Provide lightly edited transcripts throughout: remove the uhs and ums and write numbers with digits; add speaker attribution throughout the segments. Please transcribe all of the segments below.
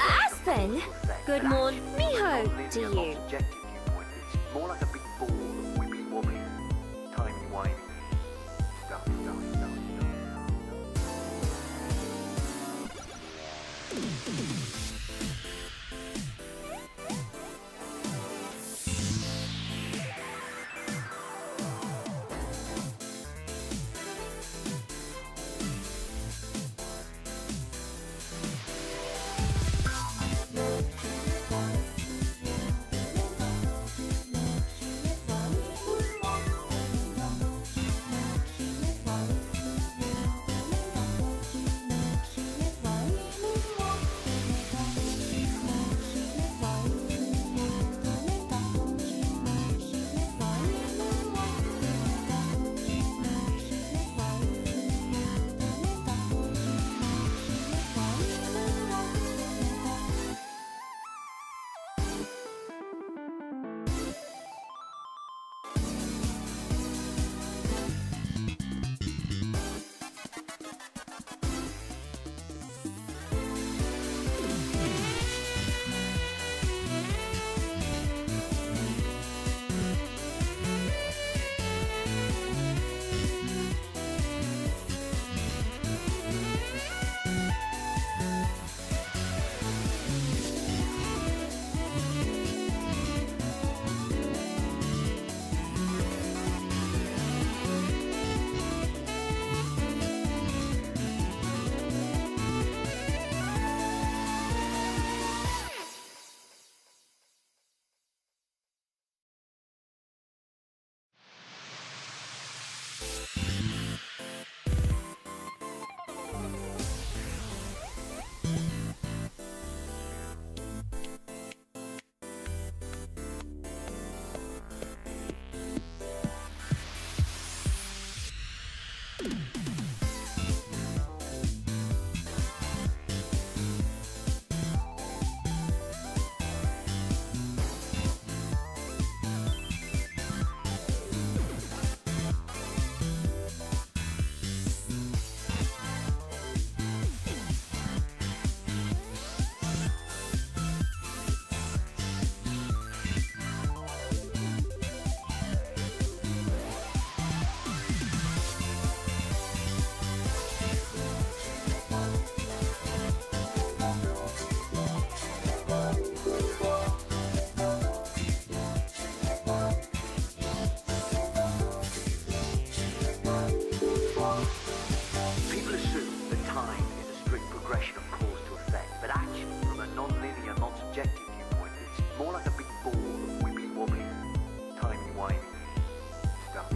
Speaker 1: Aspen! Good morning, miho to you.
Speaker 2: More like a big ball of wibbly wobbly, timey wimey stuff. progression of cause to effect, but actually, from a non-linear, non-subjective viewpoint, it's more like a big ball, wibbly wobbly, timey-wimey, stuff.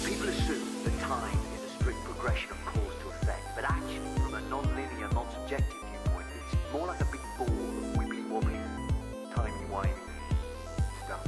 Speaker 2: People assume that time is a strict progression of cause to effect, but actually, from a non-linear, non-subjective viewpoint, it's more like a big ball, wibbly wobbly, timey-wimey, stuff.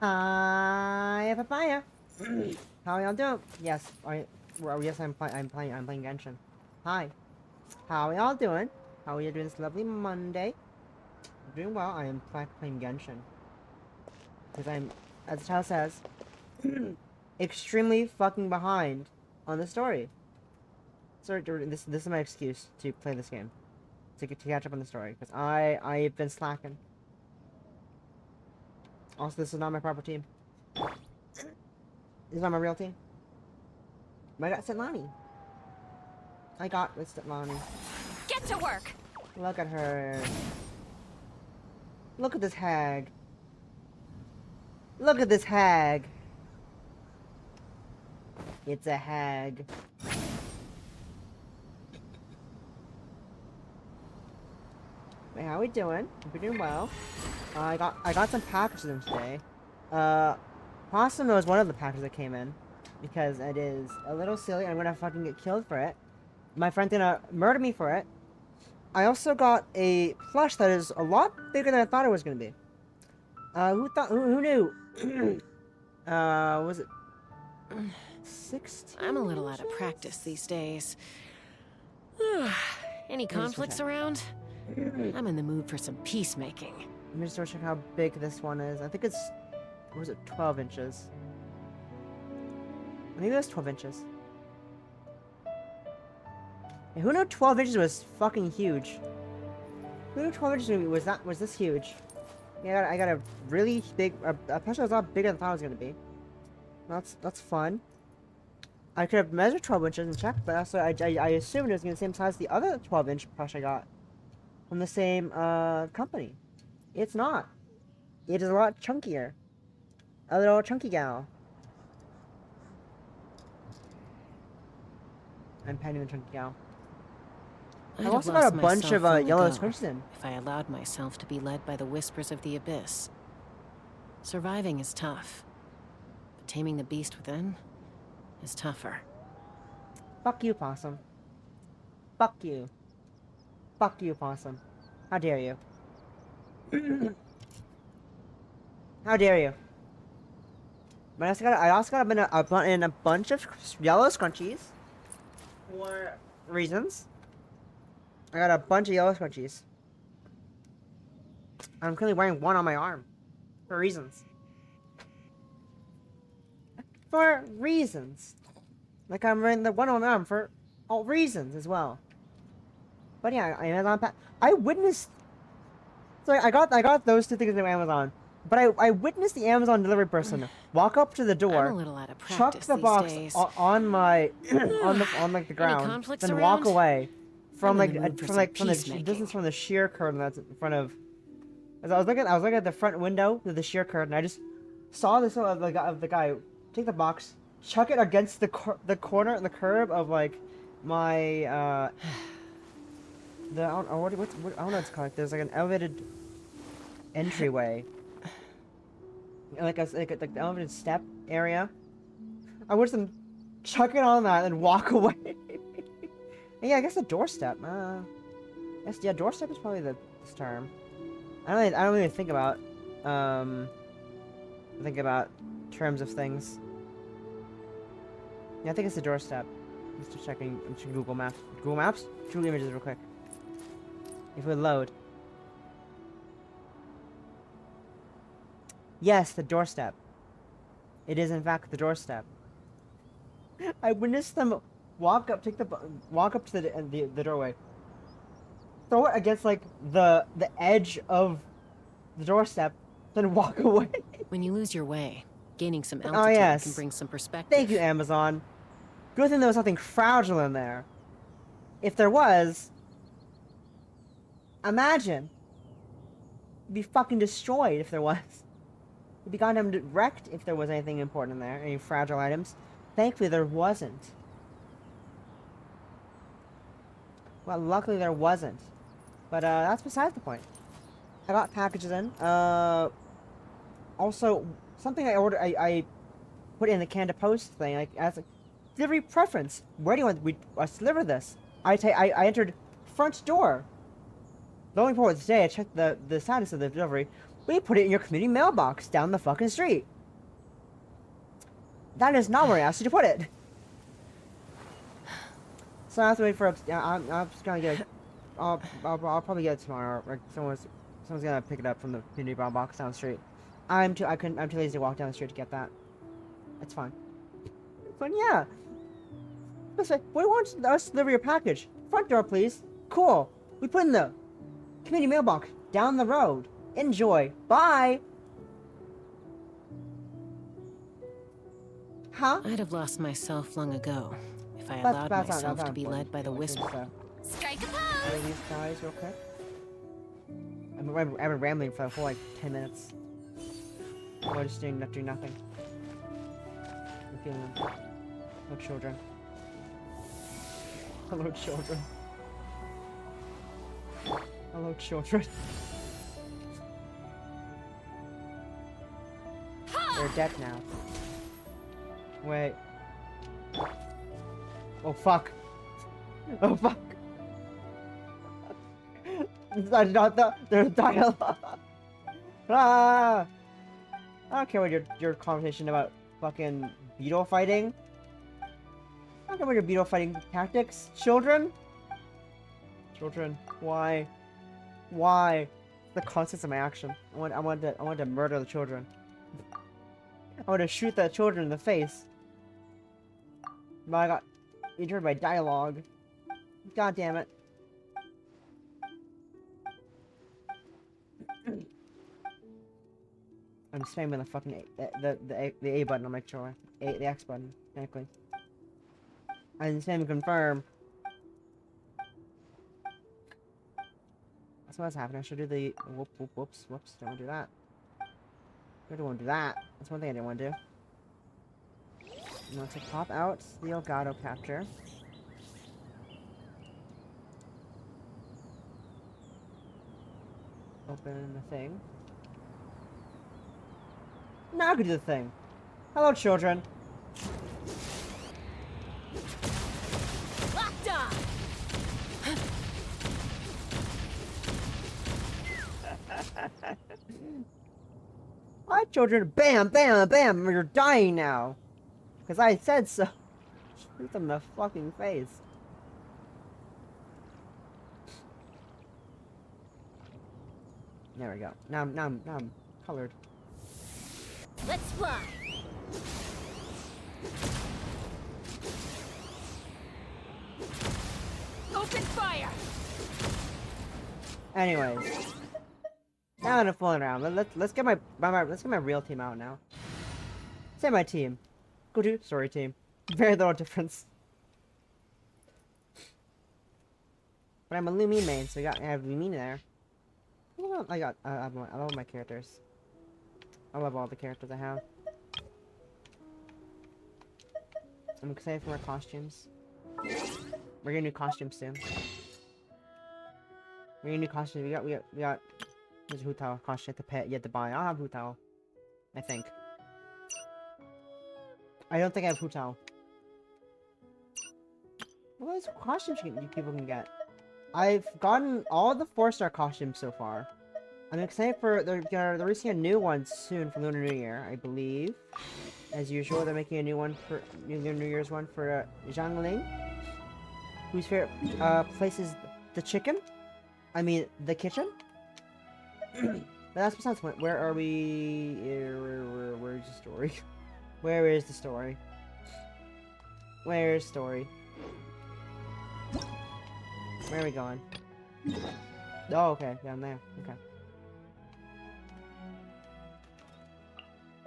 Speaker 3: Hi, papaya. How y'all doing? Yes, yes, I'm playing Genshin. Hi. How y'all doing? How are you doing this lovely Monday? Doing well. I am playing Genshin because I'm, as the title says, extremely fucking behind on the story. So this is my excuse to play this game, to catch up on the story, because I've been slacking. Also, this is not my proper team. This is not my real team. But I got Setlani. I got this Setlani.
Speaker 1: Get to work!
Speaker 3: Look at her. Look at this hag. Look at this hag. It's a hag. Wait, how we doing? We're doing well. I got some packages in today. Possum was one of the packages that came in, because it is a little silly. I'm gonna fucking get killed for it. My friend's gonna murder me for it. I also got a plush that is a lot bigger than I thought it was gonna be. Who knew? Was it 16?
Speaker 4: I'm a little out of practice these days. Any conflicts around? I'm in the mood for some peacemaking.
Speaker 3: Let me just check how big this one is. I think it's, or was it 12 inches? I think it was 12 inches. Yeah, who knew 12 inches was fucking huge? Who knew 12 inches was this huge? Yeah, I got a really big, a plush that was a lot bigger than I thought it was gonna be. That's fun. I could have measured 12 inches and checked, but also I assumed it was gonna be the same size as the other 12-inch plush I got from the same company. It's not. It is a lot chunkier. A little chunky gal. I'm petting the chunky gal. I've also got a bunch of yellow squishes in.
Speaker 4: If I allowed myself to be led by the whispers of the abyss. Surviving is tough, but taming the beast within is tougher.
Speaker 3: Fuck you, Possum. Fuck you. Fuck you, Possum. How dare you? How dare you? But I also got a bunch of yellow scrunchies for reasons. I got a bunch of yellow scrunchies. I'm currently wearing one on my arm for reasons. For reasons. Like I'm wearing the one on my arm for all reasons as well. But yeah, I witnessed. So I got those two things on Amazon, but I witnessed the Amazon delivery person walk up to the door,
Speaker 4: I'm a little out of
Speaker 3: chuck
Speaker 4: practice
Speaker 3: the
Speaker 4: these
Speaker 3: box
Speaker 4: days.
Speaker 3: on my on like the ground,
Speaker 4: conflicts
Speaker 3: then walk
Speaker 4: around?
Speaker 3: away from
Speaker 4: I'm in the mood for some
Speaker 3: from the
Speaker 4: peacemaking.
Speaker 3: distance from the sheer curtain that's in front of. As I was looking at the front window of the sheer curtain, I just saw this of the guy take the box, chuck it against the corner, the curb of like my I don't know what it's called. There's like an elevated entryway, like the elevated step area. I watched them chuck it on that and walk away. And yeah, I guess the doorstep. Doorstep is probably this term. I don't even think about terms of things. Yeah, I think it's the doorstep. Just checking Google Maps. Google Maps? Google Images real quick. If it would load. Yes, the doorstep. It is in fact the doorstep. I witnessed them walk up to the doorway. Throw it against like the edge of the doorstep, then walk away.
Speaker 4: When you lose your way, gaining some altitude
Speaker 3: yes.
Speaker 4: can bring some perspective.
Speaker 3: Thank you, Amazon. Good thing there was something fragile in there. If there was, imagine. It'd be fucking destroyed if there was. It'd be goddamn wrecked if there was anything important in there, any fragile items. Thankfully, there wasn't. Well, luckily there wasn't. But that's besides the point. I got packages in. Also, something I ordered, I put in the Canada Post thing, like as a delivery preference. Where do you want us to deliver this? I entered front door. The only part today, I checked the status of the delivery. We put it in your community mailbox down the fucking street. That is not where I asked you to put it. So I have to wait for. I'm just gonna get it. I'll probably get it tomorrow. Like someone's gonna pick it up from the community box down the street. I'm too lazy to walk down the street to get that. It's fine. But yeah. Listen, we want us to deliver your package. Front door, please. Cool. We put in the community mailbox down the road. Enjoy. Bye. Huh?
Speaker 4: I'd have lost myself long ago if I
Speaker 3: That's-
Speaker 4: allowed
Speaker 3: that's not-
Speaker 4: myself
Speaker 3: that's
Speaker 4: to
Speaker 3: not
Speaker 4: be
Speaker 3: important.
Speaker 4: led by the
Speaker 3: Yeah,
Speaker 4: whisper.
Speaker 1: Strike a pose!
Speaker 3: These guys real quick. I've been rambling for the whole like 10 minutes. We're just doing nothing. I'm feeling them. Hello, children. Hello, children. Hello, children. They're dead now. Wait. Oh fuck. Oh fuck. That's not there's dialogue. Ah! I don't care what your conversation about fucking beetle fighting. I don't care about your beetle fighting tactics, children. Children, why? Why? The constants of my action. I want to murder the children. I want to shoot the children in the face. But I got injured by dialogue. God damn it. I'm spamming the fucking the A button on my controller. The X button, technically. I didn't spam confirm. That's what's happening. I should do the whoops. Don't want to do that. I don't want to do that. That's one thing I didn't want to do. I want to pop out the Elgato capture. Open the thing. Now I can do the thing. Hello, children.
Speaker 1: Locked on!
Speaker 3: Hi, children. Bam, bam, bam. You're dying now. Because I said so. Shoot them in the fucking face. There we go. Now I'm colored.
Speaker 1: Let's fly! Open fire!
Speaker 3: Anyways, now I'm fooling around. Let's get my real team out now. Say my team. Go to story team. Very little difference. But I'm a Lumine main, so I have Lumine there. Well, I love my characters. I love all the characters I have. I'm excited for our costumes. We're getting new costumes soon. We're getting new costumes. We got. There's a Hu Tao costume you have to buy. I'll have Hu Tao. I think. I don't think I have Hu Tao. What else costumes you people can get? I've gotten all the 4-star costumes so far. I'm excited for they're releasing a new one soon for Lunar New Year, I believe. As usual, they're making a new one for Lunar New Year's one for Zhang Ling, whose favorite place is the chicken. I mean the kitchen. But that's besides the point. Where are we? Where's the story? Where is the story? Where's story? Where are we going? Oh, okay, down there. Okay.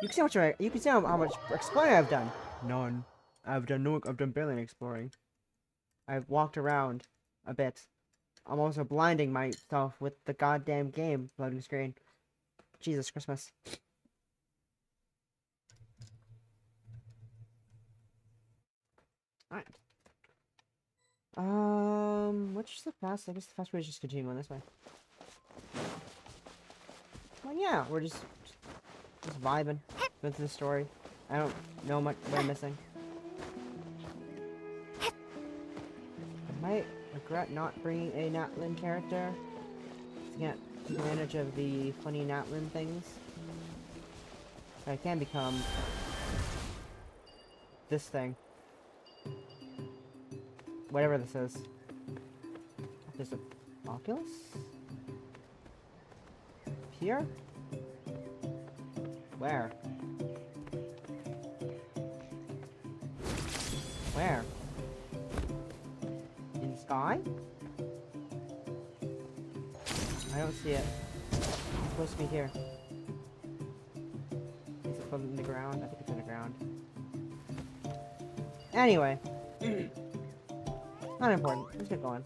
Speaker 3: You can see how much exploring I've done. None. I've done barely any exploring. I've walked around a bit. I'm also blinding myself with the goddamn game loading screen. Jesus Christmas. Alright. Which is the fast? I guess the fast way is just continue on this way. Well, yeah, we're just vibing with the story. I don't know much what I'm missing. I might regret not bringing a Natlan character. To get advantage of the funny Natlan things. So I can become this thing. Whatever this is. There's an Oculus? Here? Where? Where? In the sky? I don't see it. It's supposed to be here. Is it in the ground? I think it's in the ground. Anyway. Not important. Let's get going.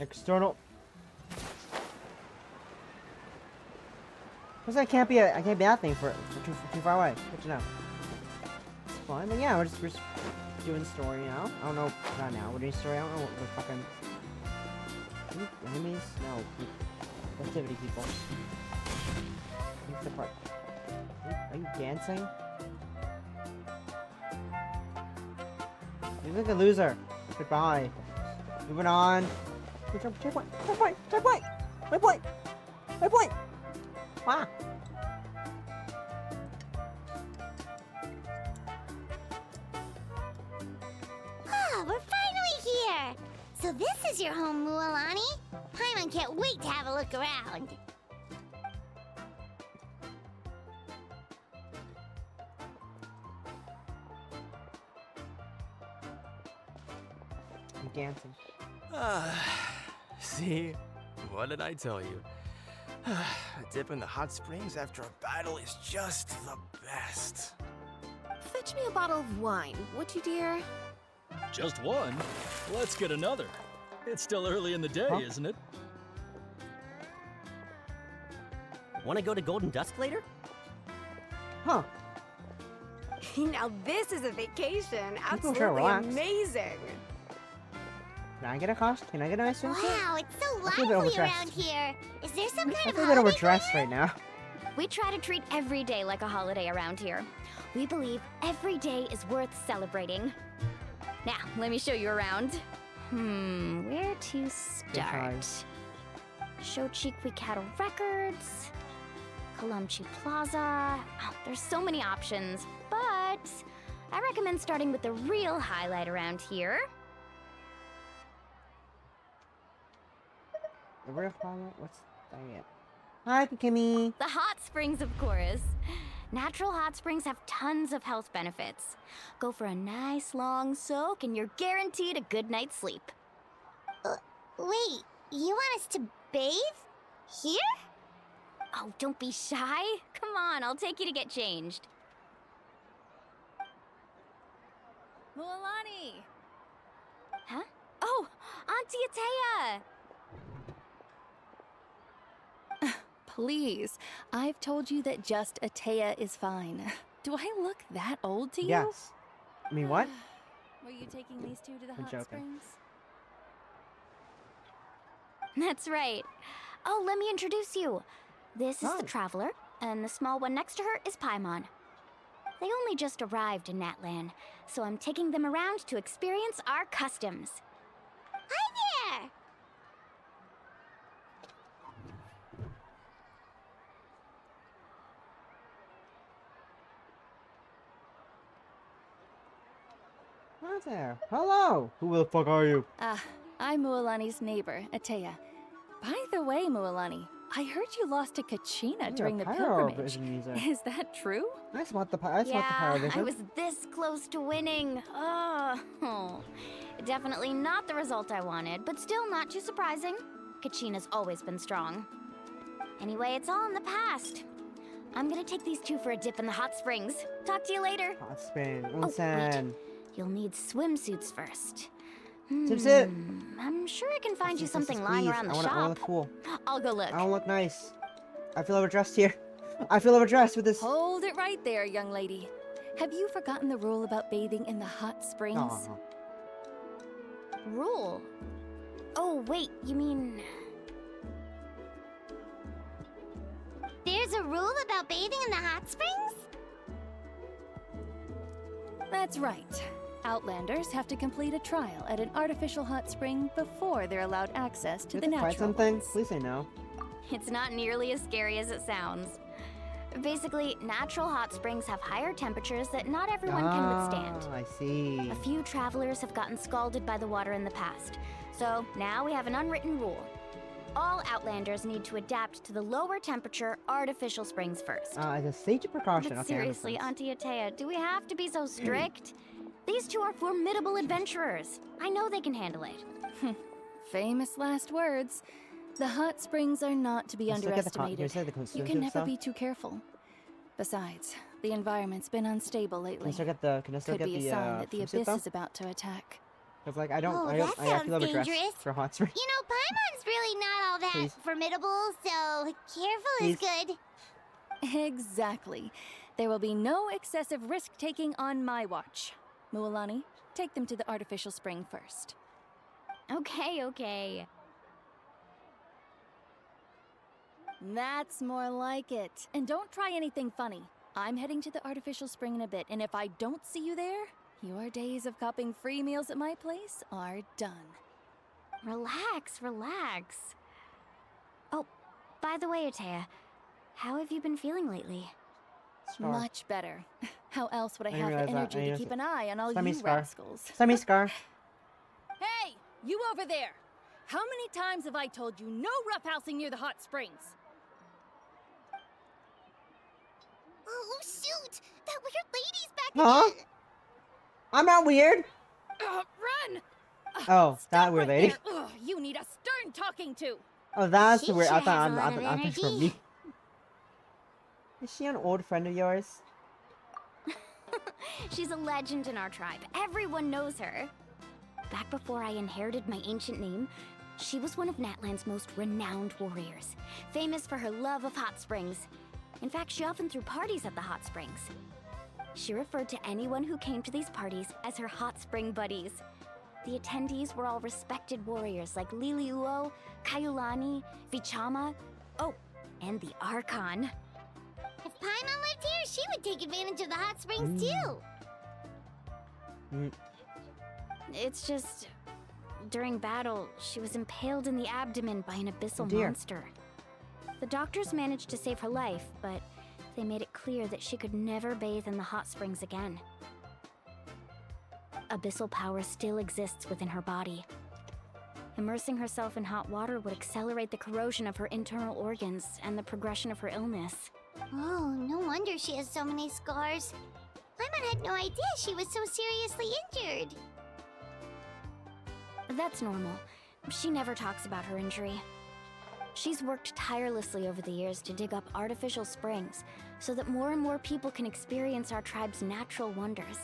Speaker 3: External. Plus, I can't be that thing for too far away. Good to know. It's fine, but yeah, we're just doing the story now. I don't know. Not now. We're doing story. I don't know what the fucking enemies. No, festivity people. What's the part? Are you dancing? You look a loser. Goodbye. Moving on. Checkpoint! Checkpoint! Checkpoint! Waypoint! Waypoint! Wow!
Speaker 1: Ah, we're finally here! So this is your home, Mualani? Paimon can't wait to have a look around.
Speaker 3: I'm dancing.
Speaker 5: See? What did I tell you? A dip in the hot springs after a battle is just the best.
Speaker 4: Fetch me a bottle of wine, would you, dear?
Speaker 6: Just one? Let's get another. It's still early in the day,
Speaker 3: Huh?
Speaker 6: isn't it?
Speaker 7: Want to go to Golden Dusk later?
Speaker 3: Huh.
Speaker 8: Now this is a vacation.
Speaker 3: try to
Speaker 8: Absolutely
Speaker 3: relax.
Speaker 8: amazing.
Speaker 3: Can I get a cost? Can I get a nice swimsuit?
Speaker 1: Wow, it's so
Speaker 3: I feel a bit
Speaker 1: lively
Speaker 3: overdressed.
Speaker 1: around here. Is there some
Speaker 3: I
Speaker 1: kind of
Speaker 3: feel a bit
Speaker 1: holiday
Speaker 3: overdressed
Speaker 1: going
Speaker 3: right now.
Speaker 9: We try to treat every day like a holiday around here. We believe every day is worth celebrating. Now, let me show you around. Where to start? Shochiqui Cattle Records, Kalamchi Plaza. Oh, there's so many options, but I recommend starting with the real highlight around here.
Speaker 3: The real highlight? What's that yet? Hi, Kimmy.
Speaker 9: The hot springs, of course. Natural hot springs have tons of health benefits. Go for a nice long soak and you're guaranteed a good night's sleep.
Speaker 1: Wait, you want us to bathe? Here?
Speaker 9: Oh, don't be shy. Come on, I'll take you to get changed.
Speaker 8: Mualani!
Speaker 9: Huh? Oh, Auntie Atea!
Speaker 10: Please, I've told you that just Atea is fine. Do I look that old to you?
Speaker 3: Yes. I mean, what?
Speaker 8: Were you taking these two to the
Speaker 3: I'm
Speaker 8: hot
Speaker 3: joking.
Speaker 8: springs?
Speaker 9: That's right. Oh, let me introduce you. This is
Speaker 3: Oh.
Speaker 9: the Traveler, and the small one next to her is Paimon. They only just arrived in Natlan, so I'm taking them around to experience our customs.
Speaker 1: Hi there!
Speaker 3: Hi there. Hello. Who the fuck are you?
Speaker 10: I'm Mualani's neighbor, Atea. By the way, Mualani, I heard you lost to Kachina during the pilgrimage.
Speaker 3: Music.
Speaker 10: Is that true?
Speaker 3: I just want the I just want the power
Speaker 9: Yeah,
Speaker 3: vision.
Speaker 9: I was this close to winning. Oh, definitely not the result I wanted, but still not too surprising. Kachina's always been strong. Anyway, it's all in the past. I'm gonna take these two for a dip in the hot springs. Talk to you later.
Speaker 3: Hot spin.
Speaker 9: Oh, wait.
Speaker 3: Onsen.
Speaker 9: You'll need swimsuits first.
Speaker 3: Swimsuit.
Speaker 9: I'm sure I can find you
Speaker 3: Yes,
Speaker 9: something
Speaker 3: yes,
Speaker 9: lying
Speaker 3: please.
Speaker 9: around the
Speaker 3: I wanna
Speaker 9: shop.
Speaker 3: look cool.
Speaker 9: I'll go look.
Speaker 3: I wanna look nice. I feel overdressed here. I feel overdressed with this.
Speaker 10: Hold it right there, young lady. Have you forgotten the rule about bathing in the hot springs?
Speaker 3: Aw.
Speaker 9: Rule? Oh, wait, you mean...
Speaker 1: There's a rule about bathing in the hot springs?
Speaker 10: That's right. Outlanders have to complete a trial at an artificial hot spring before they're allowed access to
Speaker 3: You
Speaker 10: the
Speaker 3: have to fight
Speaker 10: natural
Speaker 3: something?
Speaker 10: ones.
Speaker 3: Please say no.
Speaker 9: It's not nearly as scary as it sounds. Basically, natural hot springs have higher temperatures that not everyone can withstand.
Speaker 3: I see.
Speaker 9: A few travelers have gotten scalded by the water in the past. So now we have an unwritten rule. All Outlanders need to adapt to the lower temperature artificial springs first.
Speaker 3: As a safety precaution.
Speaker 9: But
Speaker 3: Okay,
Speaker 9: seriously, Auntie Atea, do we have to be so strict? These two are formidable adventurers. I know they can handle it.
Speaker 10: Famous last words. The hot springs are not to be
Speaker 3: Let's look at the
Speaker 10: underestimated. You can never be too careful. Besides, the environment's been unstable
Speaker 3: Can I
Speaker 10: lately.
Speaker 3: still get the? Can I still
Speaker 10: Could
Speaker 3: get
Speaker 10: be
Speaker 3: the?
Speaker 10: a sign that the
Speaker 3: swimsuit,
Speaker 10: abyss
Speaker 3: though?
Speaker 10: is about to attack.
Speaker 3: Cause like I
Speaker 1: Oh,
Speaker 3: don't,
Speaker 1: that
Speaker 3: I
Speaker 1: sounds
Speaker 3: feel overdressed
Speaker 1: dangerous.
Speaker 3: for hot spring.
Speaker 1: You know, Paimon's really not all that
Speaker 3: Please.
Speaker 1: formidable, so careful
Speaker 3: Please.
Speaker 1: is good.
Speaker 10: Exactly. There will be no excessive risk-taking on my watch. Mualani, take them to the artificial spring first.
Speaker 9: Okay.
Speaker 10: That's more like it. And don't try anything funny. I'm heading to the artificial spring in a bit, and if I don't see you there, your days of copping free meals at my place are done.
Speaker 9: Relax. Oh, by the way, Atea, how have you been feeling lately?
Speaker 3: Scar.
Speaker 10: Much better. How else would I
Speaker 3: didn't
Speaker 10: have the
Speaker 3: realize that.
Speaker 10: energy
Speaker 3: I
Speaker 10: to
Speaker 3: noticed
Speaker 10: keep
Speaker 3: it.
Speaker 10: an eye on all
Speaker 3: Send me
Speaker 10: you
Speaker 3: Scar.
Speaker 10: rascals?
Speaker 3: Send me Scar.
Speaker 10: Hey, you over there! How many times have I told you no roughhousing near the hot springs?
Speaker 1: Oh, shoot! That weird lady's back
Speaker 3: Huh?
Speaker 1: again!
Speaker 3: I'm not weird.
Speaker 10: Run!
Speaker 3: Oh,
Speaker 10: Stop
Speaker 3: that weird
Speaker 10: right
Speaker 3: lady.
Speaker 10: there. Ugh, you need a stern talking to.
Speaker 3: Oh, that's
Speaker 1: She
Speaker 3: the weird.
Speaker 1: sure
Speaker 3: I thought
Speaker 1: has a lot of
Speaker 3: I thought from
Speaker 1: energy.
Speaker 3: me. Is she an old friend of yours?
Speaker 9: She's a legend in our tribe. Everyone knows her. Back before I inherited my ancient name, she was one of Natlan's most renowned warriors, famous for her love of hot springs. In fact, she often threw parties at the hot springs. She referred to anyone who came to these parties as her hot spring buddies. The attendees were all respected warriors like Liliuo, Kaiulani, Vichama, oh, and the Archon.
Speaker 1: If Paimon lived here, she would take advantage of the hot springs too.
Speaker 9: It's just, during battle, she was impaled in the abdomen by an abyssal
Speaker 3: dear.
Speaker 9: monster. The doctors managed to save her life, but they made it clear that she could never bathe in the hot springs again. Abyssal power still exists within her body. Immersing herself in hot water would accelerate the corrosion of her internal organs and the progression of her illness.
Speaker 1: Oh, no wonder she has so many scars. Paimon had no idea she was so seriously injured.
Speaker 9: That's normal. She never talks about her injury. She's worked tirelessly over the years to dig up artificial springs so that more and more people can experience our tribe's natural wonders,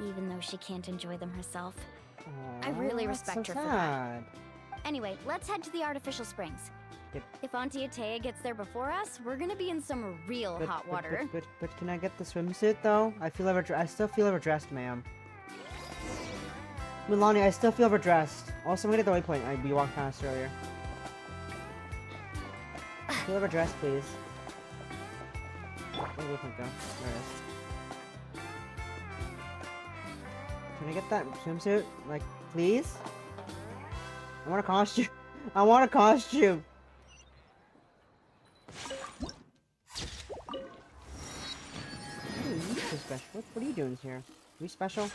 Speaker 9: even though she can't enjoy them herself. I really
Speaker 3: Aw, that's
Speaker 9: respect
Speaker 3: so
Speaker 9: her for that.
Speaker 3: sad.
Speaker 9: Anyway, let's head to the artificial springs.
Speaker 3: Yep.
Speaker 9: If Auntie Atea gets there before us, we're gonna be in some real hot water.
Speaker 3: But can I get the swimsuit though? I still feel overdressed, ma'am. Milani, I still feel overdressed. Also, I'm gonna get the waypoint we walked past earlier. I feel overdressed, please. Where'd the waypoint go? There it is. Can I get that swimsuit? Like, please? I want a costume. I want a costume. Ooh, you so special. What are you doing here? Are you special?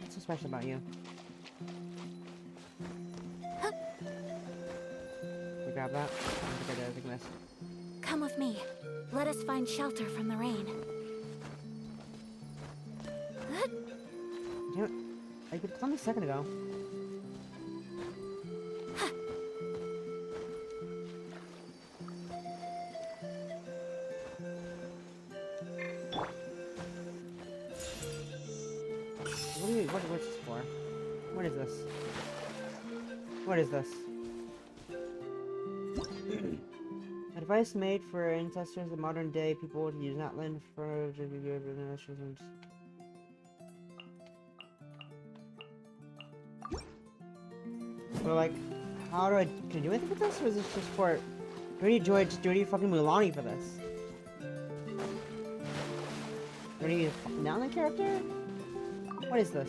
Speaker 3: What's so special about you? You grab that? I think I did. I think I missed.
Speaker 9: Come with me. Let us find shelter from the rain.
Speaker 3: Damn it. I could tell me a second ago. What's this for? What is this? What is this? Advice made for ancestors of modern day people would use Natlan for So like, how do I can I do anything with this, or is this just for? Do I need fucking Mulani for this? Are you a Natlan character? What is this?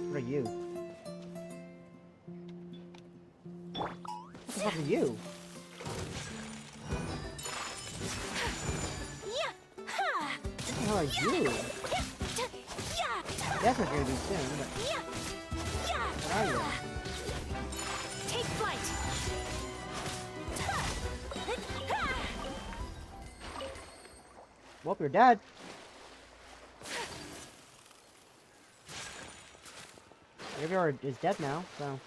Speaker 3: What are you? What the fuck are you? What the hell are you? That's what you're gonna be soon, but what are you?
Speaker 8: Take flight.
Speaker 3: Well, you're dead. Graveyard is dead now, so.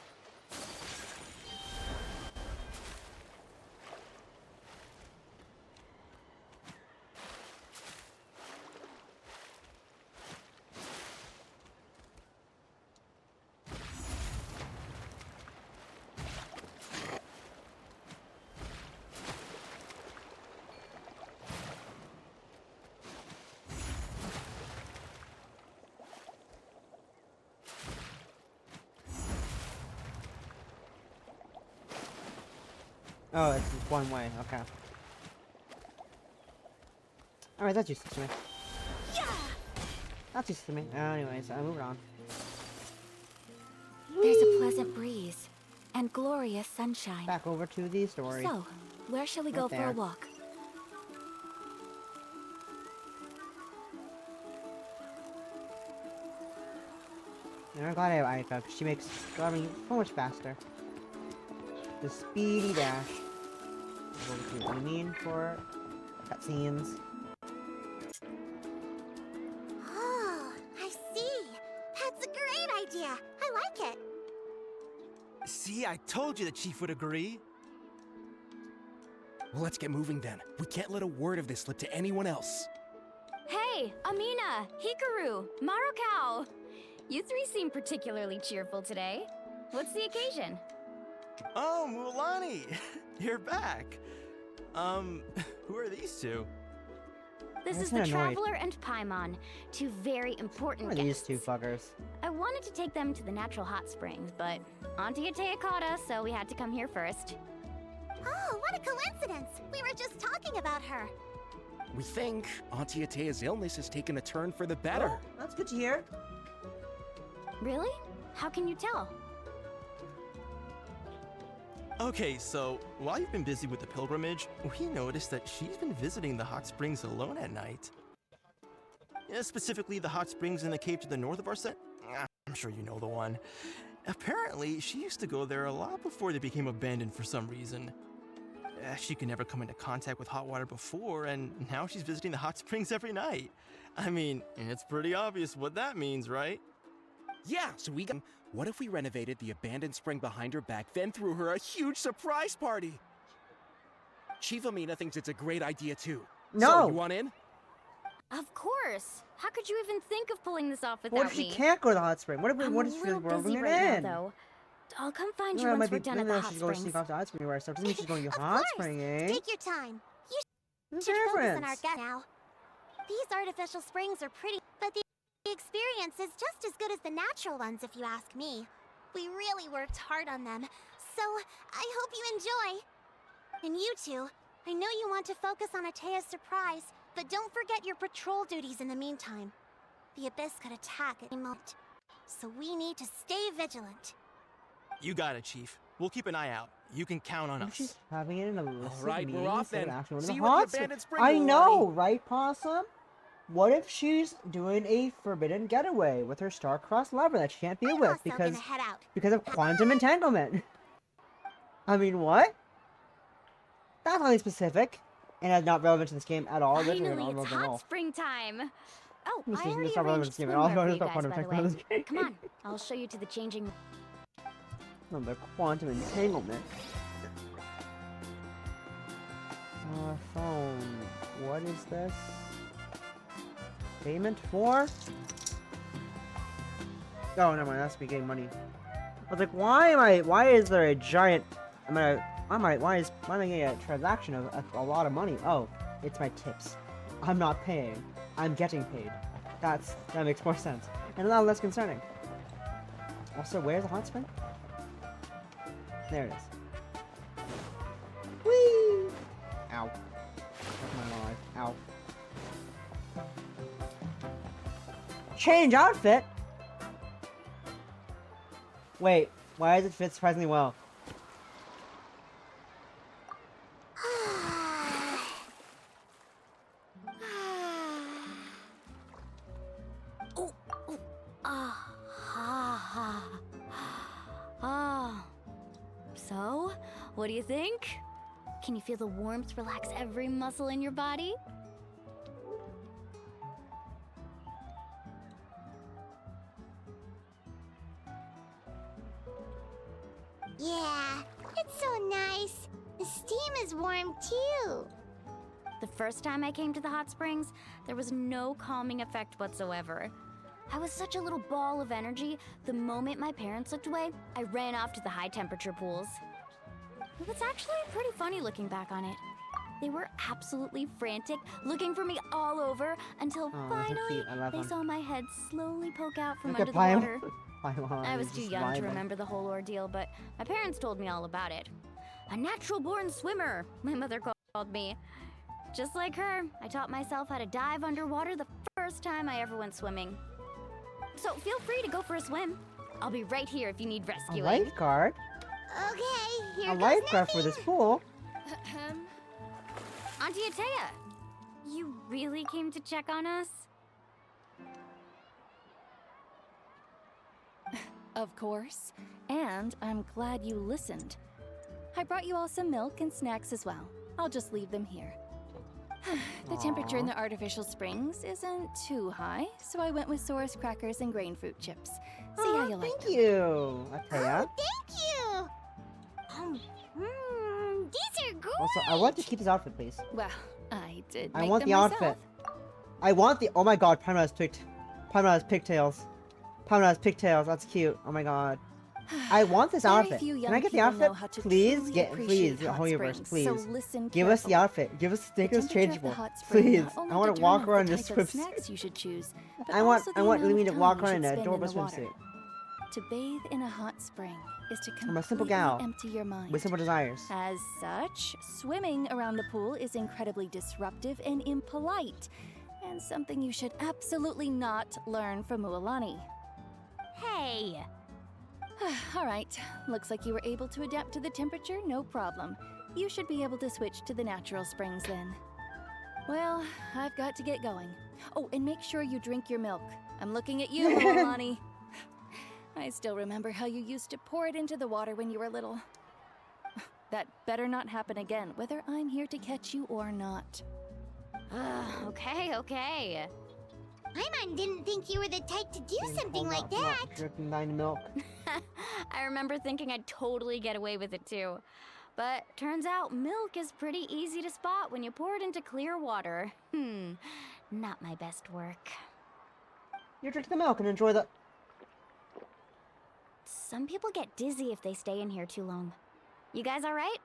Speaker 3: Oh, it's just one way. Okay. Alright, that's useless to me. That's useless to me. Anyways, moving on.
Speaker 10: There's a pleasant breeze and glorious sunshine.
Speaker 3: Back over to the story.
Speaker 10: So, where shall we go for a walk?
Speaker 3: And I'm glad I have Aika, because she makes driving so much faster. The speedy dash. What I mean for cutscenes.
Speaker 1: Oh, I see. That's a great idea. I like it.
Speaker 5: See, I told you the chief would agree.
Speaker 6: Well, let's get moving then. We can't let a word of this slip to anyone else.
Speaker 9: Hey, Amina, Hikaru, Marukao. You three seem particularly cheerful today. What's the occasion?
Speaker 5: Oh, Mualani, you're back. Who are these two?
Speaker 9: This
Speaker 3: That's
Speaker 9: is the
Speaker 3: annoying.
Speaker 9: Traveler and Paimon, two very important
Speaker 3: Who are these
Speaker 9: guests.
Speaker 3: two fuckers?
Speaker 9: I wanted to take them to the natural hot springs, but Auntie Atea caught us, so we had to come here first.
Speaker 1: Oh, what a coincidence. We were just talking about her.
Speaker 6: We think Auntie Atea's illness has taken a turn for the better.
Speaker 3: Oh, that's good to hear.
Speaker 9: Really? How can you tell?
Speaker 5: Okay, so while you've been busy with the pilgrimage, we noticed that she's been visiting the hot springs alone at night. Yeah, specifically the hot springs in the cave to the north of our set. I'm sure you know the one. Apparently, she used to go there a lot before they became abandoned for some reason. She could never come into contact with hot water before, and now she's visiting the hot springs every night. I mean, it's pretty obvious what that means, right?
Speaker 6: Yeah, so what if we renovated the abandoned spring behind her back, then threw her a huge surprise party? Chief Amina thinks it's a great idea too.
Speaker 3: No!
Speaker 6: So, you want in?
Speaker 9: Of course. How could you even think of pulling this off without
Speaker 3: What if she
Speaker 9: me?
Speaker 3: can't go to the hot spring? What if we,
Speaker 9: I'm
Speaker 3: what
Speaker 9: a
Speaker 3: if
Speaker 9: little
Speaker 3: we're
Speaker 9: busy
Speaker 3: bringing
Speaker 9: right
Speaker 3: it in?
Speaker 9: now, though. I'll come find you
Speaker 3: No, it
Speaker 9: once
Speaker 3: might
Speaker 9: we're
Speaker 3: be,
Speaker 9: done at
Speaker 3: no,
Speaker 9: the hot
Speaker 3: she's going to
Speaker 9: springs.
Speaker 3: sneak off to hot spring or stuff. Doesn't mean she's going to
Speaker 1: Of
Speaker 3: hot
Speaker 1: course.
Speaker 3: springing.
Speaker 1: Take your time. You
Speaker 3: What's
Speaker 1: should
Speaker 3: the
Speaker 1: focus on
Speaker 3: difference?
Speaker 1: our guest now. These artificial springs are pretty, but the experience is just as good as the natural ones if you ask me. We really worked hard on them, so I hope you enjoy. And you two, I know you want to focus on Atea's surprise, but don't forget your patrol duties in the meantime. The Abyss could attack at any moment, so we need to stay vigilant.
Speaker 5: You got it, Chief. We'll keep an eye out. You can count on us.
Speaker 3: She's having it in a list of
Speaker 6: right, we're
Speaker 3: meetings
Speaker 6: off
Speaker 3: that
Speaker 6: then.
Speaker 3: actually went to
Speaker 6: See
Speaker 3: the
Speaker 6: you at the
Speaker 3: hot spring.
Speaker 6: abandoned spring,
Speaker 3: I
Speaker 6: little
Speaker 3: know,
Speaker 6: Ronnie.
Speaker 3: right, Possum? What if she's doing a forbidden getaway with her star-crossed lover that she can't be
Speaker 1: I'm
Speaker 3: with
Speaker 1: also
Speaker 3: because
Speaker 1: gonna head out.
Speaker 3: of quantum entanglement? I mean, what? That's highly specific, and is not relevant to this game at all. Literally
Speaker 9: Finally,
Speaker 3: not
Speaker 9: it's
Speaker 3: relevant at all.
Speaker 9: hot springtime. Oh,
Speaker 3: This
Speaker 9: I
Speaker 3: is
Speaker 9: already
Speaker 3: not relevant to
Speaker 9: arranged
Speaker 3: this game at all.
Speaker 9: swimwear for
Speaker 3: It's
Speaker 9: you
Speaker 3: not
Speaker 9: guys,
Speaker 3: quantum
Speaker 9: by the
Speaker 3: entanglement
Speaker 9: way.
Speaker 3: in this game.
Speaker 9: Come on, I'll show you to the changing.
Speaker 3: No, the quantum entanglement. Phone. What is this? Payment for? Oh, never mind. That's me getting money. I was like, why is there a giant? why am I getting a transaction of a lot of money? Oh, it's my tips. I'm not paying. I'm getting paid. That makes more sense and a lot less concerning. Also, where's the hot spring? There it is. Whee! Ow. That's my life. Ow. Change outfit? Wait, why does it fit surprisingly well?
Speaker 9: So, what do you think? Can you feel the warmth relax every muscle in your body?
Speaker 1: Yeah, it's so nice. The steam is warm too.
Speaker 9: The first time I came to the hot springs, there was no calming effect whatsoever. I was such a little ball of energy, the moment my parents looked away, I ran off to the high temperature pools. It was actually pretty funny looking back on it. They were absolutely frantic, looking for me all over, until finally they saw my head slowly poke out from under the water. I was too young to remember the whole ordeal, but my parents told me all about it. A natural-born swimmer, my mother called me. Just like her, I taught myself how to dive underwater the first time I ever went swimming. So feel free to go for a swim. I'll be right here if you need
Speaker 3: A
Speaker 9: rescuing.
Speaker 3: lifeguard?
Speaker 1: Okay, here
Speaker 3: A
Speaker 1: goes
Speaker 3: lifeguard for
Speaker 1: nothing.
Speaker 3: this pool?
Speaker 9: Auntie Atea, you really came to check on us?
Speaker 10: Of course. And I'm glad you listened. I brought you all some milk and snacks as well. I'll just leave them here. The temperature in the artificial springs isn't too high, so I went with Saurus crackers and grain fruit chips. See how you like
Speaker 3: Thank
Speaker 10: them.
Speaker 3: you, Atea.
Speaker 1: Oh, thank you. These are great.
Speaker 3: Also, I want to keep this outfit, please.
Speaker 10: Well, I did
Speaker 3: I
Speaker 10: make
Speaker 3: want
Speaker 10: them
Speaker 3: the
Speaker 10: myself.
Speaker 3: outfit. I want the. Oh my god, Paimon has pigtails. Paimon has pigtails. That's cute. Oh my god. I want this
Speaker 10: Very
Speaker 3: outfit.
Speaker 10: few
Speaker 3: Can
Speaker 10: young
Speaker 3: I get the
Speaker 10: people
Speaker 3: outfit?
Speaker 10: know how to
Speaker 3: Please
Speaker 10: truly
Speaker 3: get,
Speaker 10: appreciate
Speaker 3: please,
Speaker 10: hot
Speaker 3: whole universe,
Speaker 10: springs,
Speaker 3: please.
Speaker 10: so listen
Speaker 3: Give us the
Speaker 10: carefully.
Speaker 3: outfit. Give us the stickers
Speaker 10: temperature of the
Speaker 3: changeable.
Speaker 10: hot spring
Speaker 3: Please.
Speaker 10: not only
Speaker 3: I want to walk
Speaker 10: determines
Speaker 3: around
Speaker 10: the
Speaker 3: in this
Speaker 10: type of
Speaker 3: swimsuit.
Speaker 10: snacks you should choose, but
Speaker 3: I want
Speaker 10: also the
Speaker 3: Louis
Speaker 10: amount
Speaker 3: to
Speaker 10: of
Speaker 3: walk
Speaker 10: time
Speaker 3: around
Speaker 10: you
Speaker 3: in
Speaker 10: should
Speaker 3: an
Speaker 10: spend
Speaker 3: adorable
Speaker 10: the water.
Speaker 3: swimsuit.
Speaker 10: To bathe in a hot spring is to
Speaker 3: I'm a
Speaker 10: completely
Speaker 3: simple gal
Speaker 10: empty your mind.
Speaker 3: with simple desires.
Speaker 10: As such, swimming around the pool is incredibly disruptive and impolite, and something you should absolutely not learn from Mualani.
Speaker 9: Hey!
Speaker 10: All right, looks like you were able to adapt to the temperature, no problem. You should be able to switch to the natural springs then. Well, I've got to get going. Oh, and make sure you drink your milk. I'm looking at you, Mualani. I still remember how you used to pour it into the water when you were little. That better not happen again, whether I'm here to catch you or not.
Speaker 9: Okay.
Speaker 1: Paimon didn't think you were the type to do something like that.
Speaker 3: Drinking thine milk.
Speaker 9: I remember thinking I'd totally get away with it too. But turns out milk is pretty easy to spot when you pour it into clear water. Not my best work.
Speaker 3: You drink the milk and enjoy the.
Speaker 9: Some people get dizzy if they stay in here too long. You guys alright?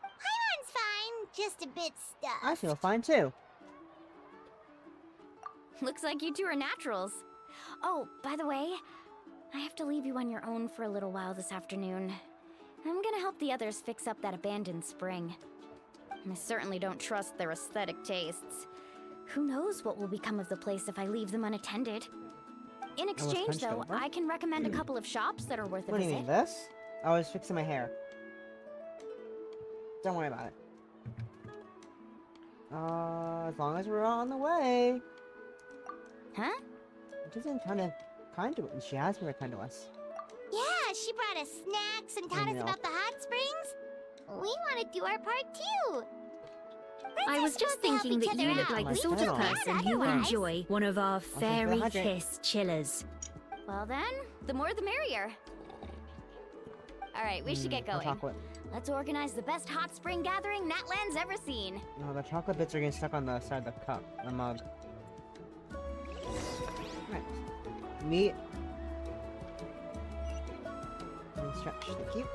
Speaker 1: Paimon's fine, just a bit stuffed.
Speaker 3: I feel fine too.
Speaker 9: Looks like you two are naturals. Oh, by the way, I have to leave you on your own for a little while this afternoon. I'm gonna help the others fix up that abandoned spring. I certainly don't trust their aesthetic tastes. Who knows what will become of the place if I leave them unattended? In exchange,
Speaker 3: punched
Speaker 9: though,
Speaker 3: over?
Speaker 9: I can recommend a couple of shops that are worth a
Speaker 3: What do you
Speaker 9: visit.
Speaker 3: mean, this? I was fixing my hair. Don't worry about it. As long as we're on the way.
Speaker 9: Huh?
Speaker 3: She's been kind to us. She has been kind to us.
Speaker 1: Yeah, she brought us snacks and taught us
Speaker 3: milk.
Speaker 1: about the hot springs. We want to do our part too.
Speaker 8: I was just thinking that you look like the sort of person who would enjoy one of our fairy kiss chillers.
Speaker 9: Well then, the more the merrier. Alright, we should get
Speaker 3: No
Speaker 9: going.
Speaker 3: chocolate.
Speaker 9: Let's organize the best hot spring gathering Natlan's ever seen.
Speaker 3: No, the chocolate bits are getting stuck on the side of the cup, the mug. Right. Meat. And stretch, thank you.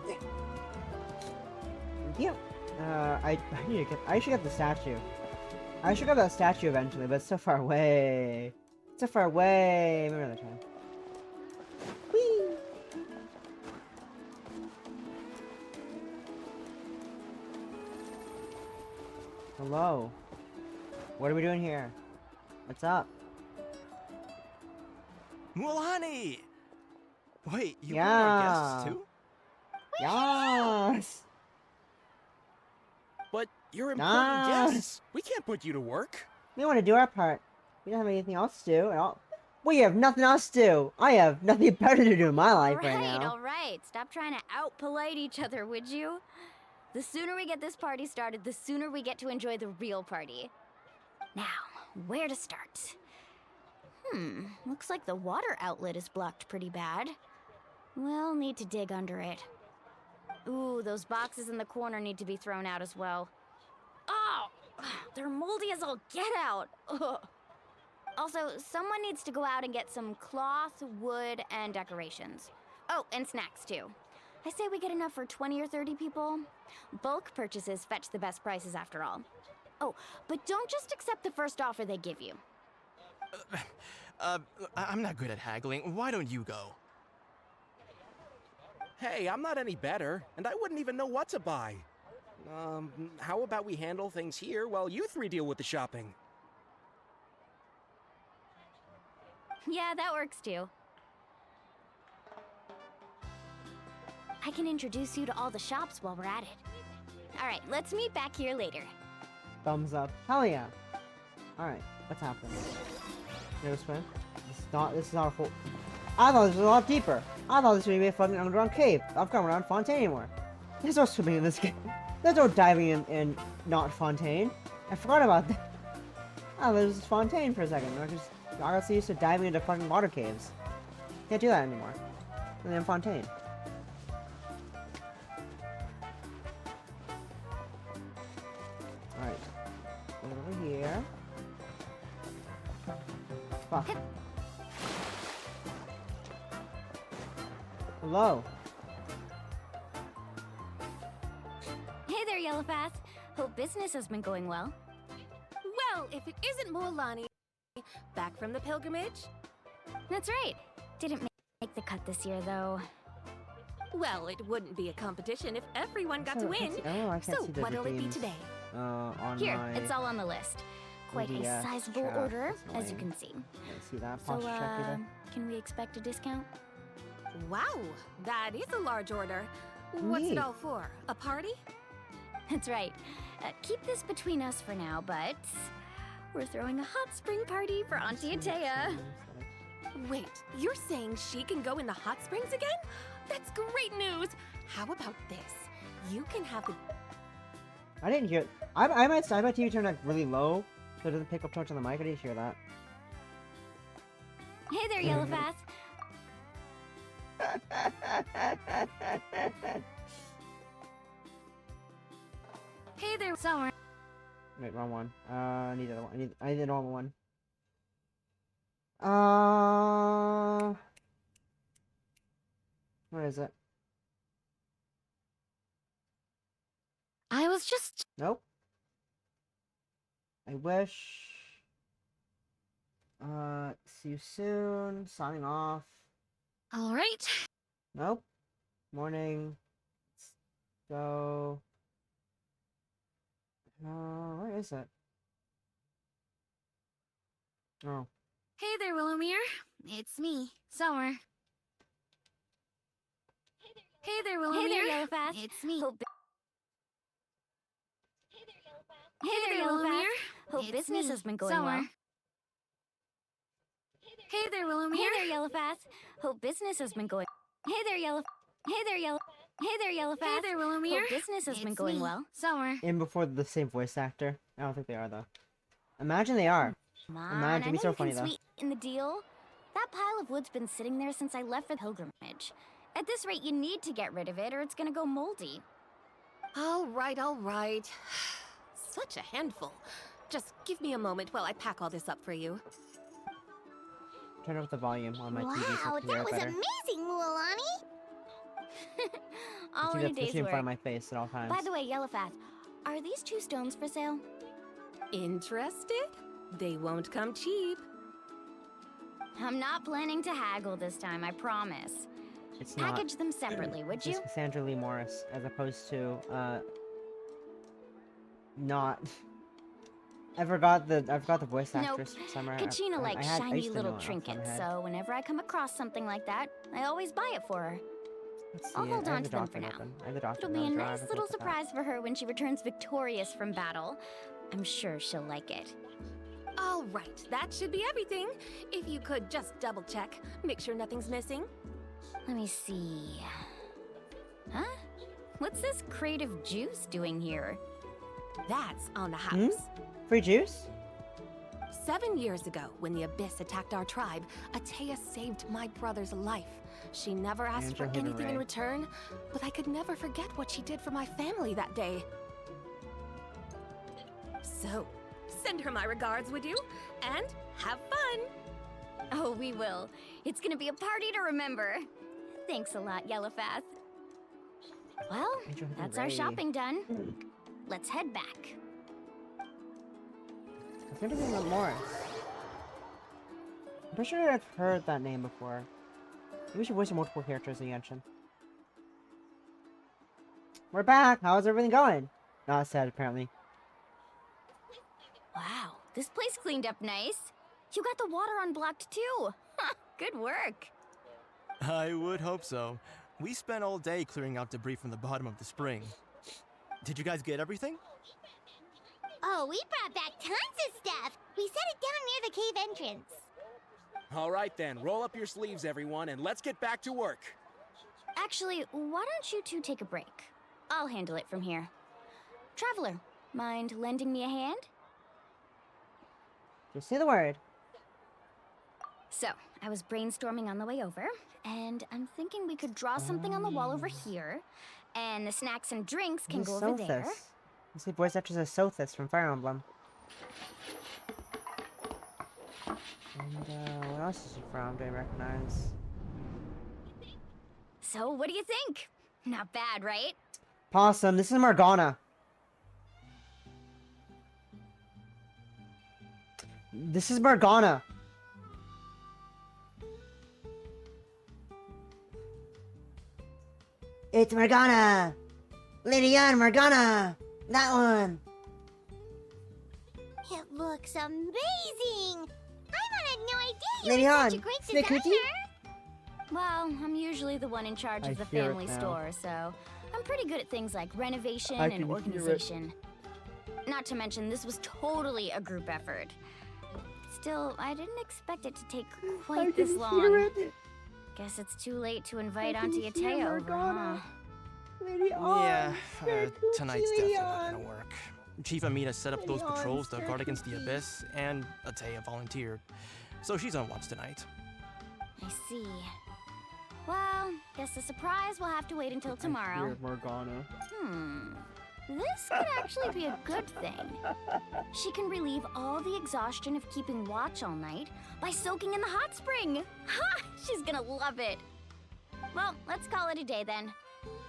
Speaker 3: Thank you. I should get the statue. I should get that statue eventually, but it's so far away. It's so far away. Maybe another time. Whee! Hello. What are we doing here? What's up?
Speaker 5: Mulani! Wait, you
Speaker 3: Yeah.
Speaker 5: brought our guests too?
Speaker 3: Yes.
Speaker 6: But you're important
Speaker 3: Nice.
Speaker 6: guests. We can't put you to work.
Speaker 3: We want to do our part. We don't have anything else to do at all. We have nothing else to do. I have nothing better to do in my life right now.
Speaker 9: All right. Stop trying to out-polite each other, would you? The sooner we get this party started, the sooner we get to enjoy the real party. Now, where to start? Looks like the water outlet is blocked pretty bad. We'll need to dig under it. Ooh, those boxes in the corner need to be thrown out as well. Oh! They're moldy as all get out! Ugh. Also, someone needs to go out and get some cloth, wood, and decorations. Oh, and snacks too. I say we get enough for 20 or 30 people. Bulk purchases fetch the best prices after all. Oh, but don't just accept the first offer they give you.
Speaker 5: I'm not good at haggling. Why don't you go?
Speaker 6: Hey, I'm not any better, and I wouldn't even know what to buy. How about we handle things here while you three deal with the shopping?
Speaker 9: Yeah, that works too. I can introduce you to all the shops while we're at it. All right, let's meet back here later.
Speaker 3: Thumbs up. Hell yeah. Alright, what's happening? No swim? This is not a full... I thought this was a lot deeper. I thought this would be a fucking underground cave. I've come around Fontaine anymore. There's no swimming in this game. There's no diving in not Fontaine. I forgot about that. Oh, there's Fontaine for a second. I got so used to diving into fucking water caves. Can't do that anymore. And then Fontaine. Alright. Over here. Fuck. Hello.
Speaker 9: Hey there, Yellowfast. Hope business has been going well.
Speaker 11: Well, if it isn't Mulani, back from the pilgrimage?
Speaker 9: That's right. Didn't make the cut this year, though.
Speaker 11: Well, it wouldn't be a competition if everyone got to win.
Speaker 3: I can't
Speaker 11: So,
Speaker 3: see the
Speaker 11: what'll it be
Speaker 3: redeems.
Speaker 11: today?
Speaker 3: On
Speaker 9: Here,
Speaker 3: my...
Speaker 9: it's all on the list. Quite a
Speaker 3: PDF
Speaker 9: sizable
Speaker 3: chat.
Speaker 9: order,
Speaker 3: That's
Speaker 9: as you
Speaker 3: annoying.
Speaker 9: can see.
Speaker 3: Can't see that
Speaker 9: So,
Speaker 3: posture check either.
Speaker 9: can we expect a discount?
Speaker 11: Wow, that is a large order. What's
Speaker 3: Neat.
Speaker 11: it all for? A party?
Speaker 9: That's right. Keep this between us for now, but we're throwing a hot spring party for Auntie Atea.
Speaker 11: Wait, you're saying she can go in the hot springs again? That's great news! How about this? You can have the...
Speaker 3: I didn't hear. I might TV turn like really low so it doesn't pick up too much on the mic. I didn't hear that.
Speaker 9: Hey there, Yellowfast.
Speaker 11: Hey there,
Speaker 9: Summer.
Speaker 3: Wait, wrong one. I need the other one. I need the normal one. Where is it?
Speaker 11: I was just...
Speaker 3: Nope. I wish. See you soon. Signing off.
Speaker 11: All right.
Speaker 3: Nope. Morning. Let's go. Where is it? Oh.
Speaker 11: Hey there, Willowmere. It's me, Summer. Hey there, Willowmere.
Speaker 9: Hey there, Yellowfast.
Speaker 11: It's me.
Speaker 9: Hey there, Yellowfast. Hope
Speaker 11: It's
Speaker 9: business
Speaker 11: me,
Speaker 9: has been going
Speaker 11: Summer.
Speaker 9: well.
Speaker 11: Hey there, Willowmere.
Speaker 9: Hey there, Yellowfast. Hope business has been going. Hey there, Yellow. Hey there, Yellow. Hey there, Yellowfast.
Speaker 11: Hey there, Willowmere.
Speaker 9: Hope business has been
Speaker 11: It's
Speaker 9: going
Speaker 11: me,
Speaker 9: well.
Speaker 11: Summer.
Speaker 3: In before the same voice actor. I don't think they are though. Imagine they are.
Speaker 9: Come on,
Speaker 3: Imagine,
Speaker 9: I
Speaker 3: it'd be
Speaker 9: know
Speaker 3: so
Speaker 9: you
Speaker 3: funny,
Speaker 9: can
Speaker 3: though.
Speaker 9: sweeten the deal. That pile of wood's been sitting there since I left for the pilgrimage. At this rate, you need to get rid of it, or it's gonna go moldy.
Speaker 11: All right, all right. Such a handful. Just give me a moment while I pack all this up for you.
Speaker 3: Turn up the volume on my TV so
Speaker 1: Wow,
Speaker 3: I can hear
Speaker 1: that
Speaker 3: it
Speaker 1: was
Speaker 3: better.
Speaker 1: amazing, Mualani!
Speaker 9: All in a day's
Speaker 3: in front
Speaker 9: work.
Speaker 3: of my face at all times.
Speaker 9: By the way, Yellowfast, are these 2 stones for sale?
Speaker 11: Interested? They won't come cheap.
Speaker 9: I'm not planning to haggle this time, I promise.
Speaker 3: It's not.
Speaker 9: Package them separately, would
Speaker 3: It's
Speaker 9: you?
Speaker 3: Cassandra Lee Morris, as opposed to, not I forgot the voice
Speaker 9: Nope.
Speaker 3: actress. Summer.
Speaker 9: Kachina
Speaker 3: I
Speaker 9: likes
Speaker 3: had- I
Speaker 9: shiny
Speaker 3: used to
Speaker 9: little
Speaker 3: know it off the top of
Speaker 9: trinkets,
Speaker 3: my head.
Speaker 9: so whenever I come across something like that, I always buy it for her.
Speaker 3: Let's see,
Speaker 9: I'll hold
Speaker 3: I have
Speaker 9: on
Speaker 3: the
Speaker 9: to them for
Speaker 3: document
Speaker 9: now.
Speaker 3: open. I have the
Speaker 9: It'll
Speaker 3: document
Speaker 9: be a
Speaker 3: open.
Speaker 9: nice little surprise for her when she returns victorious from battle. I'm sure she'll like it.
Speaker 11: All right, that should be everything. If you could just double check, make sure nothing's missing.
Speaker 9: Let me see. Huh? What's this creative juice doing here?
Speaker 11: That's on the house.
Speaker 3: Free juice?
Speaker 11: 7 years ago, when the Abyss attacked our tribe, Atea saved my brother's life. She never asked for
Speaker 3: Angel Hidden
Speaker 11: anything in
Speaker 3: Ray.
Speaker 11: return, but I could never forget what she did for my family that day. So, send her my regards, would you? And have fun!
Speaker 9: Oh, we will. It's gonna be a party to remember. Thanks a lot, Yellowfath. Well,
Speaker 3: Angel Hidden
Speaker 9: that's our
Speaker 3: Ray.
Speaker 9: shopping done. Let's head back.
Speaker 3: I think it's St. Morris. I'm pretty sure I've heard that name before. Maybe we should voice multiple characters in Genshin. We're back! How's everything going? Not sad, apparently.
Speaker 9: Wow, this place cleaned up nice. You got the water unblocked too. Good work.
Speaker 5: I would hope so. We spent all day clearing out debris from the bottom of the spring. Did you guys get everything?
Speaker 1: Oh, we brought back tons of stuff. We set it down near the cave entrance.
Speaker 6: All right then, roll up your sleeves, everyone, and let's get back to work.
Speaker 9: Actually, why don't you two take a break? I'll handle it from here. Traveler, mind lending me a hand?
Speaker 3: Just say the word.
Speaker 9: So, I was brainstorming on the way over, and I'm thinking we could draw something on the wall over here, and the snacks and drinks can go over there.
Speaker 3: This is voice actress as Sothis from Fire Emblem. And what else is she from? Do I recognize?
Speaker 9: So, what do you think? Not bad, right?
Speaker 3: Possum, this is Morgana. This is Morgana. It's Morgana! Lady Ann, Morgana! That one!
Speaker 1: It looks amazing! I had no idea you
Speaker 3: Lady
Speaker 1: were
Speaker 3: Han,
Speaker 1: such a great
Speaker 3: Snake
Speaker 1: designer!
Speaker 3: Coochie?
Speaker 9: Well, I'm usually the one in charge
Speaker 3: I
Speaker 9: of the
Speaker 3: hear it
Speaker 9: family
Speaker 3: now.
Speaker 9: store, so I'm pretty good at things like renovation
Speaker 3: I
Speaker 9: and
Speaker 3: can hear it.
Speaker 9: organization. Not to mention, this was totally a group effort. Still, I didn't expect it to take quite this long. Guess it's too late to invite Auntie Atea over, huh?
Speaker 3: Lady Ann!
Speaker 5: Yeah,
Speaker 3: Snake Coochie,
Speaker 5: tonight's
Speaker 3: Lady
Speaker 5: definitely not
Speaker 3: Ann.
Speaker 5: gonna work. Chief Amina set up those
Speaker 3: Lady Ann,
Speaker 5: patrols to
Speaker 3: Snake
Speaker 5: guard against the
Speaker 3: Coochie.
Speaker 5: Abyss, and Atea volunteered. So she's on watch tonight.
Speaker 9: I see. Well, guess the surprise will have to wait until tomorrow.
Speaker 3: Dear Morgana.
Speaker 9: This could actually be a good thing. She can relieve all the exhaustion of keeping watch all night by soaking in the hot spring. Ha! She's gonna love it. Well, let's call it a day then.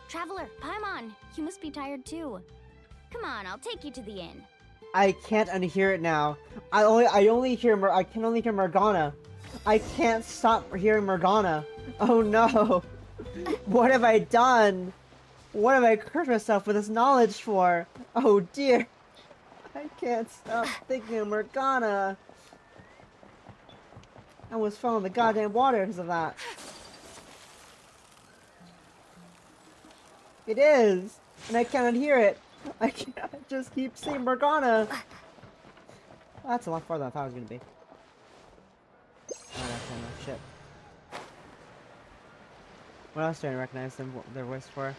Speaker 9: Traveler, Paimon, you must be tired too. Come on, I'll take you to the inn.
Speaker 3: I can't unhear it now. I can only hear Morgana. I can't stop hearing Morgana. Oh no. What have I done? What have I cursed myself with this knowledge for? Oh dear. I can't stop thinking of Morgana. I almost fell in the goddamn water because of that. It is, and I cannot hear it. I can't just keep saying Morgana. Well, that's a lot farther than I thought it was gonna be. Oh, that's no shit. What else do I recognize their voice for?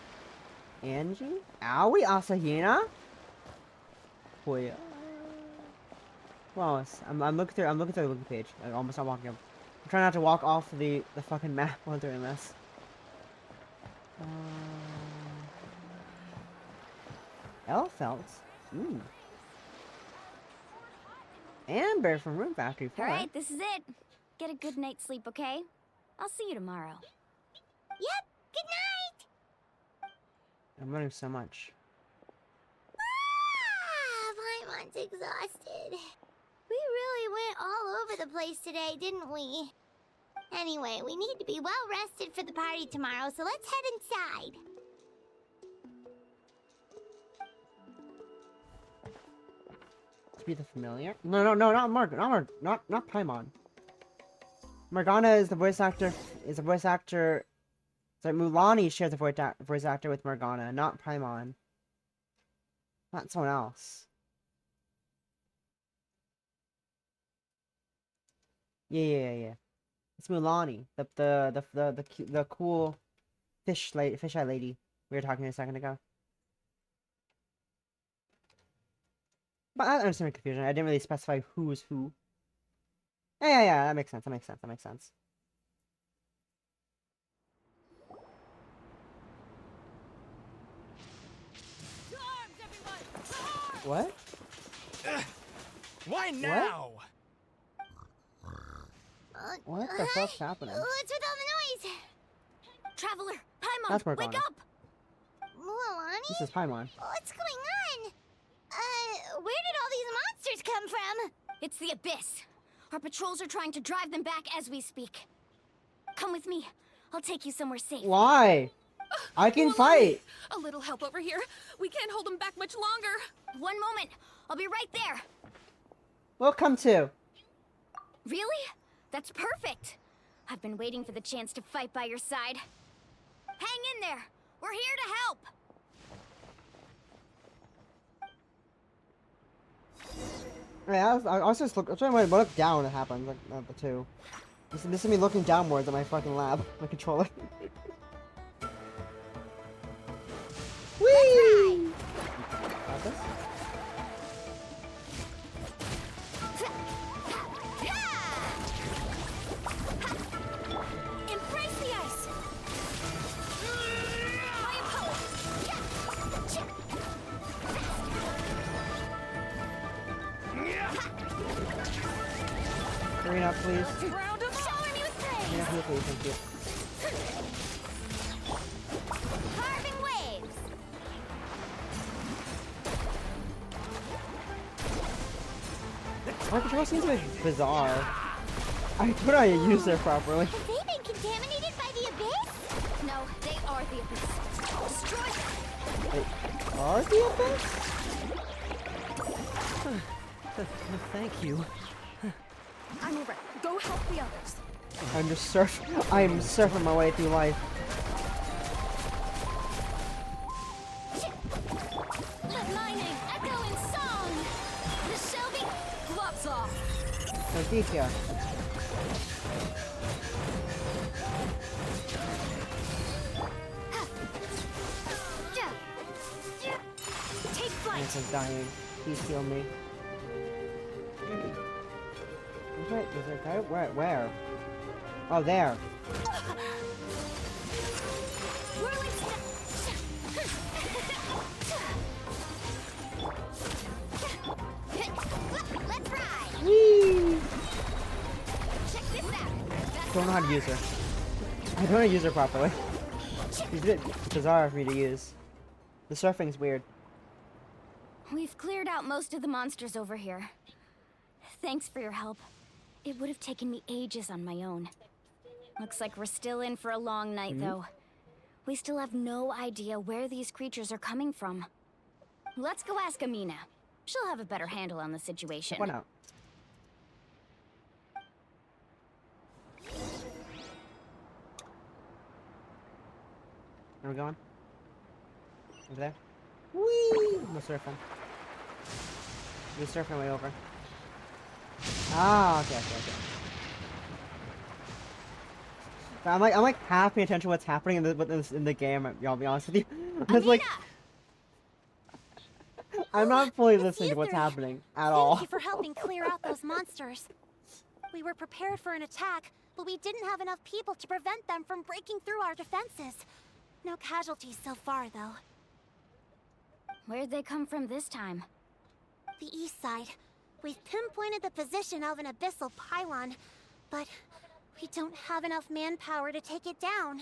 Speaker 3: Angie? Aoi? Asahina? Boy. What else? I'm looking through the wiki page. I'm almost not walking up. I'm trying not to walk off the fucking map while doing this. Elfelt? Ooh. Amber from Room Factory 4.
Speaker 9: Alright, this is it. Get a good night's sleep, okay? I'll see you tomorrow.
Speaker 1: Yep, good night!
Speaker 3: I'm learning so much.
Speaker 1: Paimon's exhausted. We really went all over the place today, didn't we? Anyway, we need to be well rested for the party tomorrow, so let's head inside.
Speaker 3: To be the familiar? No, not not Paimon. Morgana is the voice actor. Sorry, Mulani shares the voice actor with Morgana, not Paimon. Not someone else. Yeah. It's Mulani, the cool fish-eye lady we were talking to a second ago. But I understand the confusion. I didn't really specify who's who. Yeah, that makes sense. What?
Speaker 6: Why now?
Speaker 3: What the fuck's happening?
Speaker 1: What's with all the noise?
Speaker 9: Traveler, Paimon,
Speaker 3: That's Morgana.
Speaker 9: wake up!
Speaker 1: Mulani?
Speaker 3: This is Paimon.
Speaker 1: What's going on? Where did all these monsters come from?
Speaker 9: It's the Abyss. Our patrols are trying to drive them back as we speak. Come with me. I'll take you somewhere safe.
Speaker 3: Why? I can fight.
Speaker 11: A little help over here. We can't hold them back much longer.
Speaker 9: One moment. I'll be right there.
Speaker 3: Welcome to.
Speaker 9: Really? That's perfect. I've been waiting for the chance to fight by your side. Hang in there. We're here to help.
Speaker 3: Yeah, I was just trying to look down when it happens, like the two. This is me looking downwards at my fucking lab, my controller. Whee! Got this?
Speaker 9: Embrace the ice. Fire power.
Speaker 3: Hurry up, please.
Speaker 9: Round 'em up. Shower me with praise.
Speaker 3: Hurry up, please, thank you.
Speaker 9: Carving waves.
Speaker 3: My control seems a bit bizarre. I don't know how to use it properly.
Speaker 1: Have they been contaminated by the Abyss?
Speaker 9: No, they are the Abyss. Destroy them.
Speaker 3: Wait, are the Abyss?
Speaker 7: Thank you.
Speaker 10: I'm alright. Go help the others.
Speaker 3: I'm surfing my way through life.
Speaker 9: My name, echo in song. The Shelby, gloves off.
Speaker 3: Leticia.
Speaker 9: Take flight.
Speaker 3: I'm dying. Please heal me. Wait, is there a guy? Where? Oh, there.
Speaker 9: Whirling Let's ride.
Speaker 3: Whee!
Speaker 9: Check this out.
Speaker 3: Don't know how to use her. I don't know how to use her properly. She's a bit bizarre for me to use. The surfing's weird.
Speaker 9: We've cleared out most of the monsters over here. Thanks for your help. It would have taken me ages on my own. Looks like we're still in for a long night, though. We still have no idea where these creatures are coming from. Let's go ask Amina. She'll have a better handle on the situation.
Speaker 3: Why not? Where are we going? Over there? Whee! No surfing. We're surfing way over. Ah, okay. So I'm like half paying attention to what's happening in the game. I'll be honest with you. It's like I'm not fully listening to what's happening at all.
Speaker 1: Thank you for helping clear out those monsters. We were prepared for an attack, but we didn't have enough people to prevent them from breaking through our defenses. No casualties so far, though.
Speaker 9: Where'd they come from this time?
Speaker 1: The east side. We've pinpointed the position of an abyssal pylon, but we don't have enough manpower to take it down.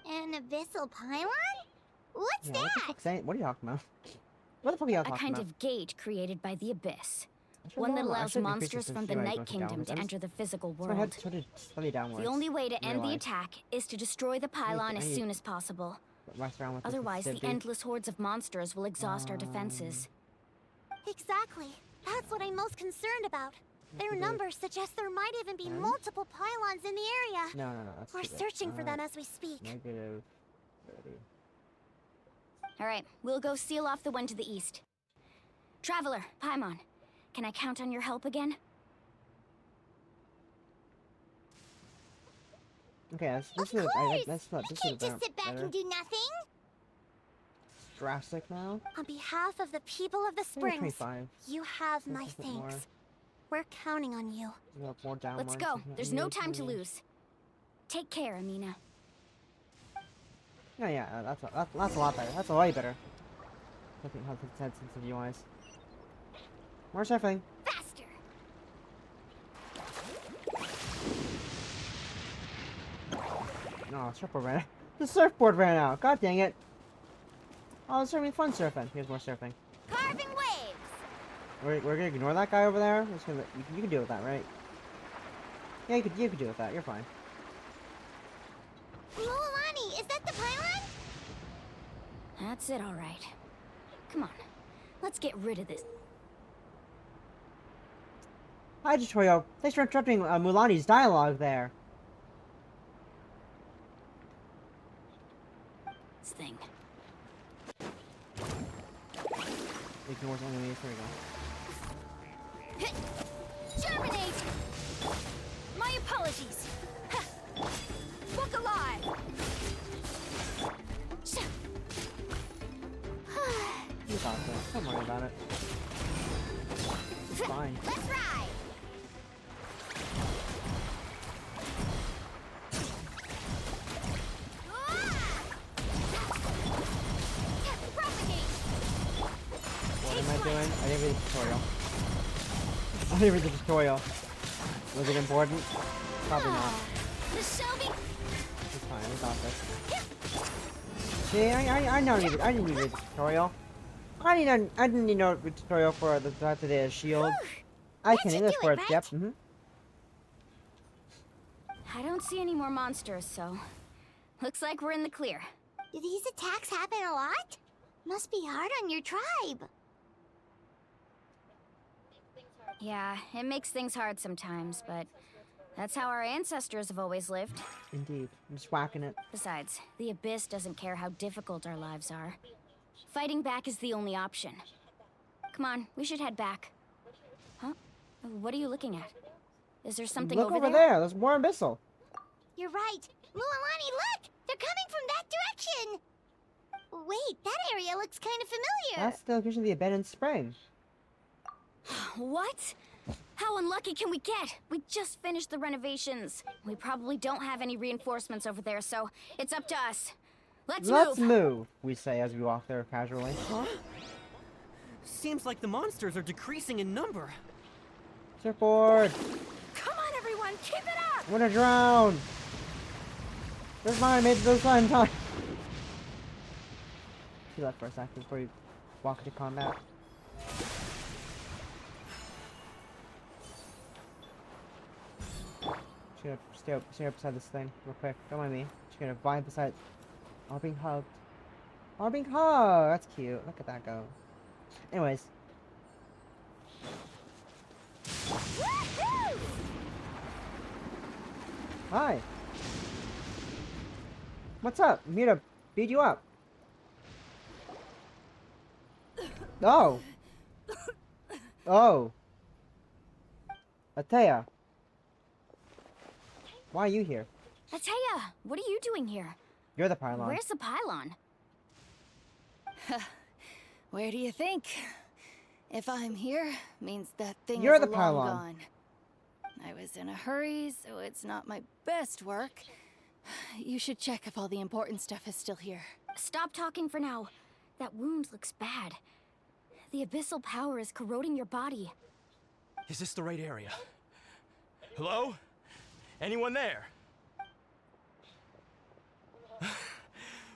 Speaker 1: An abyssal pylon? What's
Speaker 3: Yeah,
Speaker 1: that?
Speaker 3: what the fuck's that? What are you talking about? What the fuck are y'all
Speaker 9: A
Speaker 3: talking
Speaker 9: kind
Speaker 3: about?
Speaker 9: of gate created by the Abyss.
Speaker 3: Actually,
Speaker 9: One that
Speaker 3: no, I
Speaker 9: allows
Speaker 3: shouldn't increase
Speaker 9: monsters
Speaker 3: this
Speaker 9: from the
Speaker 3: since
Speaker 9: Night
Speaker 3: going
Speaker 9: Kingdom
Speaker 3: downwards.
Speaker 9: to
Speaker 3: I
Speaker 9: enter the physical
Speaker 3: So my head
Speaker 9: world.
Speaker 3: started slightly downwards.
Speaker 9: The only way to end the
Speaker 3: Realize.
Speaker 9: attack is to destroy the pylon
Speaker 3: I
Speaker 9: as
Speaker 3: need-
Speaker 9: soon as possible.
Speaker 3: Mess around with this
Speaker 9: Otherwise, the
Speaker 3: sensitivity.
Speaker 9: endless hordes of monsters will exhaust our defenses.
Speaker 1: Exactly. That's what I'm most concerned about. Their numbers suggest there might even be multiple pylons in the area.
Speaker 3: No, that's
Speaker 1: We're
Speaker 3: too bad.
Speaker 1: searching for them as we speak.
Speaker 3: Negative 30.
Speaker 9: All right, we'll go seal off the one to the east. Traveler, Paimon, can I count on your help again?
Speaker 3: Okay, this
Speaker 1: Of
Speaker 3: is
Speaker 1: course!
Speaker 3: that's not.
Speaker 1: You
Speaker 3: This
Speaker 1: can't
Speaker 3: is
Speaker 1: just sit back
Speaker 3: better.
Speaker 1: and do nothing!
Speaker 3: It's drastic now.
Speaker 1: On behalf of the people of the
Speaker 3: Maybe
Speaker 1: Springs,
Speaker 3: 25.
Speaker 1: you have
Speaker 3: That's
Speaker 1: my
Speaker 3: just a bit more.
Speaker 1: thanks. We're counting on you.
Speaker 3: You have more downwards.
Speaker 9: Let's go. There's no time to
Speaker 3: lose.
Speaker 9: lose. Take care, Amina.
Speaker 3: Yeah, that's a lot better. That's a lot better. I think how sensitivity wise. More surfing.
Speaker 9: Faster!
Speaker 3: No, surfboard ran out. The surfboard ran out. God dang it. Oh, it's having fun surfing. Here's more surfing.
Speaker 1: Carving waves!
Speaker 3: We're gonna ignore that guy over there. Just gonna, you can deal with that, right? Yeah, you could deal with that. You're fine.
Speaker 1: Mulani, is that the pylon?
Speaker 9: That's it, all right. Come on, let's get rid of this.
Speaker 3: Hi, Jitoyo. Thanks for interrupting Mulani's dialogue there.
Speaker 9: This thing.
Speaker 3: Ignores enemies. There we go.
Speaker 9: Germinate! My apologies. Book alive!
Speaker 3: You got this. Don't worry about it. It's fine.
Speaker 1: Let's ride!
Speaker 3: What am I doing? I didn't read the tutorial. I didn't read the tutorial. Was it important? Probably not.
Speaker 1: The Shelby.
Speaker 3: It's fine. We got this. See, I didn't need the tutorial. I didn't need no tutorial for the fact that it is shield. I can English
Speaker 1: do it,
Speaker 3: words. Yep.
Speaker 1: right?
Speaker 9: I don't see any more monsters, so looks like we're in the clear.
Speaker 1: Do these attacks happen a lot? Must be hard on your tribe.
Speaker 9: Yeah, it makes things hard sometimes, but that's how our ancestors have always lived.
Speaker 3: Indeed. I'm just whacking it.
Speaker 9: Besides, the Abyss doesn't care how difficult our lives are. Fighting back is the only option. Come on, we should head back. Huh? What are you looking at? Is there something
Speaker 3: Look
Speaker 9: over
Speaker 3: over
Speaker 9: there?
Speaker 3: there. There's more abyssal.
Speaker 1: You're right. Mulani, look! They're coming from that direction! Wait, that area looks kind of familiar.
Speaker 3: That's the location of the abandoned spring.
Speaker 9: What? How unlucky can we get? We just finished the renovations. We probably don't have any reinforcements over there, so it's up to us. Let's
Speaker 3: move, we say as we walk there casually.
Speaker 7: Huh? Seems like the monsters are decreasing in number.
Speaker 3: Surfboard!
Speaker 11: Come on, everyone, keep it up!
Speaker 3: I'm gonna drown! There's mine, I made it this time. You left for a second before you walk into combat. Just gonna stay up beside this thing real quick. Don't mind me. Just gonna vibe beside. All being hugged. All being hugged! That's cute. Look at that go. Anyways. Hi. What's up? I'm here to beat you up. Oh. Oh. Atea. Why are you here?
Speaker 9: Atea, what are you doing here?
Speaker 3: You're the pylon.
Speaker 9: Where's the pylon?
Speaker 10: Where do you think? If I'm here, means that thing
Speaker 3: You're
Speaker 10: is
Speaker 3: the
Speaker 10: long
Speaker 3: pylon.
Speaker 10: gone. I was in a hurry, so it's not my best work. You should check if all the important stuff is still here.
Speaker 9: Stop talking for now. That wound looks bad. The abyssal power is corroding your body.
Speaker 5: Is this the right area? Hello? Anyone there?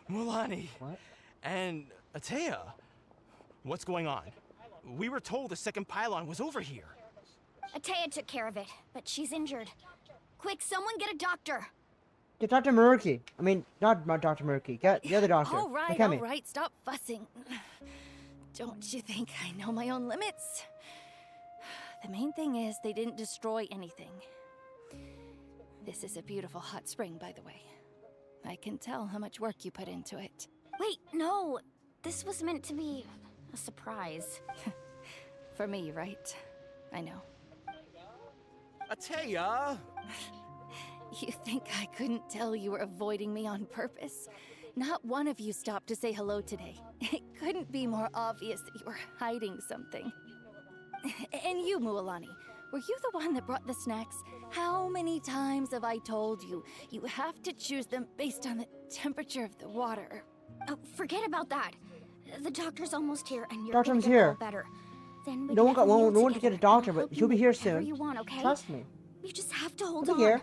Speaker 5: Mulani.
Speaker 3: What?
Speaker 5: And Atea. What's going on? We were told the second pylon was over here.
Speaker 9: Atea took care of it, but she's injured. Quick, someone get a doctor.
Speaker 3: Get Dr. Maruki. I mean, not Dr. Maruki. Get the other doctor.
Speaker 10: All
Speaker 3: Mikami.
Speaker 10: right, stop fussing. Don't you think I know my own limits? The main thing is they didn't destroy anything. This is a beautiful hot spring, by the way. I can tell how much work you put into it.
Speaker 9: Wait, no. This was meant to be a surprise.
Speaker 10: For me, right? I know.
Speaker 6: Atea!
Speaker 10: You think I couldn't tell you were avoiding me on purpose? Not one of you stopped to say hello today. It couldn't be more obvious that you were hiding something. And you, Mualani, were you the one that brought the snacks? How many times have I told you? You have to choose them based on the temperature of the water.
Speaker 9: Oh, forget about that. The doctor's almost here, and you're
Speaker 3: Doctor's
Speaker 9: gonna get
Speaker 3: here.
Speaker 9: all better. Then we
Speaker 3: No
Speaker 9: can
Speaker 3: one
Speaker 9: have a meal
Speaker 3: no one to get a
Speaker 9: together,
Speaker 3: doctor,
Speaker 9: and I'll
Speaker 3: but
Speaker 9: help
Speaker 3: he'll be
Speaker 9: you
Speaker 3: here
Speaker 9: whatever
Speaker 3: soon.
Speaker 9: You want, okay?
Speaker 3: Trust me.
Speaker 9: You just have to hold
Speaker 3: He'll
Speaker 9: on.
Speaker 3: be here.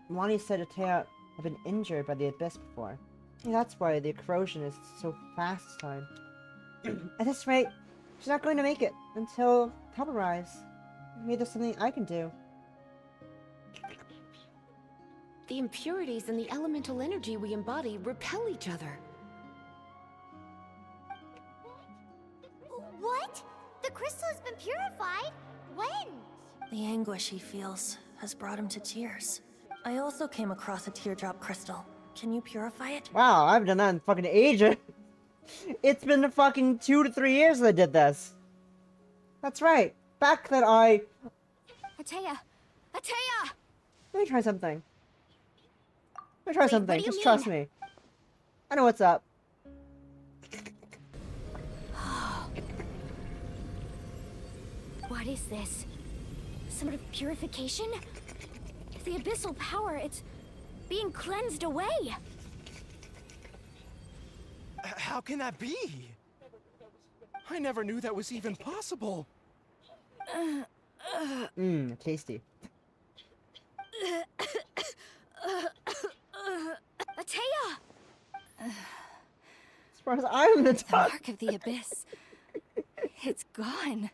Speaker 3: Lonnie said Atea had been injured by the abyss before. Maybe that's why the corrosion is so fast this time. At this rate, she's not going to make it until help arrives. Maybe there's something I can do.
Speaker 11: The impurities in the elemental energy we embody repel each other.
Speaker 1: What? The crystal has been purified? When?
Speaker 12: The anguish he feels has brought him to tears. I also came across a teardrop crystal. Can you purify it?
Speaker 3: Wow, I haven't done that in fucking ages. It's been fucking 2 to 3 years that I did this. That's right. Back that I...
Speaker 9: Atea! Atea!
Speaker 3: Let me try something. Let me try something.
Speaker 9: what do you
Speaker 3: Just trust me. I know what's up.
Speaker 9: What is this? Some sort of purification? The abyssal power, it's being cleansed away.
Speaker 5: How can that be?
Speaker 6: I never knew that was even possible.
Speaker 3: Tasty.
Speaker 9: Atea!
Speaker 3: As far as I'm the
Speaker 10: The
Speaker 3: top.
Speaker 10: mark of the abyss. It's gone.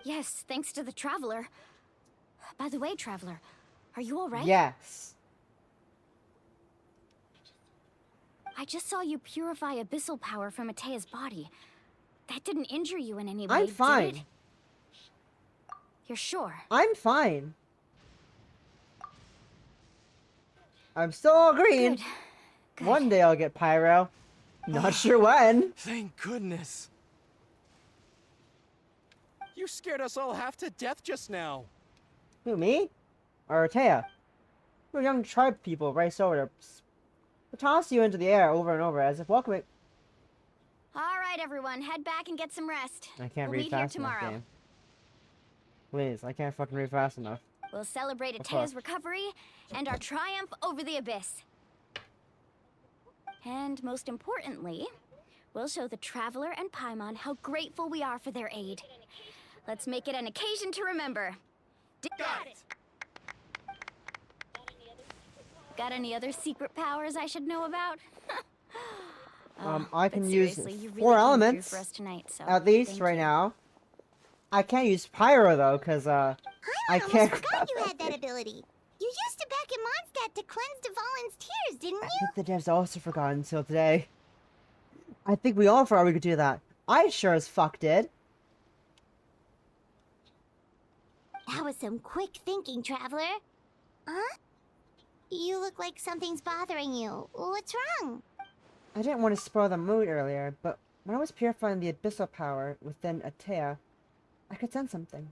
Speaker 9: Yes, thanks to the Traveler. By the way, Traveler, are you alright?
Speaker 3: Yes.
Speaker 9: I just saw you purify abyssal power from Atea's body. That didn't injure you in any way,
Speaker 3: I'm
Speaker 9: did
Speaker 3: fine.
Speaker 9: it? You're sure?
Speaker 3: I'm fine. I'm still all green.
Speaker 9: Good. Good.
Speaker 3: One day I'll get pyro. Not sure when.
Speaker 5: Thank goodness.
Speaker 6: You scared us all half to death just now.
Speaker 3: Who, me? Or Atea? We're young tribe people race over to... We'll toss you into the air over and over as if welcoming...
Speaker 9: Alright, everyone, head back and get some rest.
Speaker 3: I can't
Speaker 9: We'll
Speaker 3: read
Speaker 9: meet here
Speaker 3: fast enough,
Speaker 9: tomorrow.
Speaker 3: game. Please, I can't fucking read fast enough.
Speaker 9: We'll celebrate
Speaker 3: Of course.
Speaker 9: Atea's recovery and our triumph over the abyss. And most importantly, we'll show the Traveler and Paimon how grateful we are for their aid. Let's make it an occasion to remember.
Speaker 5: Got it!
Speaker 9: Got any other secret powers I should know about?
Speaker 3: I
Speaker 9: But
Speaker 3: can use
Speaker 9: seriously, you really
Speaker 3: 4
Speaker 9: came through
Speaker 3: elements.
Speaker 9: for us tonight, so
Speaker 3: At least
Speaker 9: thank
Speaker 3: right
Speaker 9: you.
Speaker 3: now. I can't use pyro though, cause I
Speaker 1: almost
Speaker 3: can't.
Speaker 1: forgot you had that ability. You used it back in Mondstadt to cleanse Devalin's tears, didn't
Speaker 3: I
Speaker 1: you?
Speaker 3: think the devs also forgot until today. I think we all forgot we could do that. I sure as fuck did.
Speaker 1: That was some quick thinking, Traveler. Huh? You look like something's bothering you. What's wrong?
Speaker 3: I didn't want to spoil the mood earlier, but when I was purifying the abyssal power within Atea, I could sense something.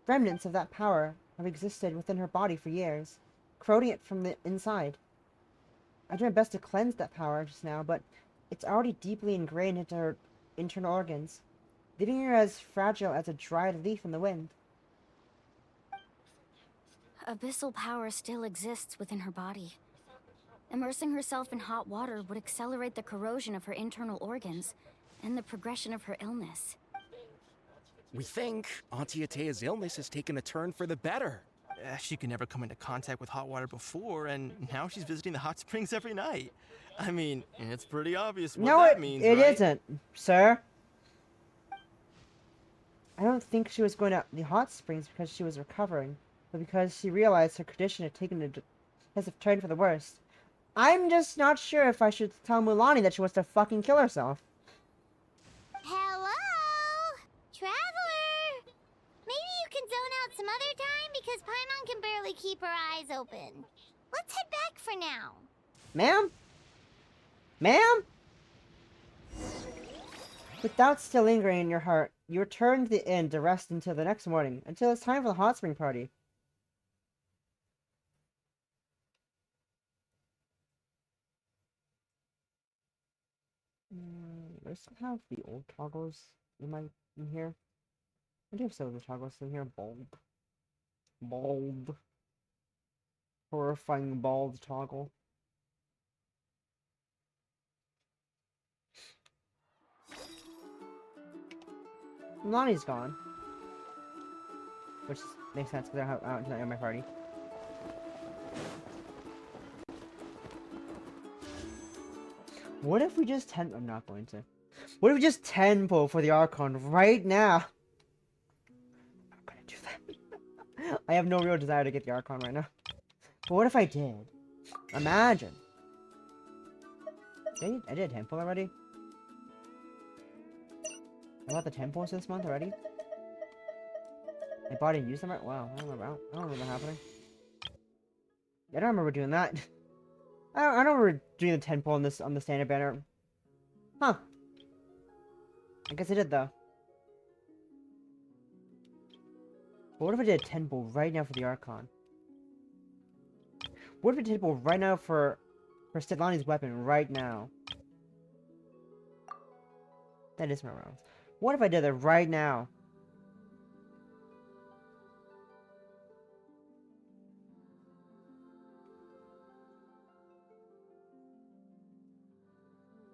Speaker 3: Remnants of that power have existed within her body for years, corroding it from the inside. I did my best to cleanse that power just now, but it's already deeply ingrained into her internal organs, leaving her as fragile as a dried leaf in the wind.
Speaker 9: Abyssal power still exists within her body. Immersing herself in hot water would accelerate the corrosion of her internal organs and the progression of her illness.
Speaker 6: We think Auntie Atea's illness has taken a turn for the better.
Speaker 5: She could never come into contact with hot water before, and now she's visiting the hot springs every night. I mean, it's pretty obvious what
Speaker 3: No,
Speaker 5: that means,
Speaker 3: it
Speaker 5: right?
Speaker 3: isn't, sir. I don't think she was going to the hot springs because she was recovering, but because she realized her condition has turned for the worst. I'm just not sure if I should tell Mulani that she wants to fucking kill herself.
Speaker 1: Hello, another time because Paimon can barely keep her eyes open. Let's head back for now.
Speaker 3: Ma'am? Ma'am? With doubts still lingering in your heart, you return to the inn to rest until the next morning, until it's time for the hot spring party. Do I still have the old toggles in here? I do have some of the toggles in here. Bald. Horrifying bald toggle. Lonnie's gone. Which makes sense because I don't have my party. What if we just I'm not going to. What if we just tempo for the Archon right now? I'm not gonna do that. I have no real desire to get the Archon right now. But what if I did? Imagine. I did tempo already. I bought the temples this month already. I bought and used them right. Wow, I don't remember that happening. I don't remember doing that. I don't remember doing the temple on the standard banner. Huh. I guess I did though. But what if I did a temple right now for the Archon? What if I did a temple right now for Stetlani's weapon right now? That is my round. What if I did that right now?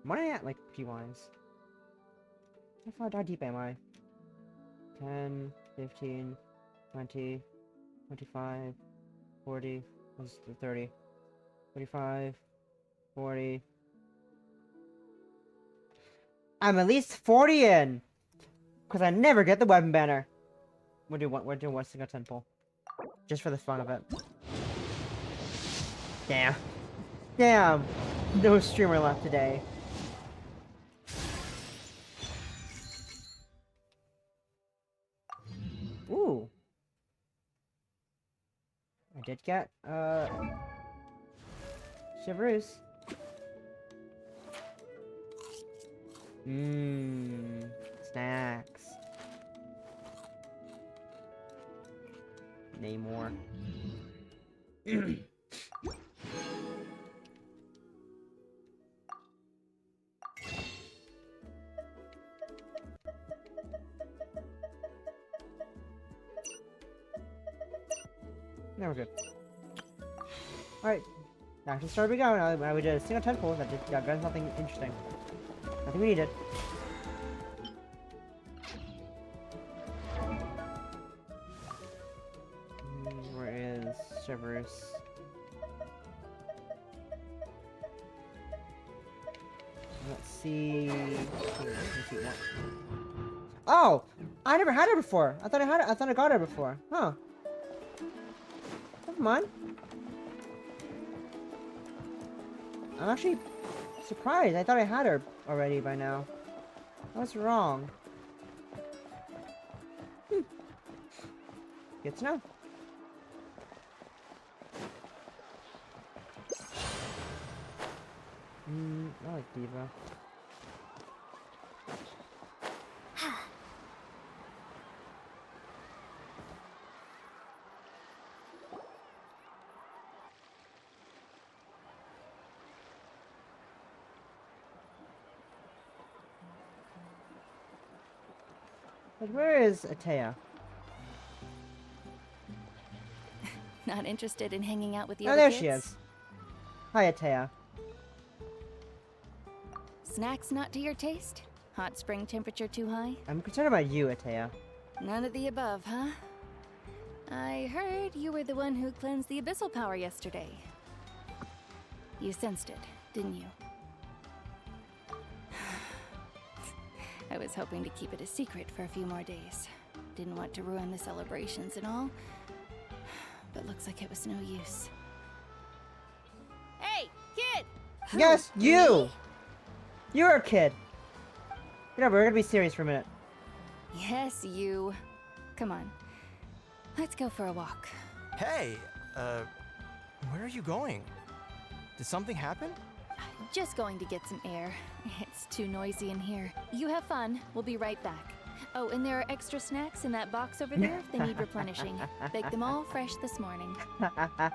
Speaker 3: What am I at, like, P-wise? How deep am I? 10, 15, 20, 25, 40, what's the 30? 35, 40. I'm at least 40 in! Because I never get the weapon banner. We're doing one single temple. Just for the fun of it. Damn. Damn! No streamer left today. Ooh. I did get, Shiveroos. Mmm. Snacks. Namor. Now we're good. Alright. Now to start we go. Now we did a single temple that got nothing interesting. Nothing we needed. Where is Shiveroos? Let's see. Oh! I never had her before! I thought I got her before. Huh. Never mind. I'm actually surprised. I thought I had her already by now. I was wrong. Good to know. I like Diva. But where is Atea?
Speaker 10: Not interested in hanging out with the
Speaker 3: Oh,
Speaker 10: other
Speaker 3: there
Speaker 10: kids?
Speaker 3: she is. Hi, Atea.
Speaker 10: Snacks not to your taste? Hot spring temperature too high?
Speaker 3: I'm concerned about you, Atea.
Speaker 10: None of the above, huh? I heard you were the one who cleansed the abyssal power yesterday. You sensed it, didn't you? I was hoping to keep it a secret for a few more days. Didn't want to ruin the celebrations and all. But looks like it was no use. Hey, kid!
Speaker 3: Yes, you! You're a kid! Whatever, we're gonna be serious for a minute.
Speaker 10: Yes, you. Come on. Let's go for a walk.
Speaker 5: Hey, where are you going? Did something happen?
Speaker 10: Just going to get some air. It's too noisy in here. You have fun. We'll be right back. Oh, and there are extra snacks in that box over there if they need replenishing. Baked them all fresh this morning.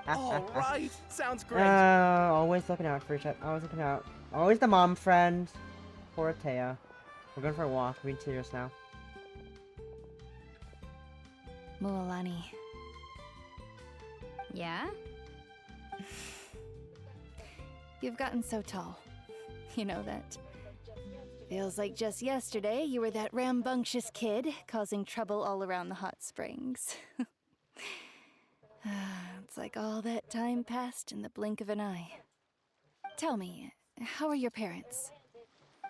Speaker 6: All right, sounds great.
Speaker 3: Always looking out for each other. Always looking out. Always the mom friend. Poor Taya. We're going for a walk. Read tears now.
Speaker 10: Mualani.
Speaker 9: Yeah?
Speaker 10: You've gotten so tall. You know that. Feels like just yesterday you were that rambunctious kid causing trouble all around the hot springs. It's like all that time passed in the blink of an eye. Tell me, how are your parents?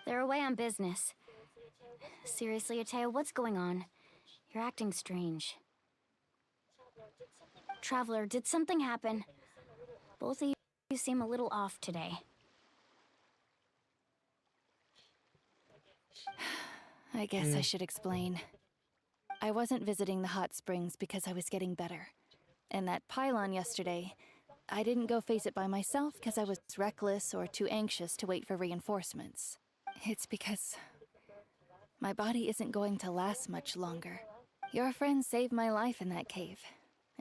Speaker 9: They're away on business. Seriously, Ateo, what's going on? You're acting strange. Traveler, did something happen? Both of you seem a little off today.
Speaker 10: I guess I should explain. I wasn't visiting the hot springs because I was getting better. And that pylon yesterday, I didn't go face it by myself because I was reckless or too anxious to wait for reinforcements. It's because my body isn't going to last much longer. Your friend saved my life in that cave.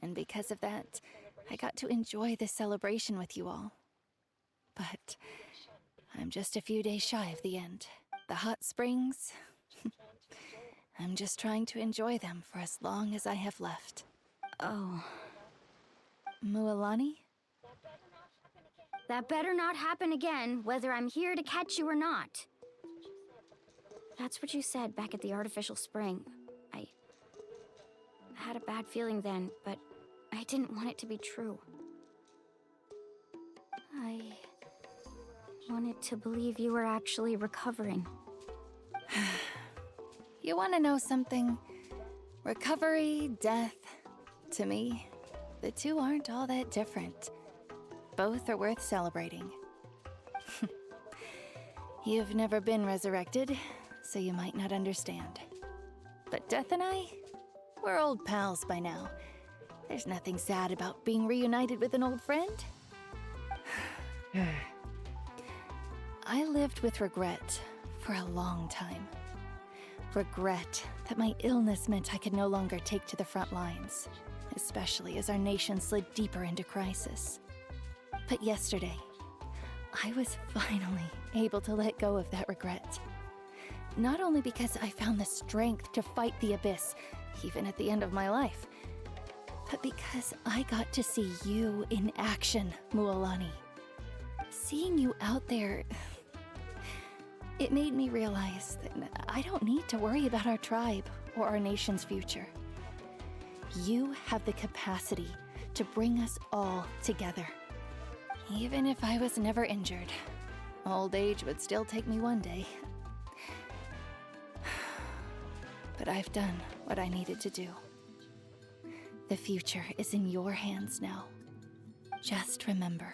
Speaker 10: And because of that, I got to enjoy this celebration with you all. But I'm just a few days shy of the end. The hot springs, I'm just trying to enjoy them for as long as I have left.
Speaker 9: Oh.
Speaker 10: Mualani?
Speaker 9: That better not happen again, whether I'm here to catch you or not. That's what you said back at the artificial spring. I had a bad feeling then, but I didn't want it to be true. I wanted to believe you were actually recovering.
Speaker 10: You want to know something? Recovery, death, to me, the two aren't all that different. Both are worth celebrating. You've never been resurrected, so you might not understand. But Death and I, we're old pals by now. There's nothing sad about being reunited with an old friend. I lived with regret for a long time. Regret that my illness meant I could no longer take to the front lines, especially as our nation slid deeper into crisis. But yesterday, I was finally able to let go of that regret. Not only because I found the strength to fight the abyss, even at the end of my life, but because I got to see you in action, Mualani. Seeing you out there, it made me realize that I don't need to worry about our tribe or our nation's future. You have the capacity to bring us all together. Even if I was never injured, old age would still take me one day. But I've done what I needed to do. The future is in your hands now. Just remember,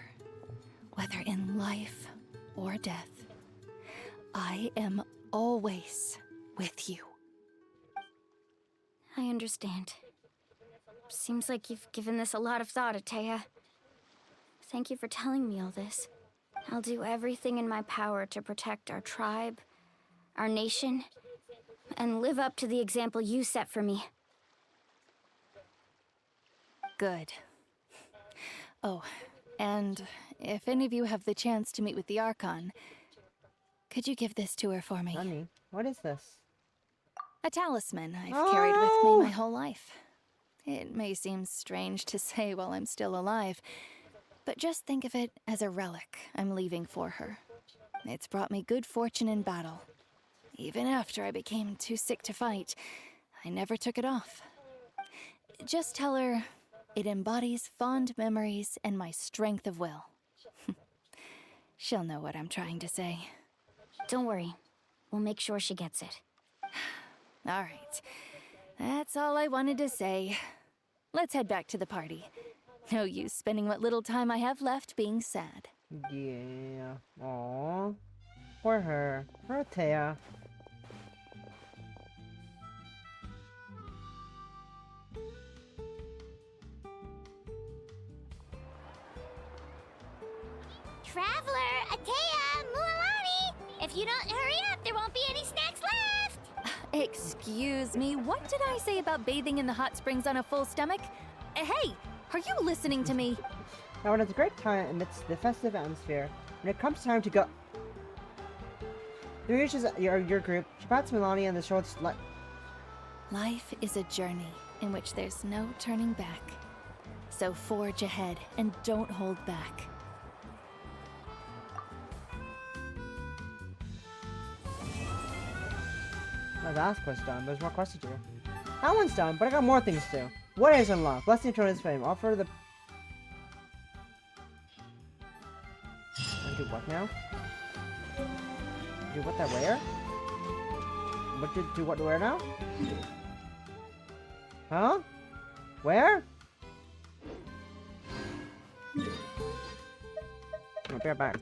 Speaker 10: whether in life or death, I am always with you.
Speaker 9: I understand. Seems like you've given this a lot of thought, Atea. Thank you for telling me all this. I'll do everything in my power to protect our tribe, our nation, and live up to the example you set for me.
Speaker 10: Good. Oh, and if any of you have the chance to meet with the Archon, could you give this to her for me?
Speaker 3: Honey, what is this?
Speaker 10: A talisman I've carried with me my whole life. It may seem strange to say while I'm still alive, but just think of it as a relic I'm leaving for her. It's brought me good fortune in battle. Even after I became too sick to fight, I never took it off. Just tell her it embodies fond memories and my strength of will. She'll know what I'm trying to say.
Speaker 9: Don't worry. We'll make sure she gets it.
Speaker 10: All right. That's all I wanted to say. Let's head back to the party. No use spending what little time I have left being sad.
Speaker 3: Yeah. Aww. For her. For Taya.
Speaker 1: Traveler, Atea, Mualani! If you don't hurry up, there won't be any snacks left!
Speaker 10: Excuse me, what did I say about bathing in the hot springs on a full stomach? Hey, are you listening to me?
Speaker 3: Now, when it's a great time amidst the festive atmosphere, when it comes time to go... Three reaches your group, she pats Milani on the shoulders like...
Speaker 10: Life is a journey in which there's no turning back. So forge ahead and don't hold back.
Speaker 3: My last quest done, but there's more quests to do. That one's done, but I got more things to do. What is unlocked? Blessing Trona's fame. Offer the... Do what now? Do what that where? What did do what where now? Huh? Where? I'll be right back.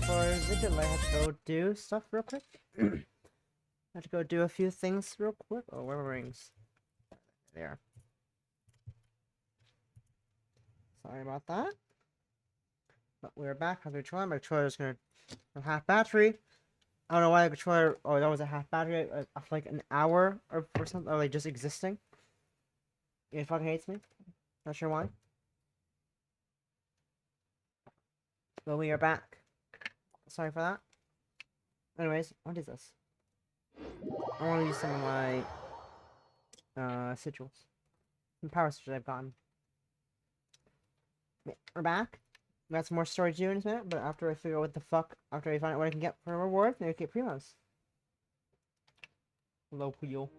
Speaker 3: sorry for the delay. I have to go do stuff real quick. I have to go do a few things real quick. Oh, where are my rings? There. Sorry about that. But we're back. How's the controller? My controller's gonna have half battery. I don't know why the controller. Oh, that was a half battery after like an hour or something, or like just existing. It fucking hates me. Not sure why. But we are back. Sorry for that. Anyways, what is this? I want to use some of my sigils. Some power sigils I've gotten. Yeah, we're back. We got some more story to do in a minute, but after I figure out what the fuck, after I find out what I can get for a reward, maybe I get primos. Hello, wheel.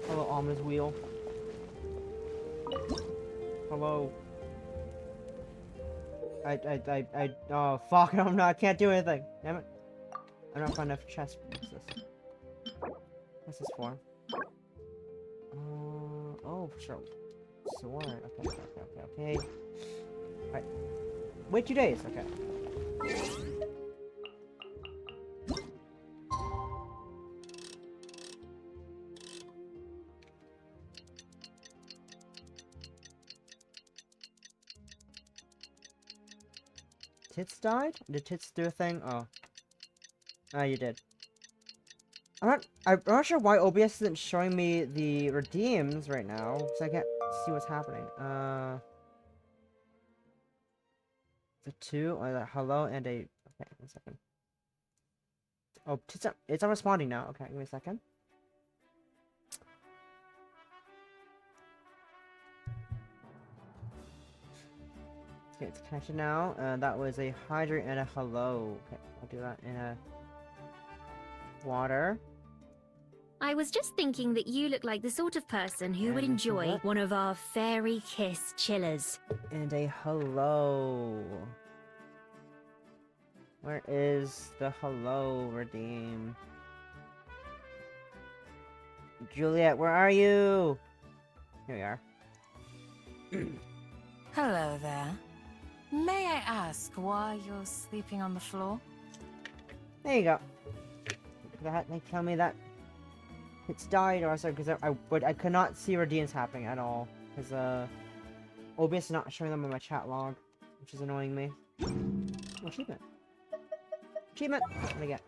Speaker 3: Hello, ominous wheel. Hello. Oh, fuck, I can't do anything. Damn it. I don't find enough chest. What's this? What's this for? Oh, sure. Sword. Okay. Alright. Wait 2 days, okay. Tits died? Did Tits do a thing? Oh. Ah, you did. I'm not sure why OBS isn't showing me the redeems right now, so I can't see what's happening. The two, or hello and a. Okay, 1 second. Oh, it's not responding now. Okay, give me a second. Okay, it's connected now. That was a hydrate and a hello. Okay, I'll do that in a water.
Speaker 8: I was just thinking that you look like the sort of person who would enjoy one of our fairy kiss chillers.
Speaker 3: And a hello. Where is the hello redeem? Juliet, where are you? Here we are.
Speaker 13: Hello there. May I ask why you're sleeping on the floor?
Speaker 3: There you go. They tell me that it's died, or sorry, because I could not see redeems happening at all, because OBS is not showing them on my chat log, which is annoying me. Oh, achievement. Achievement! What do I get?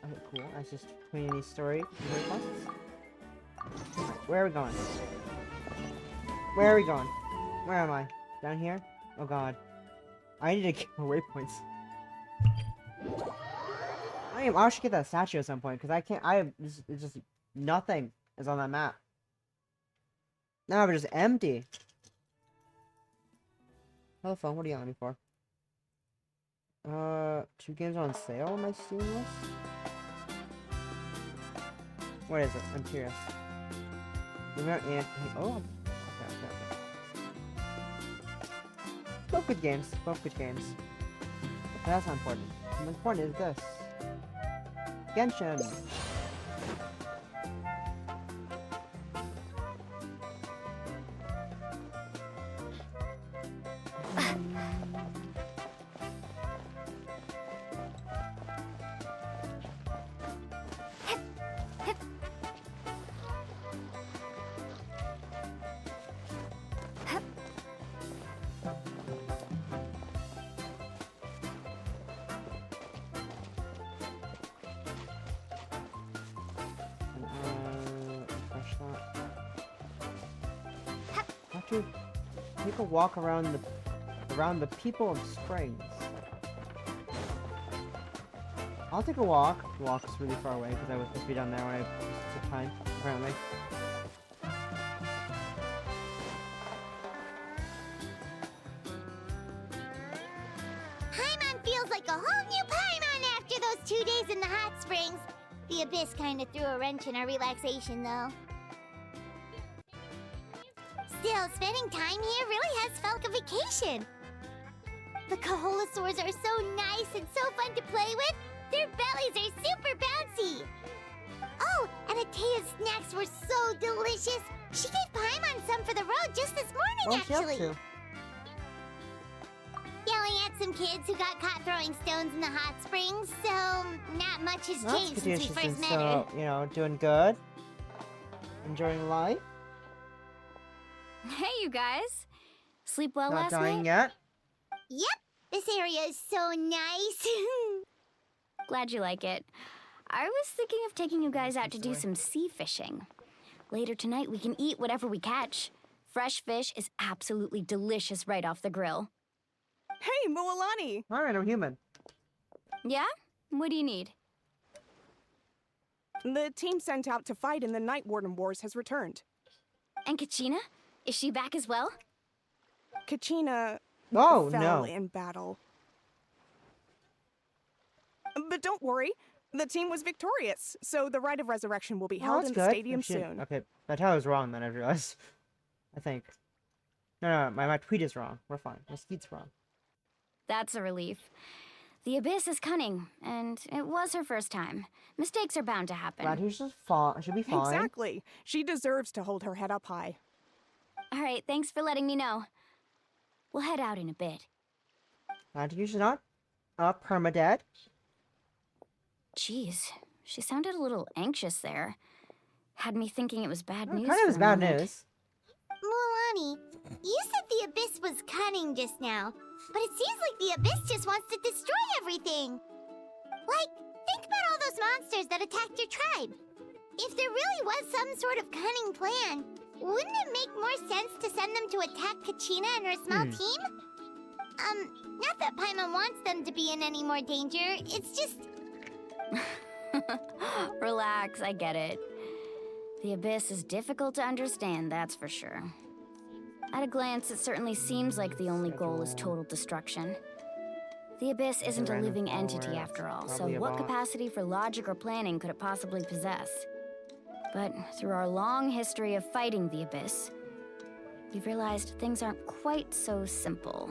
Speaker 3: Okay, cool. That's just community story quests. Right, where are we going? Where are we going? Where am I? Down here? Oh god. I need to get more waypoints. I should get that statue at some point, because I can't. It's just nothing is on that map. Now we're just empty. Hello, phone. What are you yelling at me for? 2 games on sale on my Steam list? What is it? I'm curious. Oh. Okay. Both good games. Both good games. But that's not important. What's important is this. Genshin! To take a walk around the people of Springs. I'll take a walk. The walk's really far away because I was supposed to be down there when I took time, apparently.
Speaker 1: Paimon feels like a whole new Paimon after those 2 days in the hot springs. The Abyss kinda threw a wrench in our relaxation, though. Still, spending time here really has felt like a vacation. The Kaholasaurs are so nice and so fun to play with. Their bellies are super bouncy. Oh, and Atea's snacks were so delicious. She gave Paimon some for the road just this morning, actually. Yeah, only had some kids who got caught throwing stones in the hot springs, so not much has
Speaker 3: That's
Speaker 1: changed
Speaker 3: good.
Speaker 1: since we
Speaker 3: She's
Speaker 1: first
Speaker 3: been
Speaker 1: met
Speaker 3: so,
Speaker 1: her.
Speaker 3: you know, doing good. Enjoying life.
Speaker 9: Hey, you guys. Sleep well
Speaker 3: Not
Speaker 9: last
Speaker 3: dying
Speaker 9: night?
Speaker 3: yet.
Speaker 1: Yep, this area is so nice.
Speaker 9: Glad you like it. I was thinking of taking you guys out to do some sea fishing. Later tonight, we can eat whatever we catch. Fresh fish is absolutely delicious right off the grill.
Speaker 14: Hey, Moalani!
Speaker 3: All right, I'm human.
Speaker 9: Yeah? What do you need?
Speaker 14: The team sent out to fight in the Night Warden Wars has returned.
Speaker 9: And Kachina? Is she back as well?
Speaker 14: Kachina
Speaker 3: Oh,
Speaker 14: fell
Speaker 3: no.
Speaker 14: in battle. But don't worry, the team was victorious, so the Rite of Resurrection will be
Speaker 3: Oh,
Speaker 14: held
Speaker 3: that's
Speaker 14: in
Speaker 3: good.
Speaker 14: the stadium
Speaker 3: Oh, shit.
Speaker 14: soon.
Speaker 3: Okay, that I was wrong then, I realized. I think. No, my tweet is wrong. We're fine. My skeet's wrong.
Speaker 9: That's a relief. The Abyss is cunning, and it was her first time. Mistakes are bound to happen.
Speaker 3: Glad she'll be fine.
Speaker 14: Exactly. She deserves to hold her head up high.
Speaker 9: All right, thanks for letting me know. We'll head out in a bit.
Speaker 3: Glad she's not permadead.
Speaker 9: Jeez, she sounded a little anxious there. Had me thinking it was bad news.
Speaker 3: Kind of
Speaker 9: for
Speaker 3: was
Speaker 9: a
Speaker 3: bad
Speaker 9: moment.
Speaker 3: news.
Speaker 1: Mualani, you said the Abyss was cunning just now, but it seems like the Abyss just wants to destroy everything. Like, think about all those monsters that attacked your tribe. If there really was some sort of cunning plan, wouldn't it make more sense to send them to attack Kachina and her small team? Not that Paimon wants them to be in any more danger, it's just...
Speaker 9: Relax, I get it. The Abyss is difficult to understand, that's for sure. At a glance, it certainly seems like the only goal is total destruction. The Abyss isn't a living entity after all, so what capacity for logic or planning could it possibly possess? But through our long history of fighting the Abyss, we've realized things aren't quite so simple.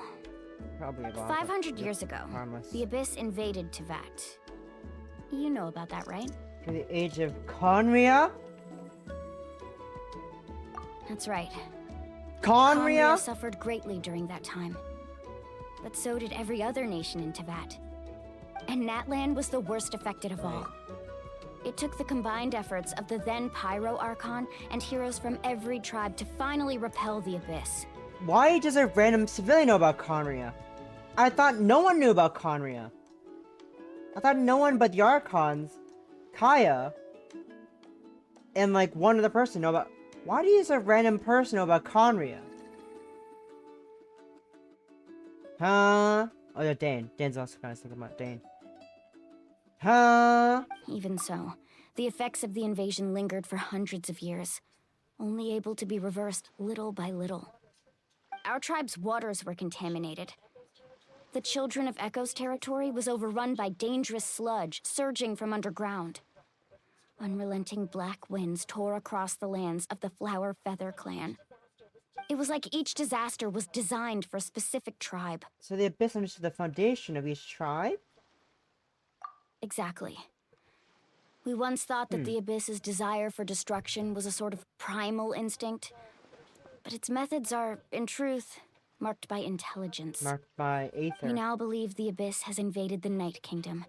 Speaker 3: Probably a bot.
Speaker 9: 500 years ago,
Speaker 3: harmless.
Speaker 9: the Abyss invaded Tevat. You know about that, right?
Speaker 3: To the age of Conria?
Speaker 9: That's right.
Speaker 3: Conria?
Speaker 9: Suffered greatly during that time. But so did every other nation in Tevat. And Natlan was the worst affected of all. It took the combined efforts of the then Pyro Archon and heroes from every tribe to finally repel the Abyss.
Speaker 3: Why does a random civilian know about Conria? I thought no one knew about Conria. I thought no one but the Archons, Kaya, and like one other person know about... Why does a random person know about Conria? Huh? Oh yeah, Dane. Dane's also kind of thinking about Dane. Huh?
Speaker 9: Even so, the effects of the invasion lingered for hundreds of years, only able to be reversed little by little. Our tribe's waters were contaminated. The Children of Echo's territory was overrun by dangerous sludge surging from underground. Unrelenting black winds tore across the lands of the Flower Feather clan. It was like each disaster was designed for a specific tribe.
Speaker 3: So the Abyss understood the foundation of each tribe?
Speaker 9: Exactly. We once thought that the Abyss's desire for destruction was a sort of primal instinct, but its methods are, in truth, marked by intelligence.
Speaker 3: Marked by Aether.
Speaker 9: We now believe the Abyss has invaded the Night Kingdom,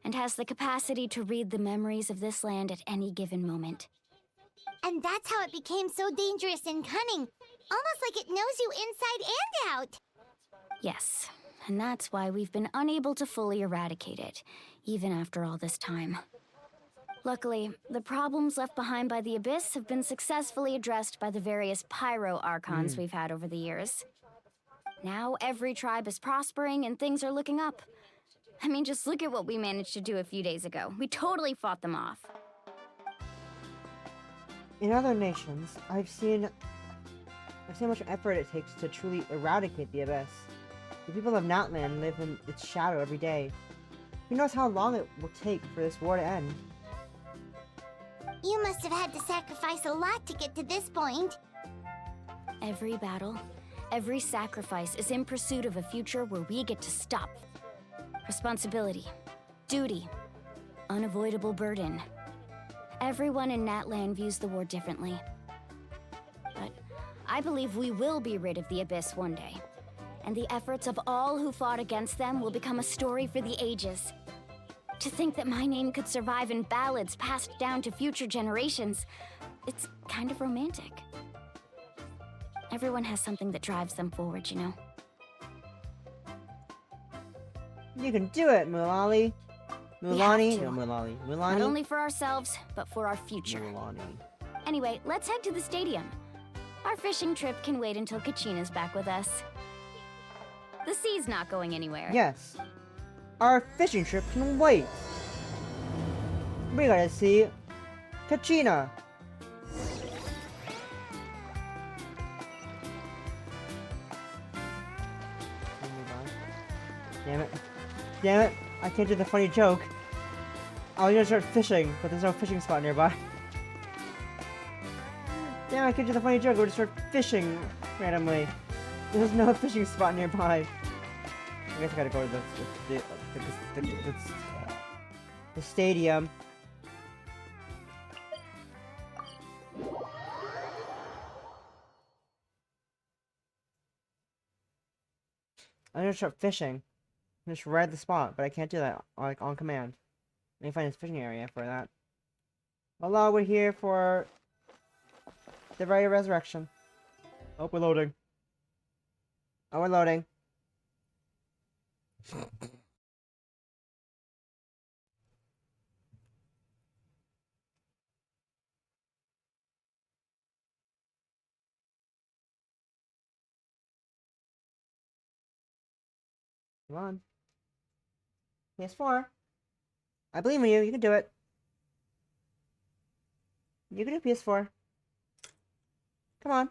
Speaker 9: and has the capacity to read the memories of this land at any given moment.
Speaker 1: And that's how it became so dangerous and cunning. Almost like it knows you inside and out.
Speaker 9: Yes, and that's why we've been unable to fully eradicate it, even after all this time. Luckily, the problems left behind by the Abyss have been successfully addressed by the various Pyro Archons we've had over the years. Now every tribe is prospering and things are looking up. I mean, just look at what we managed to do a few days ago. We totally fought them off.
Speaker 3: In other nations, I've seen how much effort it takes to truly eradicate the Abyss. The people of Natlan live in its shadow every day. Who knows how long it will take for this war to end?
Speaker 1: You must have had to sacrifice a lot to get to this point.
Speaker 9: Every battle, every sacrifice is in pursuit of a future where we get to stop. Responsibility, duty, unavoidable burden. Everyone in Natlan views the war differently. But I believe we will be rid of the Abyss one day. and the efforts of all who fought against them will become a story for the ages. To think that my name could survive in ballads passed down to future generations, it's kind of romantic. Everyone has something that drives them forward, you know?
Speaker 3: You can do it, Mulali. Mulani? No, Mulali. Mulani?
Speaker 9: Not only for ourselves, but for our future.
Speaker 3: Mulani.
Speaker 9: Anyway, let's head to the stadium. Our fishing trip can wait until Kachina's back with us. The sea's not going anywhere.
Speaker 3: Yes. Our fishing trip can wait. We gotta see Kachina. Damn it. Damn it. I can't do the funny joke. I was gonna start fishing, but there's no fishing spot nearby. Damn, I can't do the funny joke. We'll just start fishing randomly. There's no fishing spot nearby. I guess I gotta go to the stadium. I'm gonna start fishing. Just right at the spot, but I can't do that like on command. Let me find this fishing area for that. Hello, we're here for the very resurrection. Oh, we're loading. Oh, we're loading. Come on. PS4. I believe in you. You can do it. You can do PS4. Come on.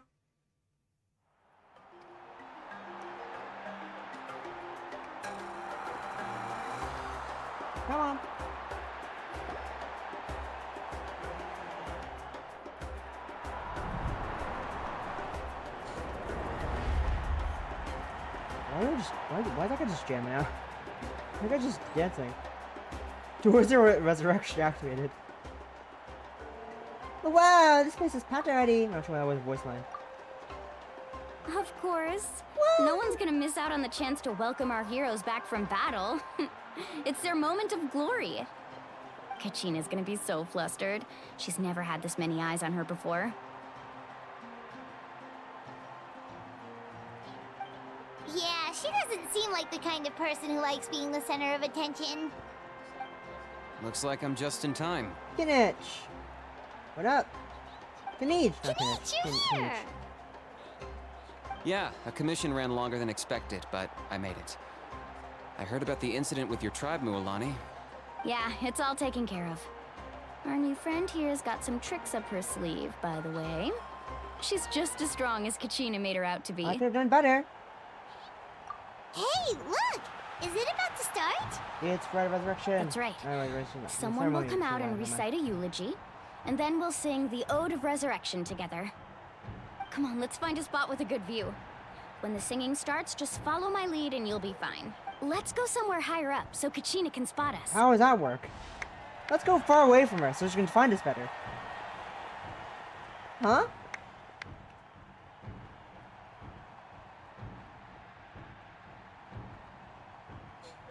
Speaker 3: Come on. Why is that guy just jamming out? That guy's just dancing. Doors are resurrection activated. Oh, wow, this place is packed already. I'm not sure why that was a voice line.
Speaker 9: Of course. No one's gonna miss out on the chance to welcome our heroes back from battle. It's their moment of glory. Kachina's gonna be so flustered. She's never had this many eyes on her before.
Speaker 1: Yeah, she doesn't seem like the kind of person who likes being the center of attention.
Speaker 15: Looks like I'm just in time.
Speaker 3: Kinich! What up? Kinich!
Speaker 1: Kinich, you're here!
Speaker 15: Yeah, a commission ran longer than expected, but I made it. I heard about the incident with your tribe, Mualani.
Speaker 9: Yeah, it's all taken care of. Our new friend here's got some tricks up her sleeve, by the way. She's just as strong as Kachina made her out to be.
Speaker 3: I could have done better.
Speaker 1: Hey, look! Is it about to start?
Speaker 3: It's Rite of Resurrection.
Speaker 9: That's right. Someone will come out and recite a eulogy, and then we'll sing the Ode of Resurrection together. Come on, let's find a spot with a good view. When the singing starts, just follow my lead and you'll be fine. Let's go somewhere higher up so Kachina can spot us.
Speaker 3: How does that work? Let's go far away from her so she can find us better. Huh?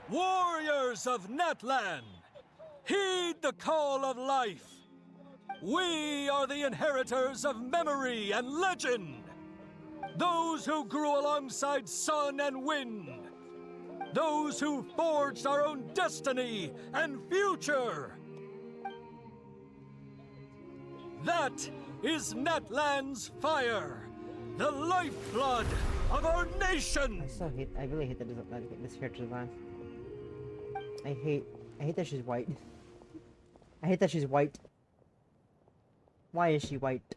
Speaker 16: Warriors of Natlan, heed the call of life. We are the inheritors of memory and legend. Those who grew alongside sun and wind. Those who forged our own destiny and future. That is Natlan's fire, the lifeblood of our nation.
Speaker 3: I really hate this character design. I hate that she's white. I hate that she's white. Why is she white?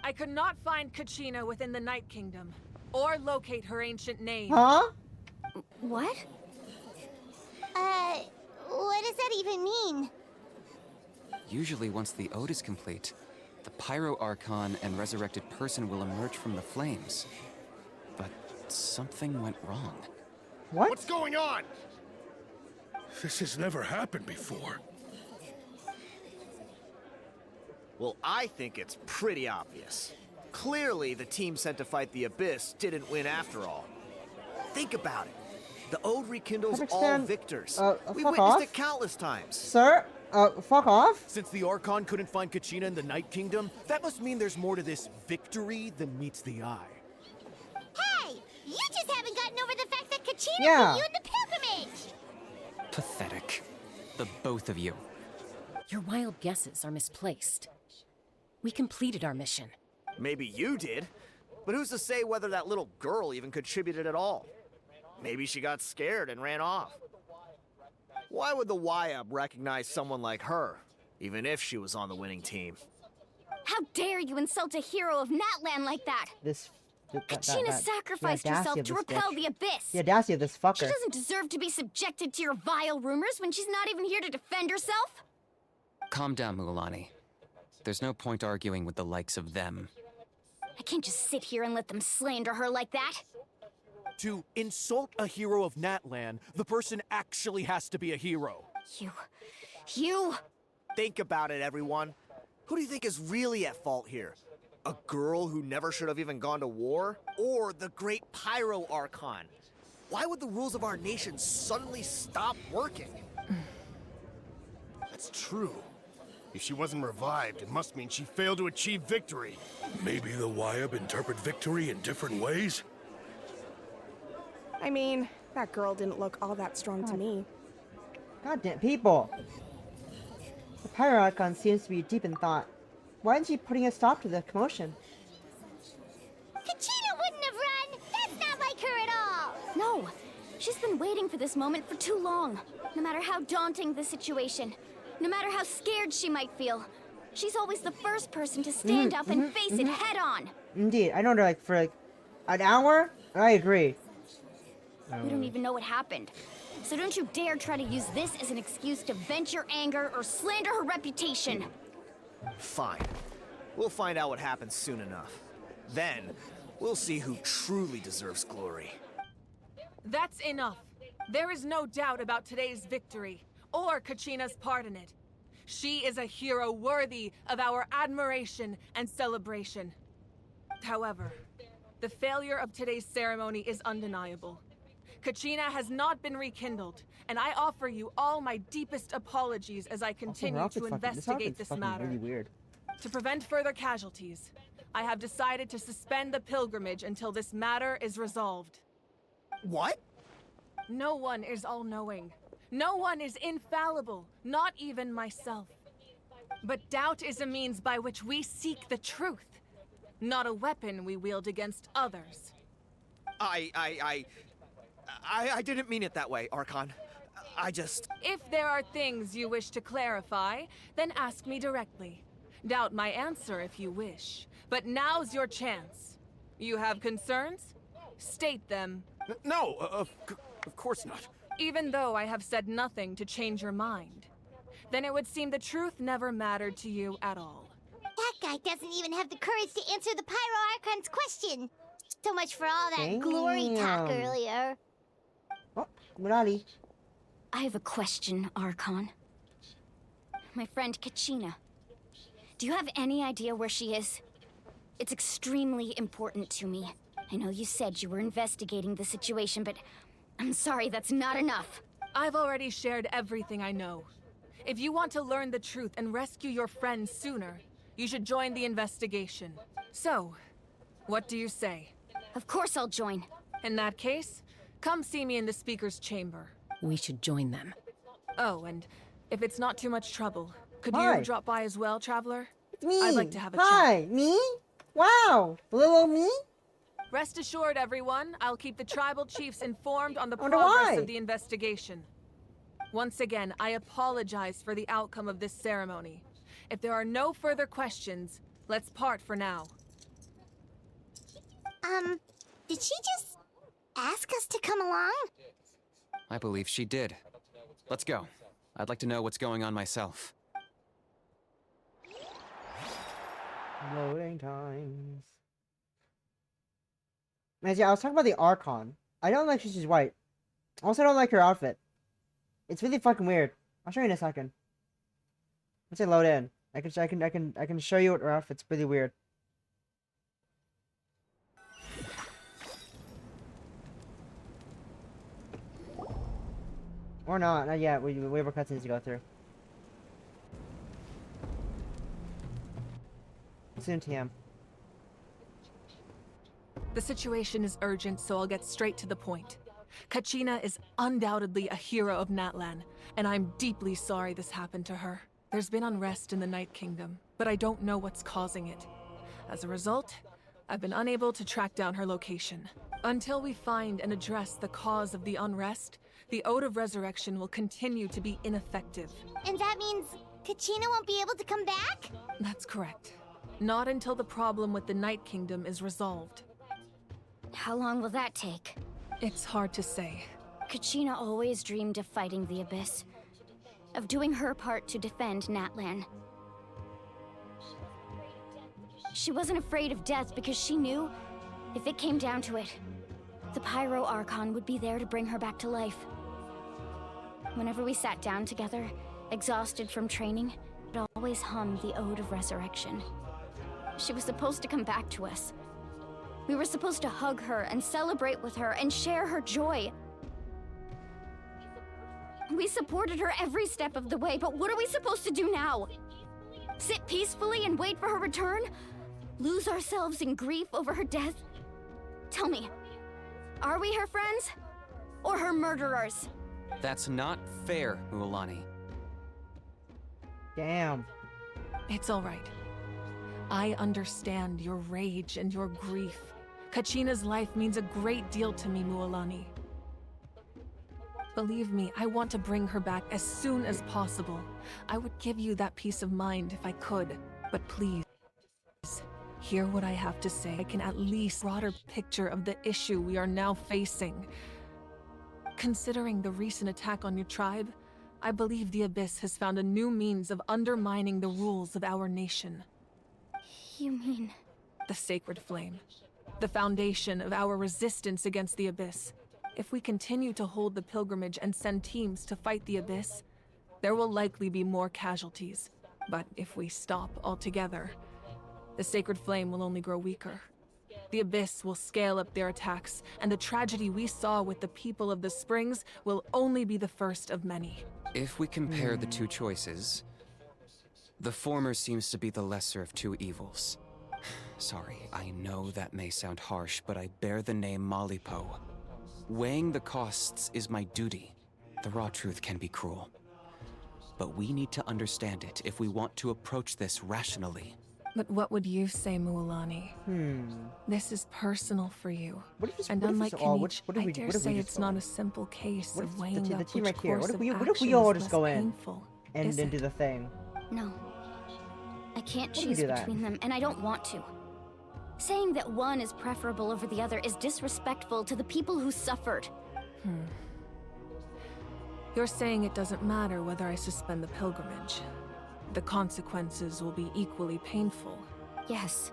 Speaker 17: I could not find Kachina within the Night Kingdom, or locate her ancient name.
Speaker 3: Huh?
Speaker 9: What?
Speaker 1: What does that even mean?
Speaker 15: Usually once the ode is complete, the Pyro Archon and resurrected person will emerge from the flames. But something went wrong.
Speaker 3: What?
Speaker 18: What's going on? This has never happened before.
Speaker 19: Well, I think it's pretty obvious. Clearly, the team sent to fight the Abyss didn't win after all. Think about it. The Ode rekindles all victors. We
Speaker 3: fuck
Speaker 19: witnessed
Speaker 3: off.
Speaker 19: it countless times.
Speaker 3: Sir, fuck off.
Speaker 6: Since the Archon couldn't find Kachina in the Night Kingdom, that must mean there's more to this victory than meets the eye.
Speaker 1: Hey! You just haven't gotten over the fact that Kachina
Speaker 3: Yeah.
Speaker 1: put you in the pilgrimage!
Speaker 15: Pathetic. The both of you.
Speaker 4: Your wild guesses are misplaced. We completed our mission.
Speaker 19: Maybe you did, but who's to say whether that little girl even contributed at all? Maybe she got scared and ran off. Why would the YUB recognize someone like her, even if she was on the winning team?
Speaker 9: How dare you insult a hero of Natlan like that? Kachina sacrificed herself to repel the Abyss.
Speaker 3: The audacity of this fucker.
Speaker 9: She doesn't deserve to be subjected to your vile rumors when she's not even here to defend herself.
Speaker 15: Calm down, Mualani. There's no point arguing with the likes of them.
Speaker 9: I can't just sit here and let them slander her like that.
Speaker 6: To insult a hero of Natlan, the person actually has to be a hero.
Speaker 9: You...
Speaker 19: Think about it, everyone. Who do you think is really at fault here? A girl who never should have even gone to war? Or the great Pyro Archon? Why would the rules of our nation suddenly stop working?
Speaker 18: That's true. If she wasn't revived, it must mean she failed to achieve victory. Maybe the YUB interpret victory in different ways?
Speaker 14: I mean, that girl didn't look all that strong to me.
Speaker 3: Goddamn people. The Pyro Archon seems to be deep in thought. Why isn't she putting a stop to the commotion?
Speaker 1: Kachina wouldn't have run! That's not like her at all!
Speaker 9: No, she's been waiting for this moment for too long. No matter how daunting the situation, no matter how scared she might feel, she's always the first person to stand up and face it head on.
Speaker 3: Indeed, I know her for an hour. I agree.
Speaker 9: We don't even know what happened. So don't you dare try to use this as an excuse to vent your anger or slander her reputation.
Speaker 19: Fine. We'll find out what happens soon enough. Then, we'll see who truly deserves glory.
Speaker 17: That's enough. There is no doubt about today's victory, or Kachina's part in it. She is a hero worthy of our admiration and celebration. However, the failure of today's ceremony is undeniable. Kachina has not been rekindled, and I offer you all my deepest apologies as I continue to investigate this matter.
Speaker 3: Really weird.
Speaker 17: To prevent further casualties, I have decided to suspend the pilgrimage until this matter is resolved.
Speaker 19: What?
Speaker 17: No one is all-knowing. No one is infallible, not even myself. But doubt is a means by which we seek the truth, not a weapon we wield against others.
Speaker 19: I didn't mean it that way, Archon. I just...
Speaker 17: If there are things you wish to clarify, then ask me directly. Doubt my answer if you wish. But now's your chance. You have concerns? State them.
Speaker 6: No, of course not.
Speaker 17: Even though I have said nothing to change your mind, then it would seem the truth never mattered to you at all.
Speaker 1: That guy doesn't even have the courage to answer the Pyro Archon's question. So much for all that glory talk earlier.
Speaker 3: Oh, Murali.
Speaker 9: I have a question, Archon. My friend Kachina. Do you have any idea where she is? It's extremely important to me. I know you said you were investigating the situation, but I'm sorry, that's not enough.
Speaker 17: I've already shared everything I know. If you want to learn the truth and rescue your friends sooner, you should join the investigation. So, what do you say?
Speaker 9: Of course I'll join.
Speaker 17: In that case, come see me in the speaker's chamber.
Speaker 4: We should join them.
Speaker 17: Oh, and if it's not too much trouble, could
Speaker 3: Hi.
Speaker 17: you drop by as well, Traveler?
Speaker 3: It's me.
Speaker 17: I'd like to have a
Speaker 3: Hi,
Speaker 17: chat.
Speaker 3: me? Wow, little me?
Speaker 17: Rest assured, everyone, I'll keep the tribal chiefs informed on the
Speaker 3: Wonder
Speaker 17: progress
Speaker 3: why.
Speaker 17: of the investigation. Once again, I apologize for the outcome of this ceremony. If there are no further questions, let's part for now.
Speaker 1: Did she just ask us to come along?
Speaker 15: I believe she did. Let's go. I'd like to know what's going on myself.
Speaker 3: Loading times. Man, yeah, I was talking about the Archon. I don't like she's white. I also don't like her outfit. It's really fucking weird. I'll show you in a second. Let's say load in. I can show you what her outfit's really weird. Or not yet. We have our cutscenes to go through. Soon, TM.
Speaker 17: The situation is urgent, so I'll get straight to the point. Kachina is undoubtedly a hero of Natlan, and I'm deeply sorry this happened to her. There's been unrest in the Night Kingdom, but I don't know what's causing it. As a result, I've been unable to track down her location. Until we find and address the cause of the unrest, the Ode of Resurrection will continue to be ineffective.
Speaker 1: And that means Kachina won't be able to come back?
Speaker 17: That's correct. Not until the problem with the Night Kingdom is resolved.
Speaker 9: How long will that take?
Speaker 17: It's hard to say.
Speaker 9: Kachina always dreamed of fighting the Abyss, of doing her part to defend Natlan. She wasn't afraid of death because she knew, if it came down to it, the Pyro Archon would be there to bring her back to life. Whenever we sat down together, exhausted from training, it always hummed the Ode of Resurrection. She was supposed to come back to us. We were supposed to hug her and celebrate with her and share her joy. We supported her every step of the way, but what are we supposed to do now? Sit peacefully and wait for her return? Lose ourselves in grief over her death? Tell me, are we her friends? Or her murderers?
Speaker 15: That's not fair, Mualani.
Speaker 3: Damn.
Speaker 17: It's all right. I understand your rage and your grief. Kachina's life means a great deal to me, Mualani. Believe me, I want to bring her back as soon as possible. I would give you that peace of mind if I could, but please, hear what I have to say. I can at least broader picture of the issue we are now facing. Considering the recent attack on your tribe, I believe the Abyss has found a new means of undermining the rules of our nation.
Speaker 9: You mean?
Speaker 17: The Sacred Flame. The foundation of our resistance against the Abyss. If we continue to hold the pilgrimage and send teams to fight the Abyss, there will likely be more casualties. But if we stop altogether, the Sacred Flame will only grow weaker. The Abyss will scale up their attacks, and the tragedy we saw with the people of the Springs will only be the first of many.
Speaker 15: If we compare the two choices, the former seems to be the lesser of two evils. Sorry, I know that may sound harsh, but I bear the name Malipo. Weighing the costs is my duty. The raw truth can be cruel. But we need to understand it if we want to approach this rationally.
Speaker 17: But what would you say, Mualani? This is personal for you. And unlike Kenich, I dare say it's not a simple case of weighing up which course of
Speaker 3: what if we all just go in
Speaker 17: painful,
Speaker 3: and then do the thing?
Speaker 9: No. I can't
Speaker 3: How do we
Speaker 9: choose
Speaker 3: do that?
Speaker 9: between them, and I don't want to. Saying that one is preferable over the other is disrespectful to the people who suffered.
Speaker 17: You're saying it doesn't matter whether I suspend the pilgrimage. The consequences will be equally painful.
Speaker 9: Yes.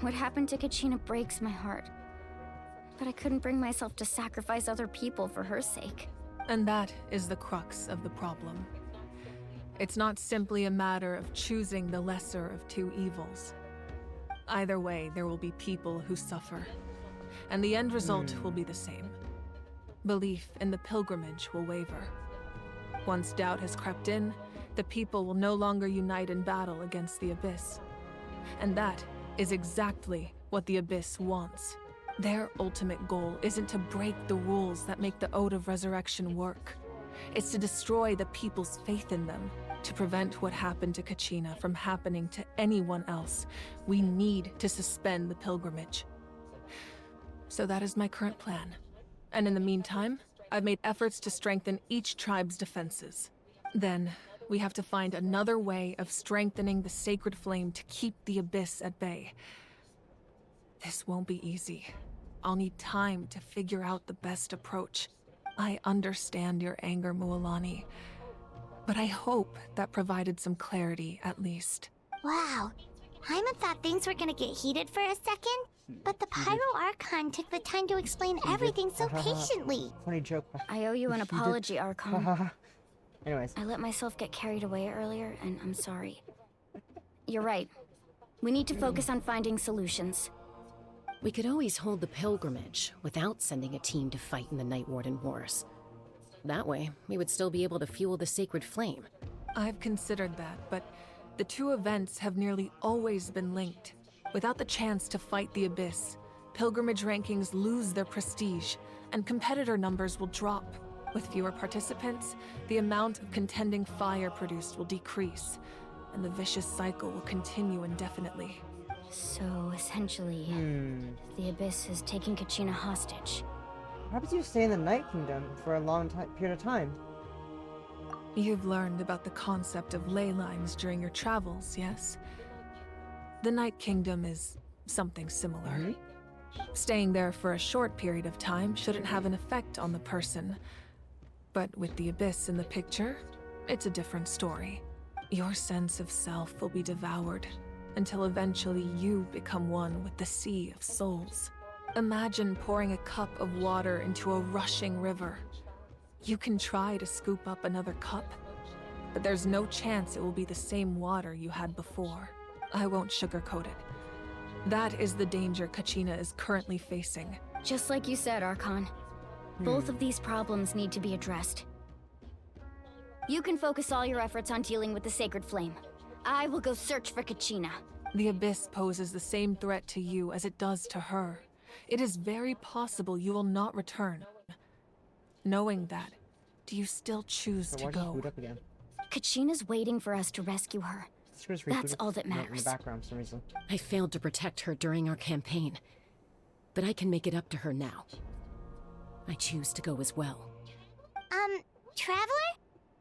Speaker 9: What happened to Kachina breaks my heart. But I couldn't bring myself to sacrifice other people for her sake.
Speaker 17: And that is the crux of the problem. It's not simply a matter of choosing the lesser of two evils. Either way, there will be people who suffer. And the end result will be the same. Belief in the pilgrimage will waver. Once doubt has crept in, the people will no longer unite in battle against the Abyss. And that is exactly what the Abyss wants. Their ultimate goal isn't to break the rules that make the Ode of Resurrection work. It's to destroy the people's faith in them. To prevent what happened to Kachina from happening to anyone else, we need to suspend the pilgrimage. So that is my current plan. And in the meantime, I've made efforts to strengthen each tribe's defenses. Then, we have to find another way of strengthening the Sacred Flame to keep the Abyss at bay. This won't be easy. I'll need time to figure out the best approach. I understand your anger, Mualani, but I hope that provided some clarity, at least.
Speaker 1: Wow. Hyman thought things were gonna get heated for a second, but the Pyro Archon took the time to explain everything so patiently.
Speaker 3: Funny joke.
Speaker 9: I owe you an apology, Archon.
Speaker 3: Anyways.
Speaker 9: I let myself get carried away earlier, and I'm sorry. You're right. We need to focus on finding solutions.
Speaker 4: We could always hold the pilgrimage without sending a team to fight in the Night Warden Wars. That way, we would still be able to fuel the sacred flame.
Speaker 17: I've considered that, but the two events have nearly always been linked. Without the chance to fight the Abyss, pilgrimage rankings lose their prestige, and competitor numbers will drop. With fewer participants, the amount of contending fire produced will decrease, and the vicious cycle will continue indefinitely.
Speaker 9: So, essentially, the Abyss is taking Kachina hostage.
Speaker 3: How did you stay in the Night Kingdom for a long period of time?
Speaker 17: You've learned about the concept of ley lines during your travels, yes? The Night Kingdom is something similar. Staying there for a short period of time shouldn't have an effect on the person. But with the Abyss in the picture, it's a different story. Your sense of self will be devoured, until eventually you become one with the sea of souls. Imagine pouring a cup of water into a rushing river. You can try to scoop up another cup, but there's no chance it will be the same water you had before. I won't sugarcoat it. That is the danger Kachina is currently facing.
Speaker 9: Just like you said, Archon. Both of these problems need to be addressed. You can focus all your efforts on dealing with the sacred flame. I will go search for Kachina.
Speaker 17: The Abyss poses the same threat to you as it does to her. It is very possible you will not return. Knowing that, do you still choose to go?
Speaker 9: Kachina's waiting for us to rescue her. That's all that matters.
Speaker 3: In the background for some reason.
Speaker 4: I failed to protect her during our campaign, but I can make it up to her now. I choose to go as well.
Speaker 1: Traveler?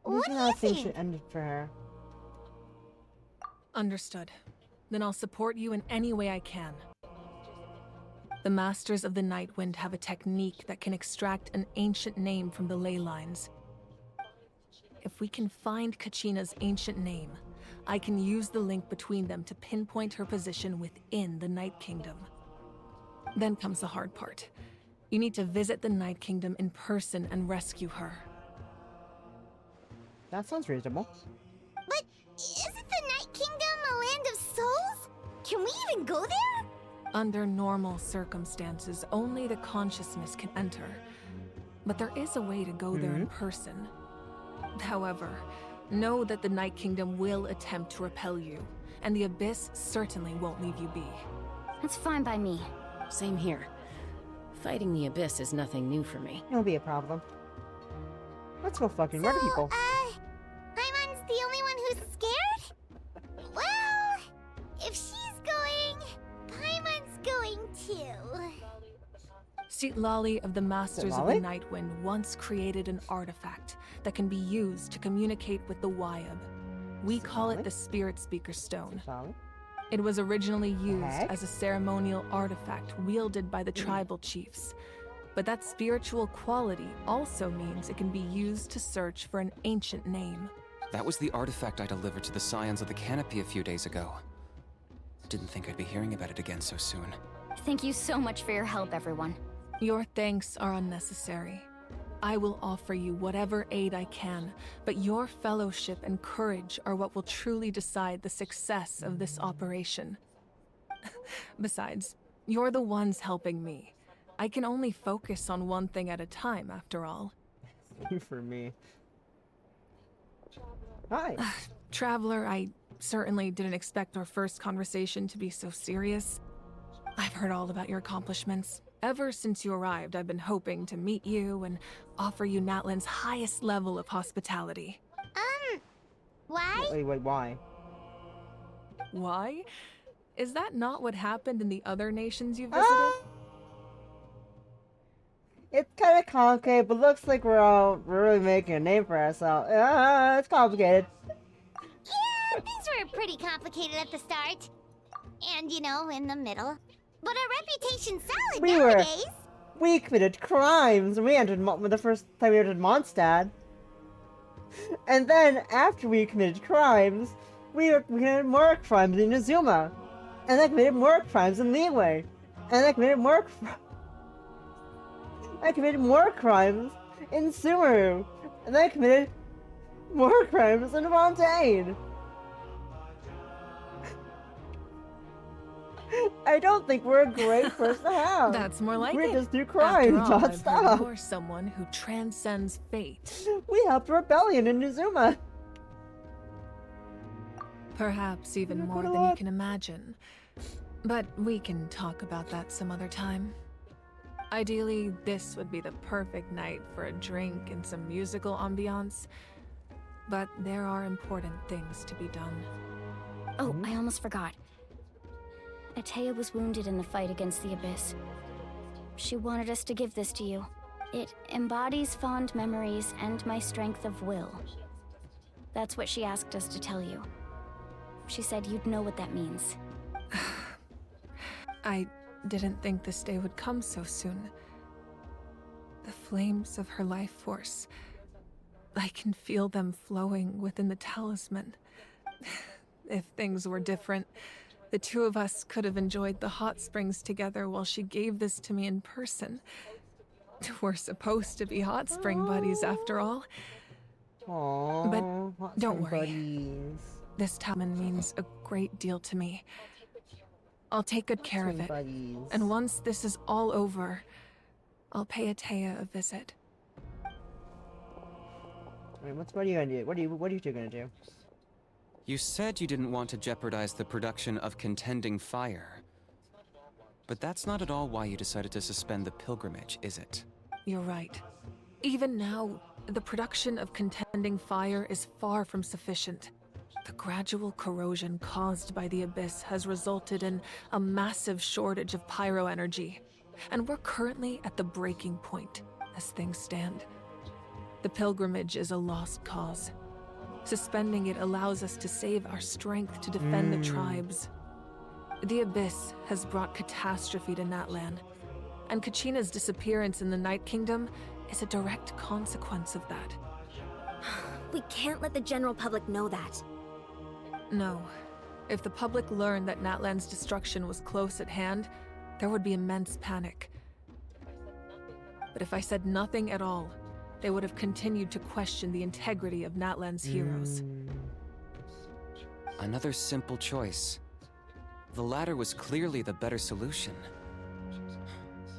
Speaker 3: What do you think should end for her?
Speaker 17: Understood. Then I'll support you in any way I can. The Masters of the Nightwind have a technique that can extract an ancient name from the ley lines. If we can find Kachina's ancient name, I can use the link between them to pinpoint her position within the Night Kingdom. Then comes the hard part. You need to visit the Night Kingdom in person and rescue her.
Speaker 3: That sounds reasonable.
Speaker 1: But isn't the Night Kingdom a land of souls? Can we even go there?
Speaker 17: Under normal circumstances, only the consciousness can enter. But there is a way to go there in person. However, know that the Night Kingdom will attempt to repel you, and the Abyss certainly won't leave you be.
Speaker 9: That's fine by me.
Speaker 4: Same here. Fighting the Abyss is nothing new for me.
Speaker 3: It'll be a problem. Let's go fucking murder people.
Speaker 1: Paimon's the only one who's scared? Well, if she's going, Paimon's going too.
Speaker 17: Citlali of the Masters of the Nightwind once created an artifact that can be used to communicate with the Wyab. We call it the Spirit Speaker Stone. It was originally used as a ceremonial artifact wielded by the tribal chiefs. But that spiritual quality also means it can be used to search for an ancient name.
Speaker 15: That was the artifact I delivered to the Scions of the Canopy a few days ago. Didn't think I'd be hearing about it again so soon.
Speaker 9: Thank you so much for your help, everyone.
Speaker 17: Your thanks are unnecessary. I will offer you whatever aid I can, but your fellowship and courage are what will truly decide the success of this operation. Besides, you're the ones helping me. I can only focus on one thing at a time, after all.
Speaker 3: For me. Hi.
Speaker 17: Traveler, I certainly didn't expect our first conversation to be so serious. I've heard all about your accomplishments. Ever since you arrived, I've been hoping to meet you and offer you Natlan's highest level of hospitality.
Speaker 1: Why?
Speaker 3: Wait, why?
Speaker 17: Why? Is that not what happened in the other nations you visited?
Speaker 3: It's kind of complicated, but looks like we're really making a name for ourselves. It's complicated.
Speaker 1: Yeah, things were pretty complicated at the start. And, you know, in the middle. But our reputation's solid
Speaker 3: We
Speaker 1: nowadays.
Speaker 3: we committed crimes when we entered the first time we entered Mondstadt. And then, after we committed crimes, we committed more crimes in Inazuma. And then committed more crimes in Liyue. And then committed more crimes in Sumeru. And then committed more crimes in Fontaine. I don't think we're a great person to have.
Speaker 17: That's more like
Speaker 3: we
Speaker 17: it.
Speaker 3: just do crimes
Speaker 17: After all, I've heard
Speaker 3: nonstop.
Speaker 17: you're someone who transcends fate.
Speaker 3: We helped a rebellion in Inazuma.
Speaker 17: Perhaps even more than you can imagine. But we can talk about that some other time. Ideally, this would be the perfect night for a drink and some musical ambiance. But there are important things to be done.
Speaker 9: Oh, I almost forgot. Atea was wounded in the fight against the Abyss. She wanted us to give this to you. It embodies fond memories and my strength of will. That's what she asked us to tell you. She said you'd know what that means.
Speaker 17: I didn't think this day would come so soon. The flames of her life force. I can feel them flowing within the talisman. If things were different, the two of us could have enjoyed the hot springs together while she gave this to me in person. We're supposed to be hot spring buddies after all.
Speaker 3: Aww,
Speaker 17: but don't worry.
Speaker 3: Buddies.
Speaker 17: This talisman means a great deal to me. I'll take good care of it.
Speaker 3: Buddies.
Speaker 17: And once this is all over, I'll pay Atea a visit.
Speaker 3: Wait, what are you gonna do? What are you two gonna do?
Speaker 15: You said you didn't want to jeopardize the production of Contending Fire. But that's not at all why you decided to suspend the pilgrimage, is it?
Speaker 17: You're right. Even now, the production of Contending Fire is far from sufficient. The gradual corrosion caused by the Abyss has resulted in a massive shortage of pyro energy, and we're currently at the breaking point, as things stand. The pilgrimage is a lost cause. Suspending it allows us to save our strength to defend the tribes. The Abyss has brought catastrophe to Natlan, and Kachina's disappearance in the Night Kingdom is a direct consequence of that.
Speaker 1: We can't let the general public know that.
Speaker 17: No. If the public learned that Natlan's destruction was close at hand, there would be immense panic. But if I said nothing at all, they would have continued to question the integrity of Natlan's heroes.
Speaker 15: Another simple choice. The latter was clearly the better solution.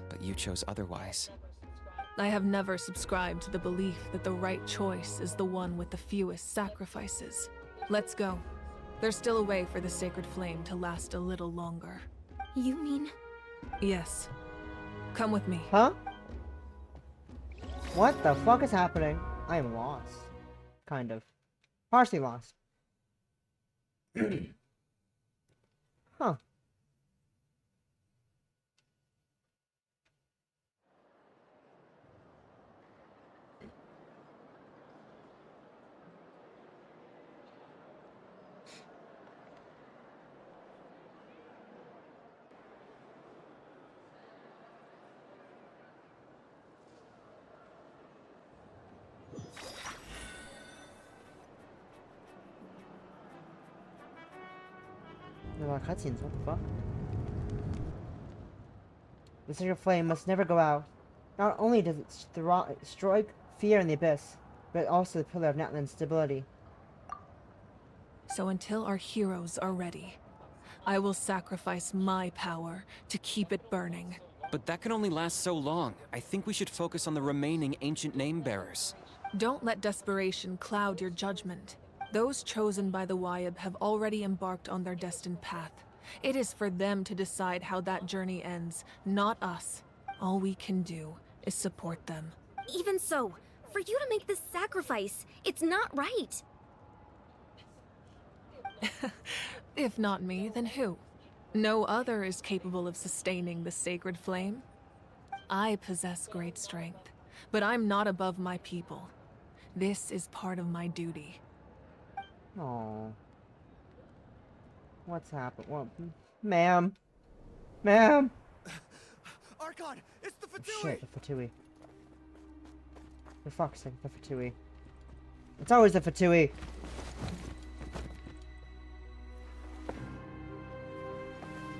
Speaker 15: But you chose otherwise.
Speaker 17: I have never subscribed to the belief that the right choice is the one with the fewest sacrifices. Let's go. There's still a way for the sacred flame to last a little longer.
Speaker 1: You mean?
Speaker 17: Yes. Come with me.
Speaker 3: Huh? What the fuck is happening? I am lost. Kind of. Partially lost. Huh. There are a lot of cutscenes, what the fuck? The sacred flame must never go out. Not only does it strike fear in the abyss, but also the pillar of Natlan's stability.
Speaker 17: So until our heroes are ready, I will sacrifice my power to keep it burning.
Speaker 15: But that can only last so long. I think we should focus on the remaining ancient name-bearers.
Speaker 17: Don't let desperation cloud your judgment. Those chosen by the Wayab have already embarked on their destined path. It is for them to decide how that journey ends, not us. All we can do is support them.
Speaker 1: Even so, for you to make this sacrifice, it's not right.
Speaker 17: If not me, then who? No other is capable of sustaining the sacred flame. I possess great strength, but I'm not above my people. This is part of my duty.
Speaker 3: Oh. What's happened? Well, ma'am. Ma'am!
Speaker 19: Archon, it's the Fatui!
Speaker 3: Shit, the Fatui. For fuck's sake, the Fatui. It's always the Fatui.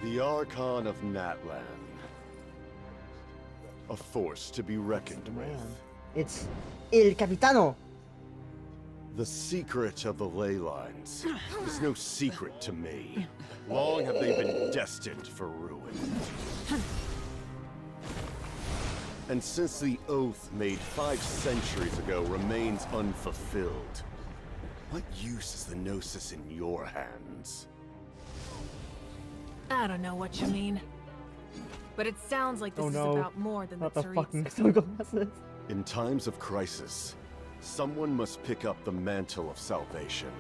Speaker 18: The Archon of Natlan. A force to be reckoned with.
Speaker 3: It's Il Capitano!
Speaker 18: The secret of the ley lines is no secret to me. Long have they been destined for ruin. And since the oath made 5 centuries ago remains unfulfilled, what use is the Gnosis in your hands?
Speaker 17: I don't know what you mean. But it sounds like this is about more than
Speaker 3: Not
Speaker 17: the
Speaker 3: the fucking
Speaker 17: Tsaritsa.
Speaker 3: sunglasses.
Speaker 18: In times of crisis, someone must pick up the mantle of salvation.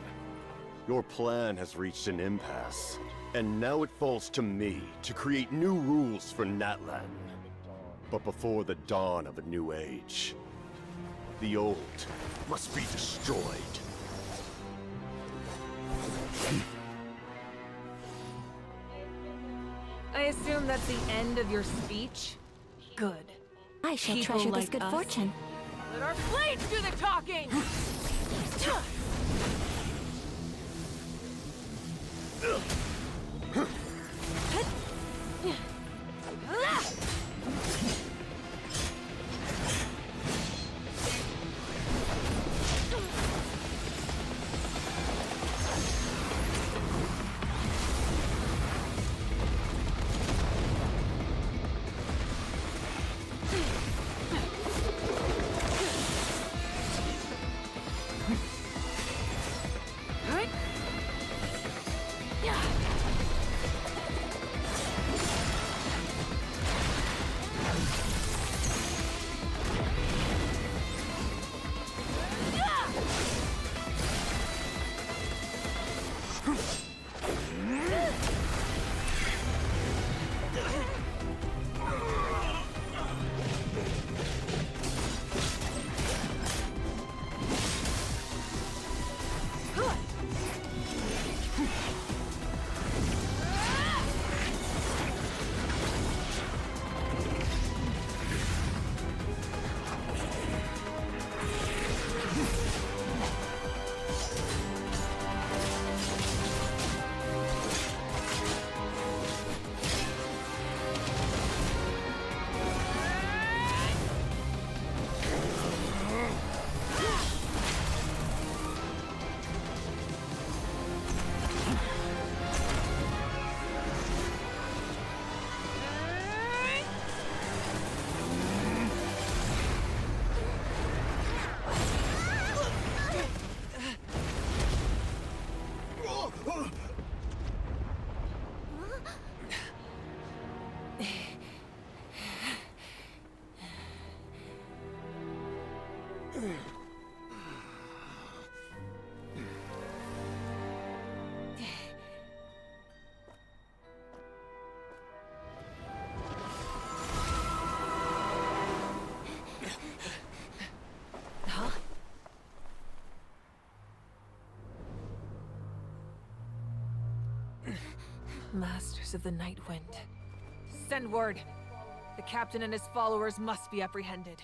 Speaker 18: Your plan has reached an impasse, and now it falls to me to create new rules for Natlan. But before the dawn of a new age, the old must be destroyed.
Speaker 17: I assume that's the end of your speech? Good.
Speaker 9: I shall
Speaker 17: People
Speaker 9: treasure this
Speaker 17: like
Speaker 9: good
Speaker 17: us.
Speaker 9: fortune.
Speaker 17: Let our blades do the talking! Masters of the Night Wind. Send word. The captain and his followers must be apprehended.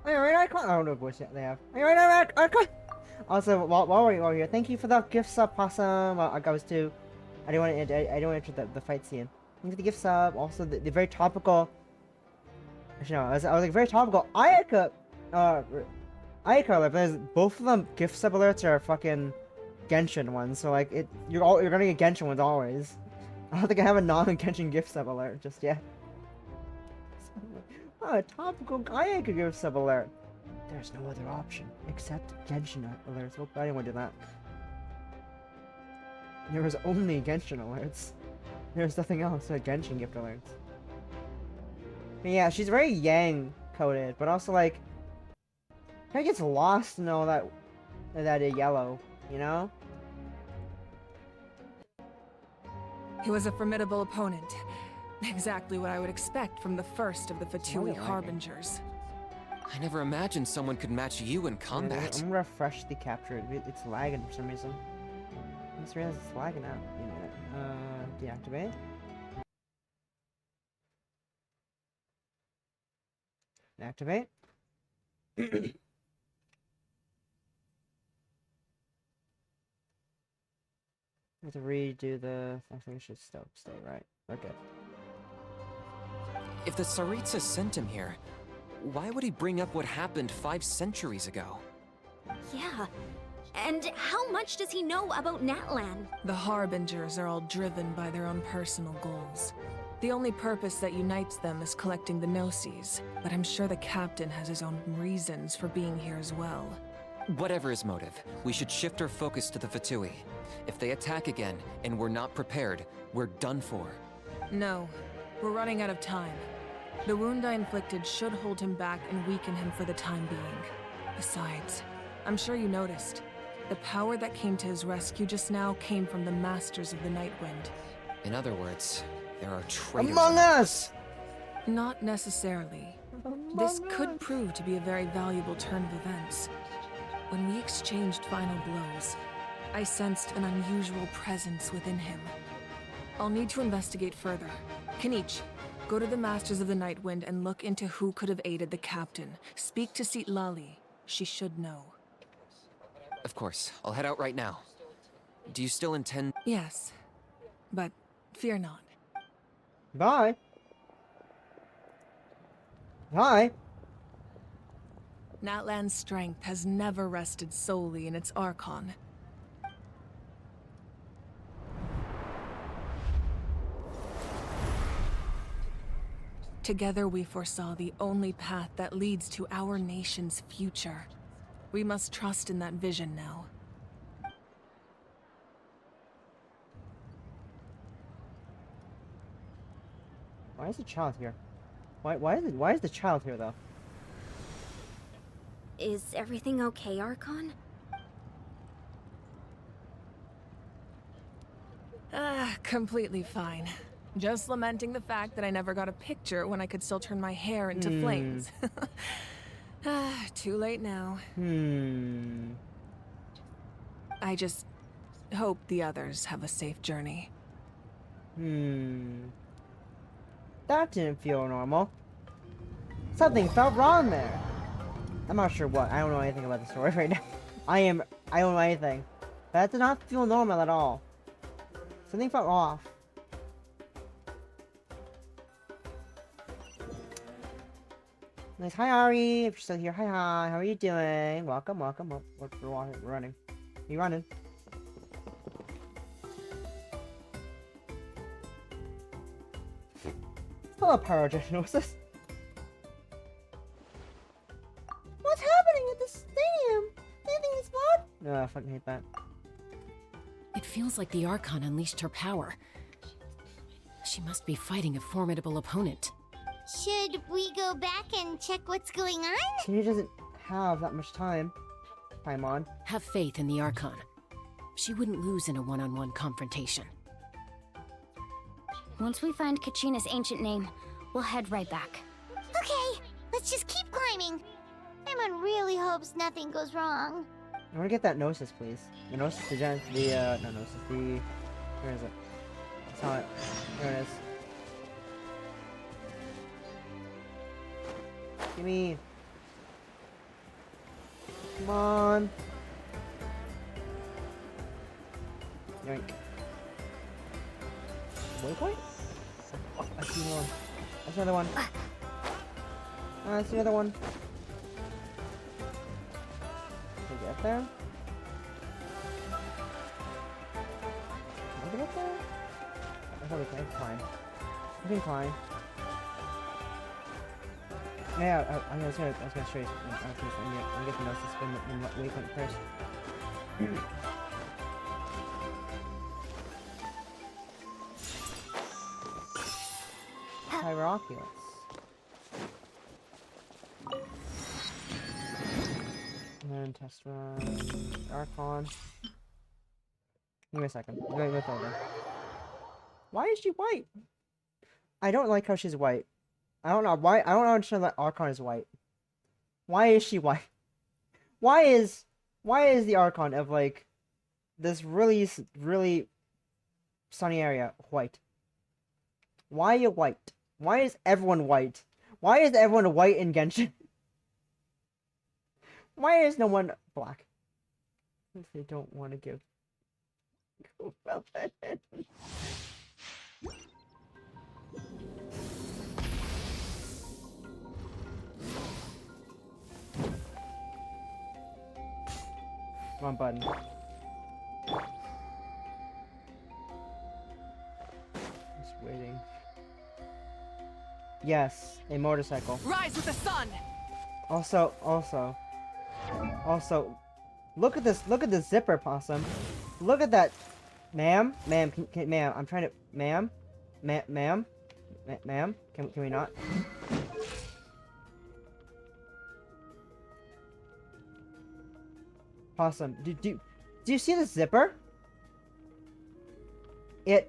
Speaker 3: Alright, Icon. I don't know what voice they have. Alright, Icon. Also, while we're here, thank you for the gift sub, Possum. I was too. I didn't want to. I don't want to enter the fight scene. Thank you for the gift sub. Also, the very topical. Actually, no, I was like very topical. Ayaka alert. There's both of them gift sub alerts are fucking Genshin ones. So like you're gonna get Genshin ones always. I don't think I have a non-Genshin gift sub alert just yet. Oh, a topical Ayaka gift sub alert. There's no other option except Genshin alerts. Oh, I didn't want to do that. There was only Genshin alerts. There's nothing else but Genshin gift alerts. But yeah, she's very Yang coded, but also like kind of gets lost in all that yellow, you know?
Speaker 17: He was a formidable opponent. Exactly what I would expect from the first of the Fatui Harbingers.
Speaker 15: I never imagined someone could match you in combat.
Speaker 3: I'm gonna refresh the capture. It's lagging for some reason. I just realized it's lagging out. Wait a minute. Deactivate. Activate. I have to redo the. I think it should still stay right. Okay.
Speaker 15: If the Tsaritsa sent him here, why would he bring up what happened 5 centuries ago?
Speaker 8: Yeah. And how much does he know about Natlan?
Speaker 17: The Harbingers are all driven by their own personal goals. The only purpose that unites them is collecting the Gnosis, but I'm sure the captain has his own reasons for being here as well.
Speaker 15: Whatever his motive, we should shift our focus to the Fatui. If they attack again, and we're not prepared, we're done for.
Speaker 17: No, we're running out of time. The wound I inflicted should hold him back and weaken him for the time being. Besides, I'm sure you noticed, the power that came to his rescue just now came from the Masters of the Nightwind.
Speaker 15: In other words, there are traitors
Speaker 3: among us!
Speaker 17: Not necessarily. This could prove to be a very valuable turn of events. When we exchanged final blows, I sensed an unusual presence within him. I'll need to investigate further. Kenichi, go to the Masters of the Nightwind and look into who could have aided the captain. Speak to Lali. She should know.
Speaker 15: Of course, I'll head out right now. Do you still intend?
Speaker 17: Yes, but fear not.
Speaker 3: Bye. Bye.
Speaker 17: Natlan's strength has never rested solely in its Archon. Together we foresaw the only path that leads to our nation's future. We must trust in that vision now.
Speaker 3: Why is the child here? Why is the child here though?
Speaker 8: Is everything okay, Archon?
Speaker 17: Completely fine. Just lamenting the fact that I never got a picture when I could still turn my hair into flames. Too late now. I just hope the others have a safe journey.
Speaker 3: That didn't feel normal. Something felt wrong there. I'm not sure what. I don't know anything about the story right now. I don't know anything. That did not feel normal at all. Something felt off. Nice. Hi, Ari. If you're still here, hi. How are you doing? Welcome. Oh, we're running. You running? Hello, Pyrogen. What's this? What's happening at the stadium? Anything is what? No, I fucking hate that.
Speaker 4: It feels like the Archon unleashed her power. She must be fighting a formidable opponent.
Speaker 1: Should we go back and check what's going on?
Speaker 3: She doesn't have that much time. On.
Speaker 4: Have faith in the Archon. She wouldn't lose in a one-on-one confrontation.
Speaker 9: Once we find Kachina's ancient name, we'll head right back.
Speaker 1: Okay, let's just keep climbing. Emon really hopes nothing goes wrong.
Speaker 3: I want to get that Gnosis, please. The Gnosis, not Gnosis, where is it? I saw it. There it is. Gimme. Come on. Yoink. Waypoint? Oh, I see another one. That's another one. That's the other one. Can I get there? Can I get there? I thought we can climb. We can climb. Yeah, I was gonna show you something. I'm gonna get the Gnosis in the waypoint first. Pyroculus. And then test run. Archon. Give me a second. I'm going to over. Why is she white? I don't like how she's white. I don't know why. I don't understand that Archon is white. Why is she white? Why is the Archon of like this really sunny area white? Why are you white? Why is everyone white? Why is everyone white in Genshin? Why is no one black? Since they don't want to give. Well, wrong button. Just waiting. Yes, a motorcycle.
Speaker 17: Rise with the sun.
Speaker 3: Also, look at this. Look at this zipper, Possum. Look at that, ma'am. Ma'am, ma'am. I'm trying to, ma'am, ma'am. Can we not? Possum, do you see the zipper? It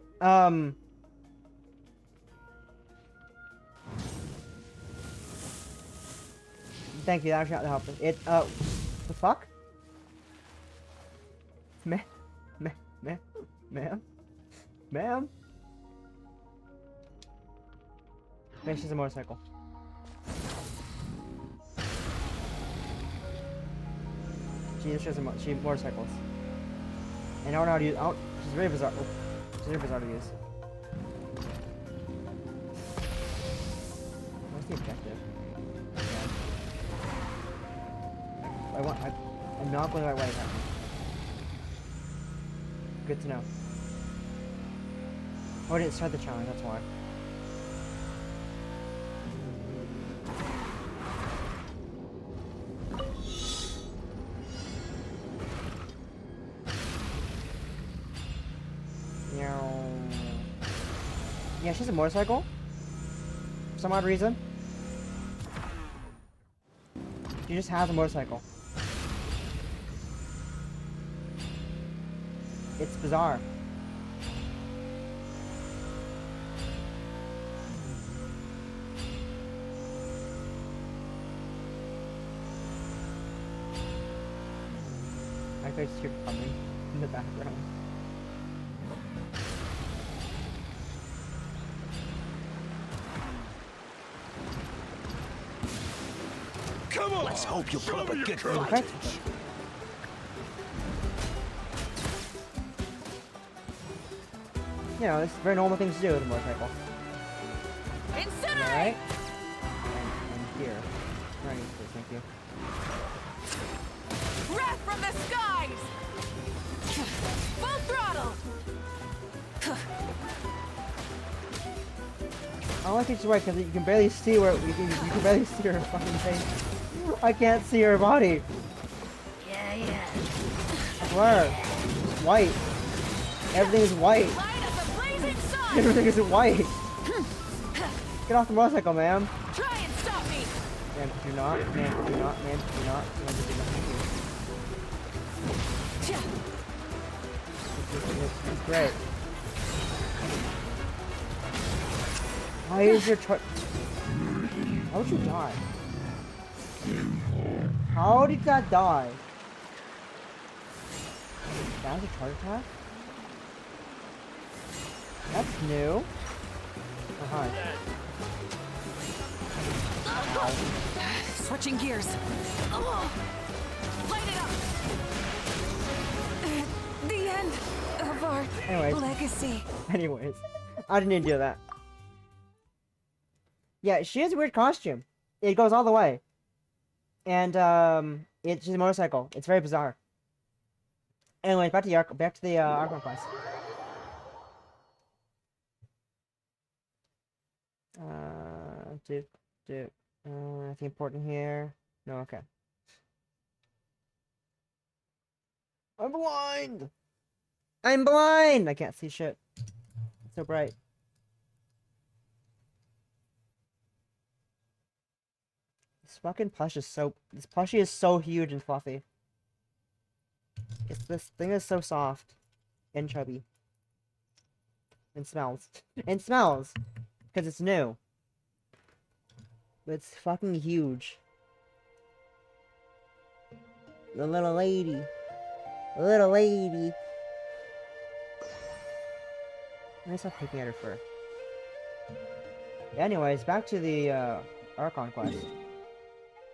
Speaker 3: Thank you. That actually not helping. It the fuck? Ma'am. Maybe she's a motorcycle. She motorcycles. And I don't know how to use. She's very bizarre. Oh, she's very bizarre to use. What's the objective? Yeah. I'm not going the right way. Apparently. Good to know. Oh, I didn't start the challenge. That's why. Yeah, she's a motorcycle. For some odd reason. She just has a motorcycle. It's bizarre. I could just hear coming in the background.
Speaker 16: Come on! Let's hope you put up a good fight.
Speaker 3: You know, it's very normal things to do with a motorcycle.
Speaker 17: Incinerate!
Speaker 3: Alright? And here. Right, please, thank you.
Speaker 17: Wrath from the skies! Full throttle!
Speaker 3: I don't think she's right because you can barely see where you can barely see her fucking face. I can't see her body.
Speaker 8: Yeah.
Speaker 3: I swear. It's white. Everything is white. Everything is white. Get off the motorcycle, ma'am.
Speaker 17: Try and stop me.
Speaker 3: Ma'am, do not. Ma'am, do not. Ma'am, do not. Ma'am, do not. It's great. Why is your truck? How would you die? How did that die? That was a charge attack? That's new. Oh, hi.
Speaker 17: Switching gears. Light it up.
Speaker 11: The end of our legacy.
Speaker 3: Anyways, I didn't even do that. Yeah, she has a weird costume. It goes all the way. And she's a motorcycle. It's very bizarre. Anyways, back to the Archon quest. Anything important here? No, okay. I'm blind! I'm blind! I can't see shit. It's so bright. This fucking plush is so... This plushie is so huge and fluffy. This thing is so soft. And chubby. And smells. And smells! Because it's new. It's fucking huge. The little lady. The little lady. Let me stop picking at her fur. Anyways, back to the Archon quest.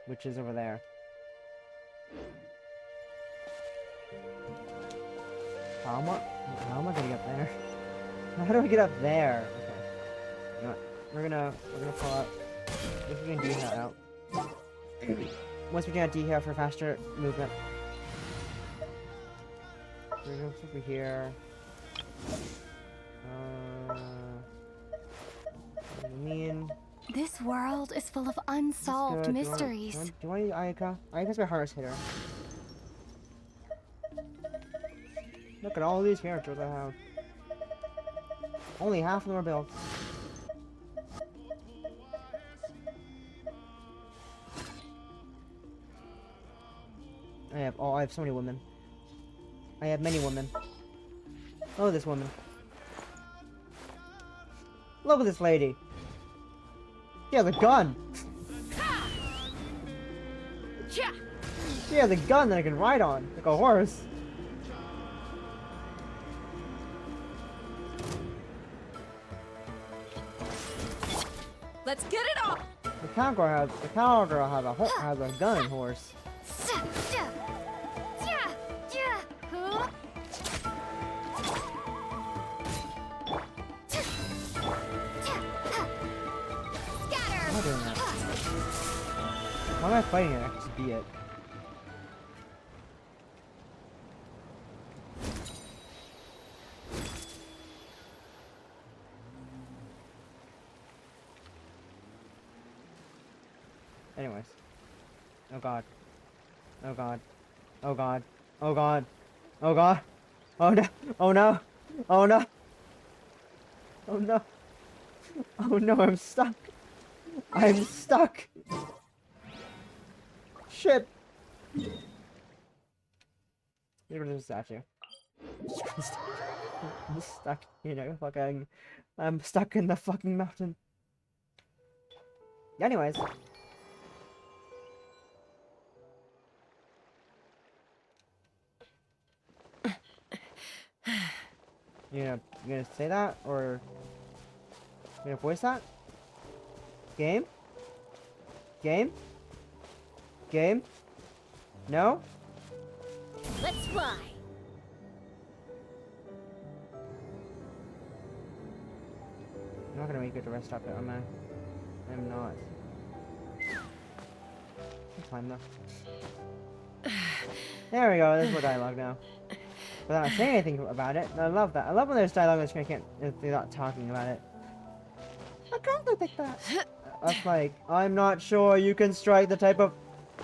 Speaker 3: Which is over there. How am I gonna get there? How do I get up there? Okay. You know what? We're gonna pull up. We're gonna decal out. Once we get decal for faster movement. We're gonna go over here. What do you mean?
Speaker 11: This world is full of unsolved
Speaker 3: Good.
Speaker 11: mysteries.
Speaker 3: Do you want to use Ayaka? Ayaka's my hardest hitter. Look at all these characters I have. Only half of them are built. I have so many women. I have many women. Oh, this woman. Look at this lady. She has a gun. She has a gun that I can ride on, like a horse.
Speaker 11: Let's get it on!
Speaker 3: The cowgirl has a gun horse. I'm not doing that. Why am I fighting it? I can just be it. Anyways. Oh god. Oh god. Oh god. Oh god. Oh god. Oh no. Oh no. Oh no. Oh no. Oh no, I'm stuck. I'm stuck. Shit. Get rid of the statue. I'm stuck. You know, fucking. I'm stuck in the fucking mountain. Anyways. You gonna say that, or you gonna voice that? Game? Game? Game? No?
Speaker 1: Let's fly.
Speaker 3: I'm not gonna make it to rest stop it, am I? I'm not. It's fine though. There we go, there's more dialogue now. Without saying anything about it. I love that. I love when there's dialogue that's if they're not talking about it. I can't do that. That's like, I'm not sure you can strike the type of...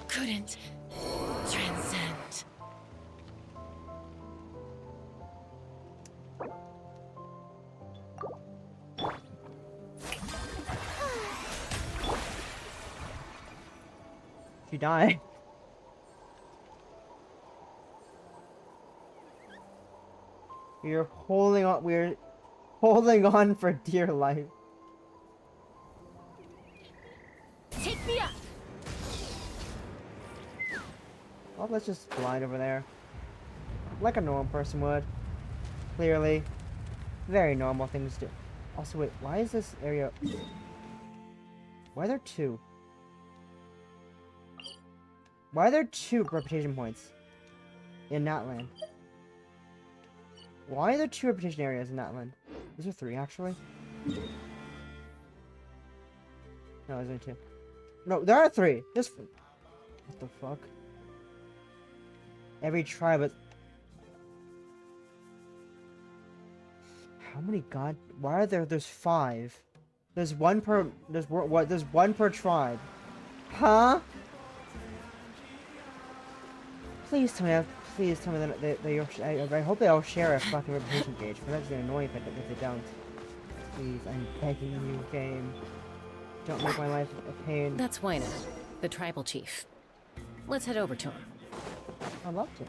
Speaker 4: Couldn't transcend.
Speaker 3: She died. We're holding on for dear life.
Speaker 11: Take me up.
Speaker 3: Well, let's just glide over there. Like a normal person would. Clearly. Very normal things to do. Also, wait, why is this area... Why are there two? Why are there two reputation points in Natlan? Why are there two reputation areas in Natlan? Is there three, actually? No, there's only two. No, there are three! What the fuck? Every tribe is... How many god... Why are there's five? There's one per... There's one per tribe. Huh? Please tell me that I hope they all share a fucking reputation gauge, because that's gonna annoy if they don't. Please, I'm begging you, game. Don't make my life a pain.
Speaker 4: That's Wyna, the tribal chief. Let's head over to him.
Speaker 3: I'd love to.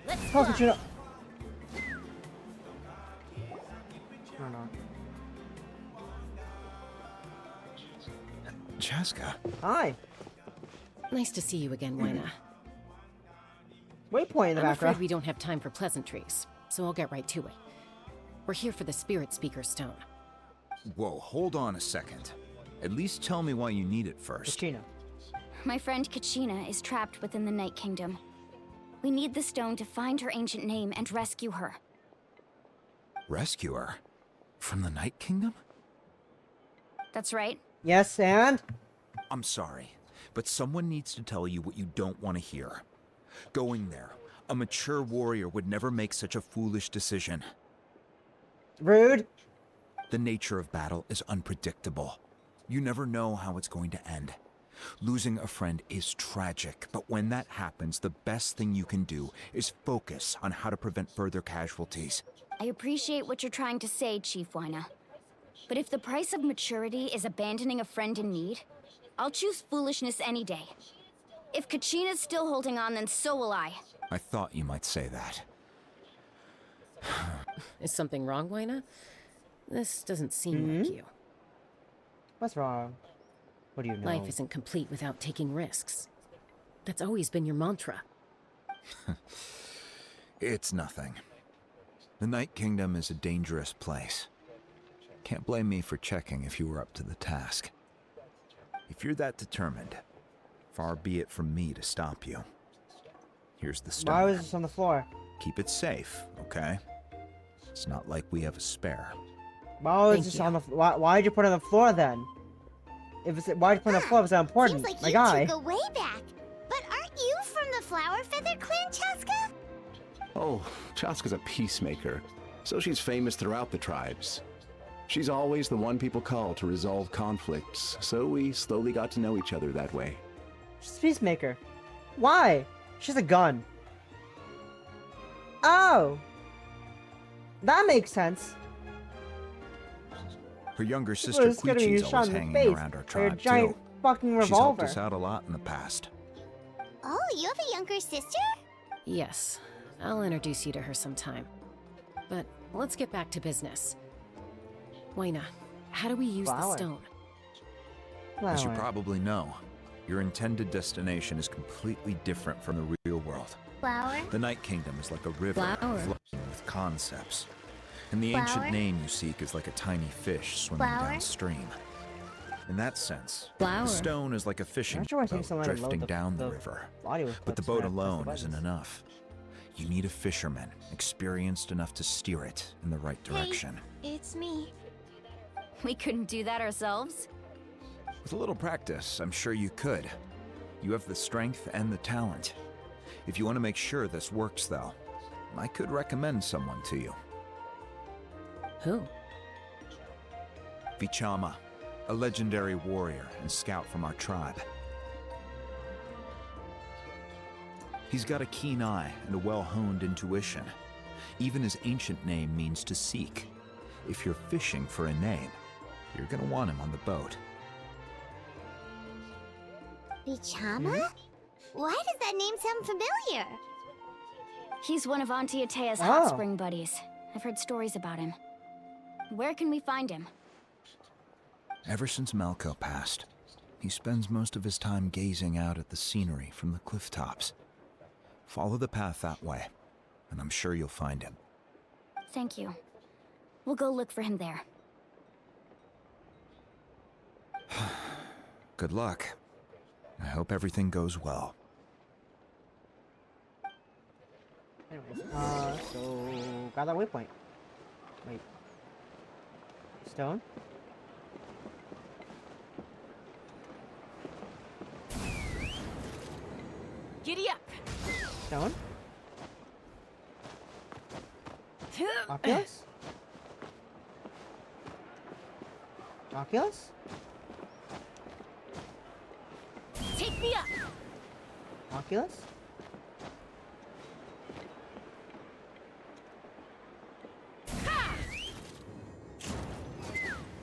Speaker 1: Let's
Speaker 3: Talk to you. Or not.
Speaker 20: Chaska.
Speaker 3: Hi.
Speaker 4: Nice to see you again, Wyna.
Speaker 3: Waypoint in the
Speaker 4: I'm
Speaker 3: background.
Speaker 4: afraid we don't have time for pleasantries, so I'll get right to it. We're here for the Spirit Speaker Stone.
Speaker 20: Whoa, hold on a second. At least tell me why you need it first.
Speaker 3: Kachina.
Speaker 9: My friend Kachina is trapped within the Night Kingdom. We need the stone to find her ancient name and rescue her.
Speaker 20: Rescue her? From the Night Kingdom?
Speaker 9: That's right.
Speaker 3: Yes, and?
Speaker 20: I'm sorry, but someone needs to tell you what you don't want to hear. Going there, a mature warrior would never make such a foolish decision.
Speaker 3: Rude.
Speaker 20: The nature of battle is unpredictable. You never know how it's going to end. Losing a friend is tragic, but when that happens, the best thing you can do is focus on how to prevent further casualties.
Speaker 9: I appreciate what you're trying to say, Chief Wyna. But if the price of maturity is abandoning a friend in need, I'll choose foolishness any day. If Kachina's still holding on, then so will I.
Speaker 20: I thought you might say that.
Speaker 4: Is something wrong, Wyna? This doesn't seem like you.
Speaker 3: What's wrong? What do you know?
Speaker 4: Life isn't complete without taking risks. That's always been your mantra.
Speaker 20: It's nothing. The Night Kingdom is a dangerous place. Can't blame me for checking if you were up to the task. If you're that determined, far be it from me to stop you. Here's the stone.
Speaker 3: Why was this on the floor?
Speaker 20: Keep it safe, okay? It's not like we have a spare.
Speaker 3: Why was this on the? Why'd you put it on the floor then? If it's why'd you put it on the floor? If it's not important,
Speaker 1: Seems like
Speaker 3: my
Speaker 1: you
Speaker 3: guy.
Speaker 1: two go way back. But aren't you from the Flower Feather Clan, Chaska?
Speaker 21: Oh, Chaska's a peacemaker, so she's famous throughout the tribes. She's always the one people call to resolve conflicts, so we slowly got to know each other that way.
Speaker 3: She's a peacemaker. Why? She's a gun. Oh! That makes sense.
Speaker 20: Her younger sister Quichi's always hanging around our tribe,
Speaker 3: giant
Speaker 20: too.
Speaker 3: fucking
Speaker 20: She's helped
Speaker 3: revolver.
Speaker 20: us out a lot in the past.
Speaker 1: Oh, you have a younger sister?
Speaker 4: Yes, I'll introduce you to her sometime. But let's get back to business. Wyna, how do we use the stone?
Speaker 20: As you probably know, your intended destination is completely different from the real world.
Speaker 1: Flower?
Speaker 20: The Night Kingdom is like a river
Speaker 1: Flower.
Speaker 20: flowing with concepts. And the
Speaker 1: Flower.
Speaker 20: ancient name you seek is like a tiny fish swimming
Speaker 1: Flower.
Speaker 20: downstream. In that sense,
Speaker 3: Flower.
Speaker 20: the stone is like a fishing
Speaker 3: not sure why it
Speaker 20: boat
Speaker 3: takes so long to load
Speaker 20: drifting
Speaker 3: the-
Speaker 20: down the
Speaker 3: the
Speaker 20: river.
Speaker 3: audio with
Speaker 20: But the
Speaker 3: clips
Speaker 20: boat
Speaker 3: when I press the
Speaker 20: alone isn't
Speaker 3: buttons.
Speaker 20: enough. You need a fisherman, experienced enough to steer it in the right direction.
Speaker 9: It's me. We couldn't do that ourselves.
Speaker 20: With a little practice, I'm sure you could. You have the strength and the talent. If you want to make sure this works, though, I could recommend someone to you.
Speaker 4: Who?
Speaker 20: Vichama, a legendary warrior and scout from our tribe. He's got a keen eye and a well-honed intuition. Even his ancient name means to seek. If you're fishing for a name, you're gonna want him on the boat.
Speaker 1: Vichama? Why does that name sound familiar?
Speaker 9: He's one of Auntie Atea's
Speaker 1: Oh.
Speaker 9: hot spring buddies. I've heard stories about him. Where can we find him?
Speaker 20: Ever since Malco passed, he spends most of his time gazing out at the scenery from the cliff tops. Follow the path that way, and I'm sure you'll find him.
Speaker 9: Thank you. We'll go look for him there.
Speaker 20: Good luck. I hope everything goes well.
Speaker 3: Anyways, so got that waypoint. Wait. Stone?
Speaker 11: Giddy up!
Speaker 3: Stone? Oculus? Oculus?
Speaker 11: Take me up!
Speaker 3: Oculus?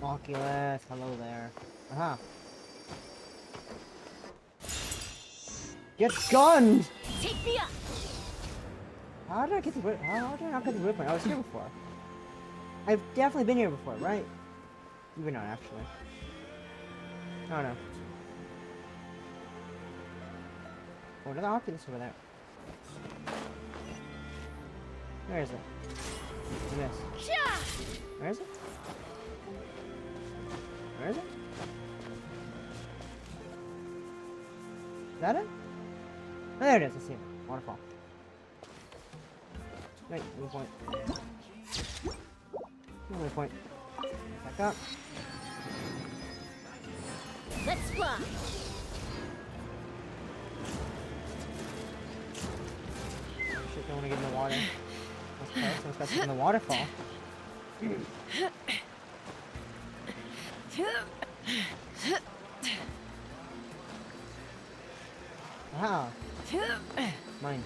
Speaker 3: Oculus, hello there. Uh-huh. Get gunned!
Speaker 11: Take me up!
Speaker 3: How did I get the how did I not get the waypoint? I was here before. I've definitely been here before, right? Even not actually. Oh no. Oh, another Oculus over there. Where is it? Yes. Where is it? Where is it? Is that it? Oh, there it is. I see it. Waterfall. Wait, point. Point. Back up.
Speaker 9: Let's fly.
Speaker 3: Shit, don't want to get in the water. That's close. Someone's got to in the waterfall. Wow. Mine.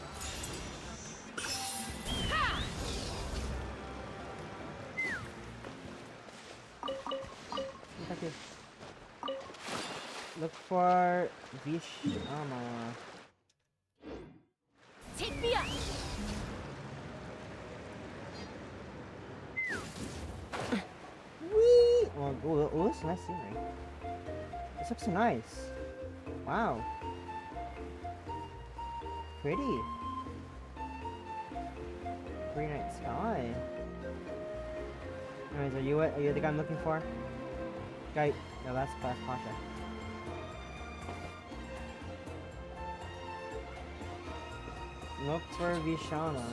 Speaker 3: Look for Vishama.
Speaker 9: Take me up.
Speaker 3: Whee! Oh, this is nice scenery. This looks so nice. Wow. Pretty. Pretty night sky. Anyways, are you the guy I'm looking for? Guy, no, that's Pasha. Look for Vishana.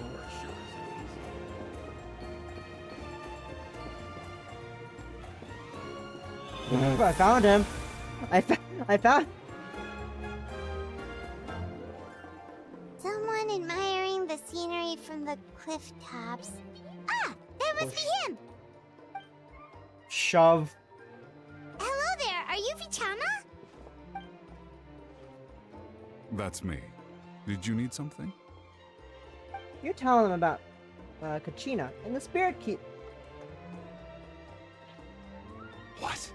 Speaker 3: I found him. I found.
Speaker 1: Someone admiring the scenery from the cliff tops. Ah, that must be him.
Speaker 3: Shove.
Speaker 1: Hello there. Are you Vichama?
Speaker 2: That's me. Did you need something?
Speaker 3: You're telling them about Kachina and the Spirit Keep.
Speaker 2: What?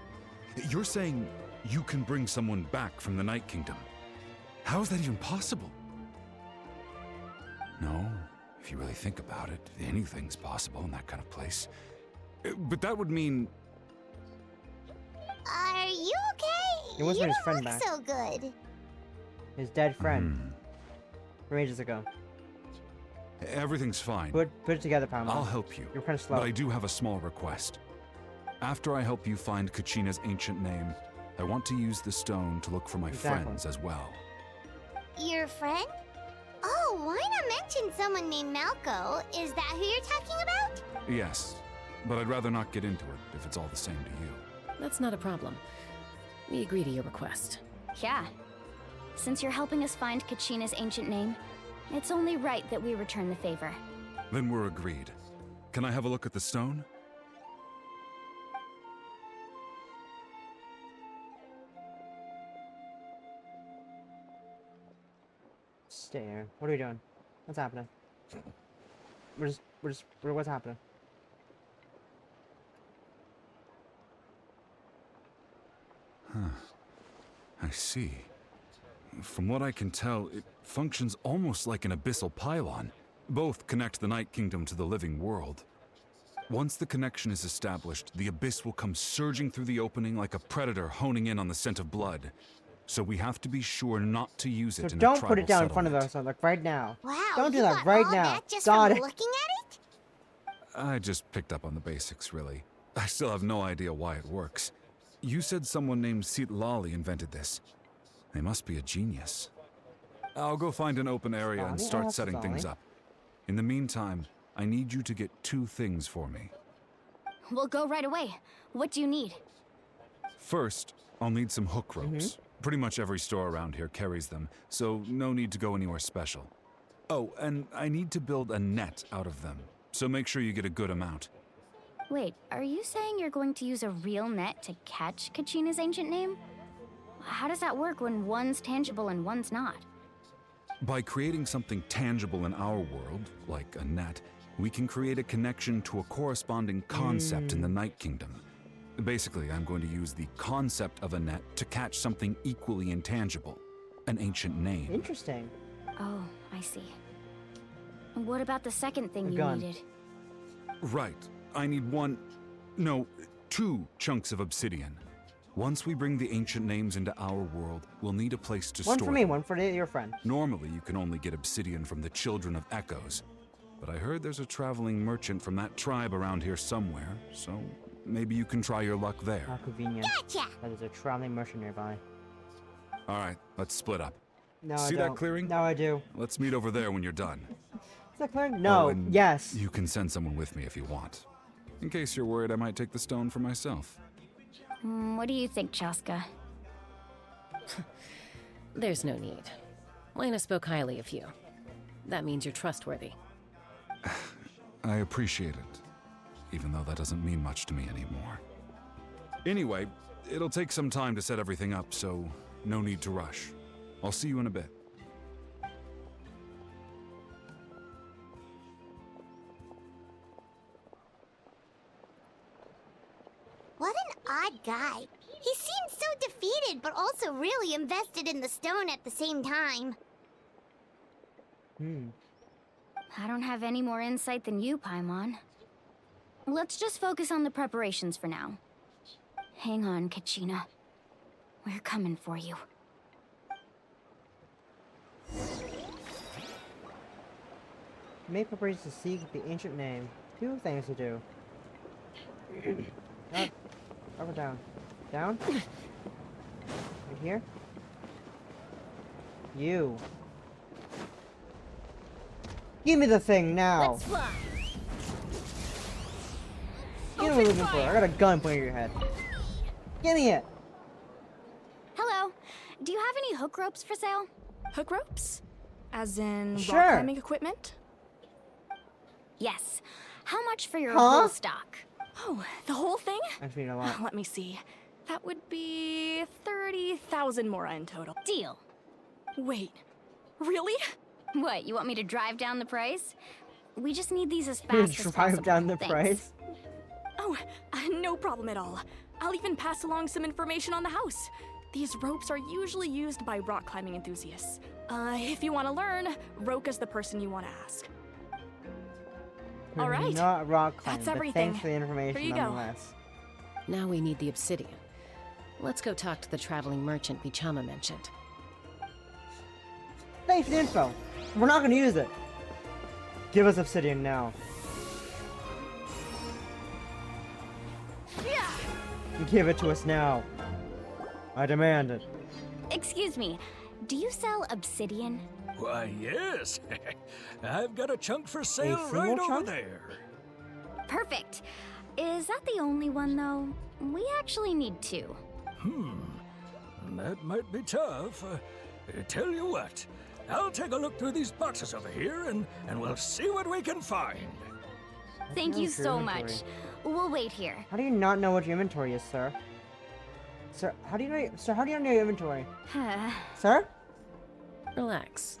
Speaker 2: You're saying you can bring someone back from the Night Kingdom? How is that even possible? No, if you really think about it, anything's possible in that kind of place. But that would mean...
Speaker 1: Are you okay?
Speaker 3: It was when his
Speaker 1: don't
Speaker 3: friend
Speaker 1: look
Speaker 3: back.
Speaker 1: so good.
Speaker 3: His dead friend. From ages ago.
Speaker 2: Everything's fine.
Speaker 3: Put it together, Paimon.
Speaker 2: I'll help you.
Speaker 3: You're kind of slow.
Speaker 2: But I do have a small request. After I help you find Kachina's ancient name, I want to use the stone to look for my friends as well.
Speaker 1: Your friend? Oh, why not mention someone named Malco? Is that who you're talking about?
Speaker 2: Yes, but I'd rather not get into it if it's all the same to you.
Speaker 4: That's not a problem. We agree to your request.
Speaker 9: Yeah. Since you're helping us find Kachina's ancient name, it's only right that we return the favor.
Speaker 2: Then we're agreed. Can I have a look at the stone?
Speaker 3: Stay here. What are we doing? What's happening? What's happening?
Speaker 2: Huh. I see. From what I can tell, it functions almost like an abyssal pylon. Both connect the Night Kingdom to the living world. Once the connection is established, the abyss will come surging through the opening like a predator honing in on the scent of blood. So we have to be sure not to use it in a tribal
Speaker 3: don't put it down in front of
Speaker 2: settlement.
Speaker 3: us, like right now.
Speaker 1: Wow,
Speaker 3: Don't do
Speaker 1: you
Speaker 3: that
Speaker 1: got
Speaker 3: right
Speaker 1: all
Speaker 3: now.
Speaker 1: that just
Speaker 3: God.
Speaker 1: from looking at it?
Speaker 2: I just picked up on the basics, really. I still have no idea why it works. You said someone named Lali invented this. They must be a genius. I'll go find an open area and start setting things up. In the meantime, I need you to get 2 things for me.
Speaker 9: We'll go right away. What do you need?
Speaker 2: First, I'll need some hook ropes. Pretty much every store around here carries them, so no need to go anywhere special. Oh, and I need to build a net out of them, so make sure you get a good amount.
Speaker 9: Wait, are you saying you're going to use a real net to catch Kachina's ancient name? How does that work when one's tangible and one's not?
Speaker 2: By creating something tangible in our world, like a net, we can create a connection to a corresponding concept in the Night Kingdom. Basically, I'm going to use the concept of a net to catch something equally intangible, an ancient name.
Speaker 3: Interesting.
Speaker 9: Oh, I see. And what about the second thing you
Speaker 3: gun.
Speaker 9: needed?
Speaker 2: Right. I need two chunks of obsidian. Once we bring the ancient names into our world, we'll need a place to store them.
Speaker 3: One for me, one for your friend.
Speaker 2: Normally, you can only get obsidian from the Children of Echoes. But I heard there's a traveling merchant from that tribe around here somewhere, so maybe you can try your luck there.
Speaker 3: How convenient.
Speaker 1: Gotcha!
Speaker 3: That is a traveling merchant nearby.
Speaker 2: Alright, let's split up.
Speaker 3: No,
Speaker 2: See
Speaker 3: I don't.
Speaker 2: that clearing?
Speaker 3: No, I do.
Speaker 2: Let's meet over there when you're done.
Speaker 3: Is that clearing? No,
Speaker 2: and
Speaker 3: yes.
Speaker 2: You can send someone with me if you want. In case you're worried I might take the stone for myself.
Speaker 9: What do you think, Chaska?
Speaker 4: There's no need. Lena spoke highly of you. That means you're trustworthy.
Speaker 2: I appreciate it, even though that doesn't mean much to me anymore. Anyway, it'll take some time to set everything up, so no need to rush. I'll see you in a bit.
Speaker 1: What an odd guy. He seems so defeated, but also really invested in the stone at the same time.
Speaker 9: I don't have any more insight than you, Paimon. Let's just focus on the preparations for now. Hang on, Kachina. We're coming for you.
Speaker 3: Make preparations to seek the ancient name. 2 things to do. Up. Up or down? Down? Right here? You. Give me the thing now!
Speaker 9: Let's fly.
Speaker 3: You know what I'm looking for. I got a gun pointing at your head. Give me it!
Speaker 9: Hello. Do you have any hook ropes for sale?
Speaker 14: Hook ropes? As in
Speaker 3: Sure.
Speaker 14: rock climbing equipment?
Speaker 9: Yes. How much for your
Speaker 3: Huh?
Speaker 9: whole stock?
Speaker 14: Oh, the whole thing?
Speaker 3: Actually, you know what?
Speaker 14: Let me see. That would be 30,000 mora in total.
Speaker 9: Deal.
Speaker 14: Wait, really?
Speaker 9: What, you want me to drive down the price? We just need these as
Speaker 3: You
Speaker 9: fast as
Speaker 3: drive
Speaker 9: possible.
Speaker 3: down the
Speaker 9: Thanks.
Speaker 3: price?
Speaker 14: Oh, no problem at all. I'll even pass along some information on the house. These ropes are usually used by rock climbing enthusiasts. If you want to learn, Roka's the person you want to ask. All right.
Speaker 3: Not rock climbing,
Speaker 14: That's
Speaker 3: but
Speaker 14: everything.
Speaker 3: thanks for the information
Speaker 14: Here you go.
Speaker 3: nonetheless.
Speaker 4: Now we need the obsidian. Let's go talk to the traveling merchant Bichama mentioned.
Speaker 3: Thanks for the info. We're not gonna use it. Give us obsidian now. Give it to us now. I demand it.
Speaker 9: Excuse me, do you sell obsidian?
Speaker 16: Why, yes. I've got a chunk for sale
Speaker 3: single
Speaker 16: right over
Speaker 3: chunk?
Speaker 16: there.
Speaker 9: Perfect. Is that the only one, though? We actually need 2.
Speaker 16: That might be tough. Tell you what, I'll take a look through these boxes over here and we'll see what we can find.
Speaker 9: Thank
Speaker 3: How's
Speaker 9: you
Speaker 3: your
Speaker 9: so
Speaker 3: inventory?
Speaker 9: much. We'll wait here.
Speaker 3: How do you not know what your inventory is, sir? Sir, how do you know? Sir, how do you know your inventory? Sir?
Speaker 4: Relax.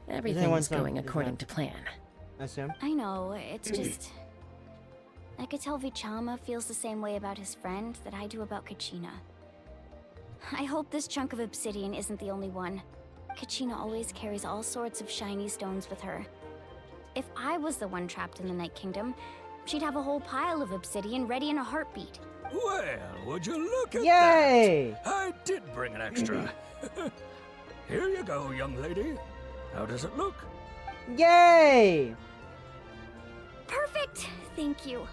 Speaker 3: anyone
Speaker 4: Everything's
Speaker 3: some-
Speaker 4: going
Speaker 3: is
Speaker 4: according
Speaker 3: that-
Speaker 4: to plan.
Speaker 3: I assume.
Speaker 9: I know, it's just... I could tell Vichama feels the same way about his friend that I do about Kachina. I hope this chunk of obsidian isn't the only one. Kachina always carries all sorts of shiny stones with her. If I was the one trapped in the Night Kingdom, she'd have a whole pile of obsidian ready in a heartbeat.
Speaker 16: Well, would you look at
Speaker 3: Yay!
Speaker 16: that? I did bring an extra. Here you go, young lady. How does it look?
Speaker 3: Yay!
Speaker 9: Perfect! Thank you.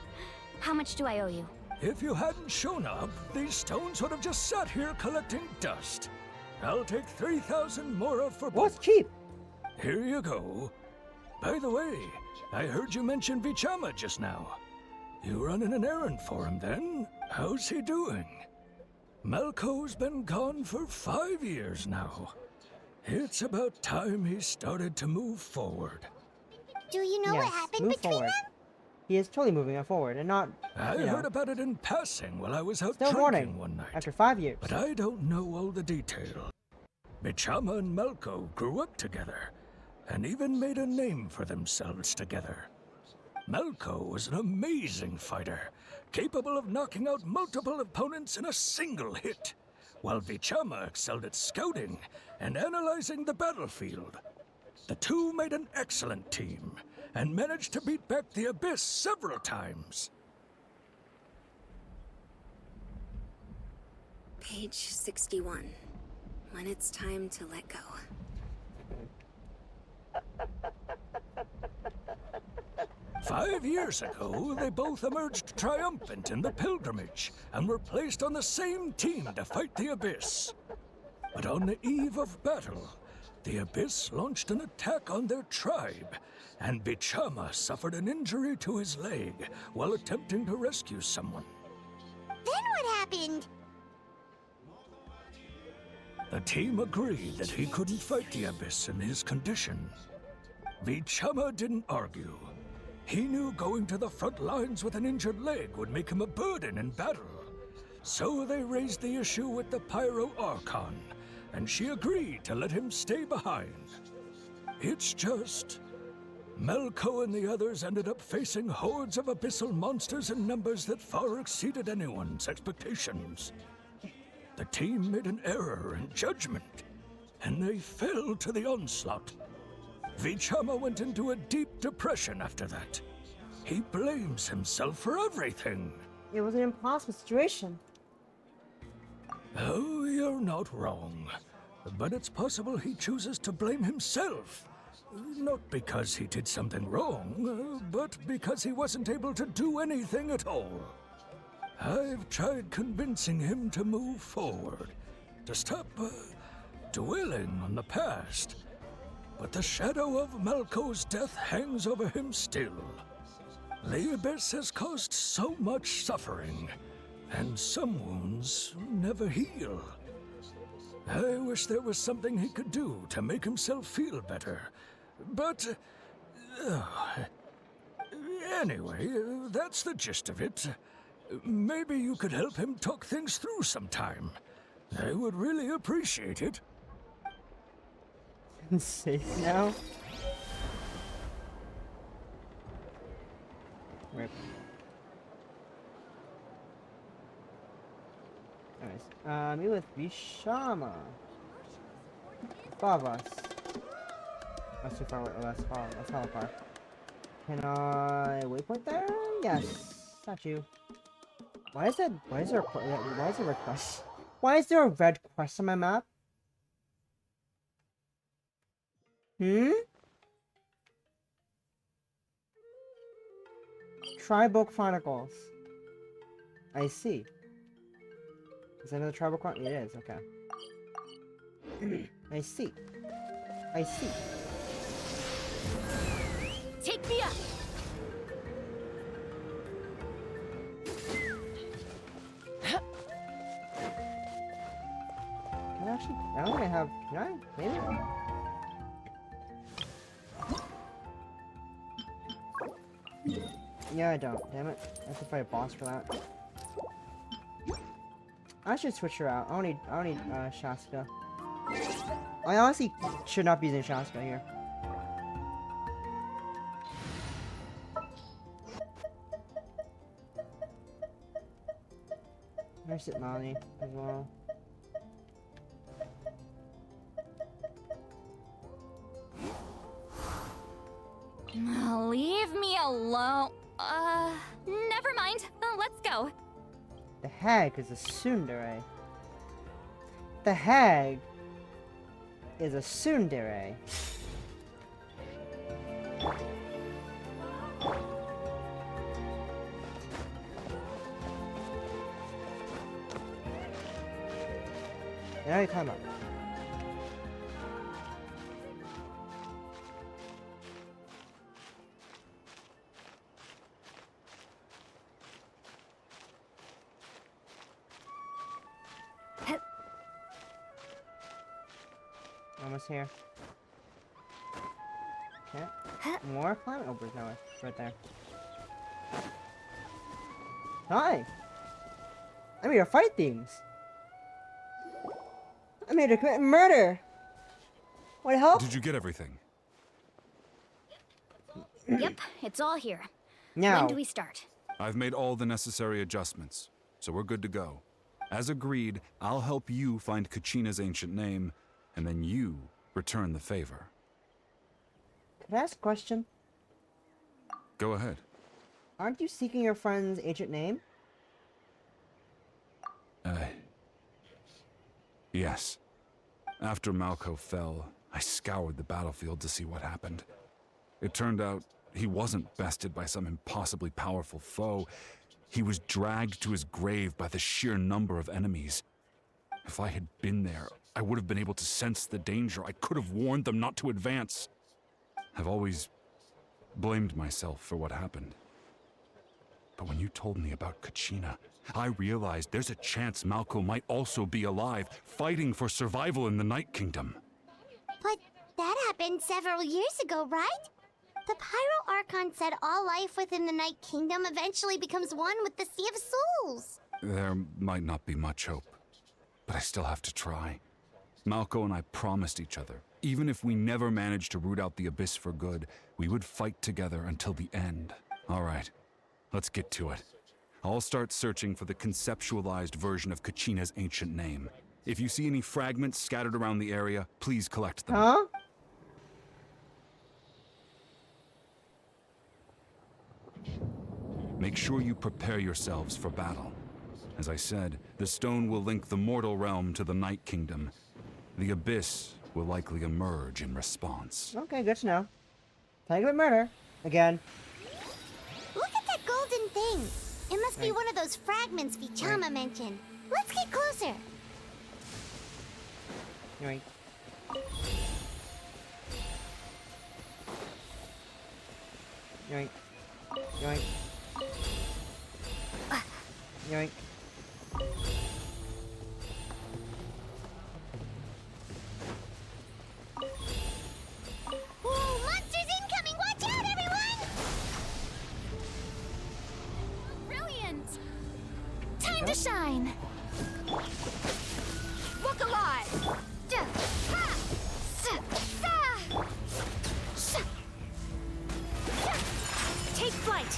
Speaker 9: How much do I owe you?
Speaker 16: If you hadn't shown up, these stones would have just sat here collecting dust. I'll take 3,000 mora for both.
Speaker 3: What's cheap?
Speaker 16: Here you go. By the way, I heard you mention Vichama just now. You running an errand for him then? How's he doing? Malco's been gone for 5 years now. It's about time he started to move forward.
Speaker 1: Do you know what
Speaker 3: Yes,
Speaker 1: happened
Speaker 3: move
Speaker 1: between
Speaker 3: forward.
Speaker 1: them?
Speaker 3: He is totally moving it forward and not.
Speaker 16: I
Speaker 3: you know,
Speaker 16: heard about it in passing while I was out
Speaker 3: still
Speaker 16: drinking
Speaker 3: morning
Speaker 16: one night.
Speaker 3: after 5 years.
Speaker 16: But I don't know all the details. Bichama and Malco grew up together, and even made a name for themselves together. Malco was an amazing fighter, capable of knocking out multiple opponents in a single hit, while Bichama excelled at scouting and analyzing the battlefield. The two made an excellent team, and managed to beat back the Abyss several times.
Speaker 7: Page 61. When it's time to let go.
Speaker 16: 5 years ago, they both emerged triumphant in the pilgrimage and were placed on the same team to fight the Abyss. But on the eve of battle, the Abyss launched an attack on their tribe, and Bichama suffered an injury to his leg while attempting to rescue someone.
Speaker 1: Then what happened?
Speaker 16: The team agreed that he couldn't fight the Abyss in his condition. Bichama didn't argue. He knew going to the front lines with an injured leg would make him a burden in battle. So they raised the issue with the Pyro Archon, and she agreed to let him stay behind. It's just... Melko and the others ended up facing hordes of abyssal monsters in numbers that far exceeded anyone's expectations. The team made an error in judgment, and they fell to the onslaught. Vichama went into a deep depression after that. He blames himself for everything.
Speaker 3: It was an impossible situation.
Speaker 16: Oh, you're not wrong. But it's possible he chooses to blame himself. Not because he did something wrong, but because he wasn't able to do anything at all. I've tried convincing him to move forward, to stop dwelling on the past. But the shadow of Malko's death hangs over him still. The Abyss has caused so much suffering, and some wounds never heal. I wish there was something he could do to make himself feel better. But... anyway, that's the gist of it. Maybe you could help him talk things through sometime. I would really appreciate it.
Speaker 3: Safe now? Rip. Nice. Me with Bishama. Babas. That's too far away. Oh, that's hella far. Can I waypoint there? Yes. Got you. Why is there a red quest? Why is there a red quest on my map? Tribal Chronicles. I see. Is that another Tribal Chronicle? It is, okay. I see. I see.
Speaker 10: Take me up!
Speaker 3: Can I actually... I don't think I have... Can I? Maybe? Yeah, I don't. Damn it. I have to fight a boss for that. I should switch her out. I don't need Shaska. I honestly should not be using Shaska here. There's it, Molly, as well.
Speaker 9: Leave me alone. Never mind. Let's go.
Speaker 3: The hag is a tsundere. The hag is a tsundere. Now you climb up. Almost here. Okay. More climb? Oh, there's no way. It's right there. Hi! I'm here to fight things! I'm here to commit murder! What help?
Speaker 2: Did you get everything?
Speaker 9: Yep, it's all here.
Speaker 3: Now.
Speaker 9: When do we start?
Speaker 2: I've made all the necessary adjustments, so we're good to go. As agreed, I'll help you find Kachina's ancient name, and then you return the favor.
Speaker 3: Can I ask a question?
Speaker 2: Go ahead.
Speaker 3: Aren't you seeking your friend's ancient name?
Speaker 2: Yes. After Malco fell, I scoured the battlefield to see what happened. It turned out he wasn't bested by some impossibly powerful foe. He was dragged to his grave by the sheer number of enemies. If I had been there, I would have been able to sense the danger. I could have warned them not to advance. I've always blamed myself for what happened. But when you told me about Kachina, I realized there's a chance Malco might also be alive, fighting for survival in the Night Kingdom.
Speaker 1: But that happened several years ago, right? The Pyro Archon said all life within the Night Kingdom eventually becomes one with the Sea of Souls.
Speaker 2: There might not be much hope, but I still have to try. Malco and I promised each other, even if we never managed to root out the Abyss for good, we would fight together until the end. All right, let's get to it. I'll start searching for the conceptualized version of Kachina's ancient name. If you see any fragments scattered around the area, please collect them.
Speaker 3: Huh?
Speaker 2: Make sure you prepare yourselves for battle. As I said, the stone will link the mortal realm to the Night Kingdom. The Abyss will likely emerge in response.
Speaker 3: Okay, good to know. Time to commit murder. Again.
Speaker 1: Look at that golden thing. It must be one of those fragments Vichama mentioned. Let's get closer.
Speaker 3: Yoink. Yoink. Yoink. Yoink.
Speaker 1: Whoa, monsters incoming! Watch out, everyone!
Speaker 9: Brilliant! Time to shine! Look alive! Take flight!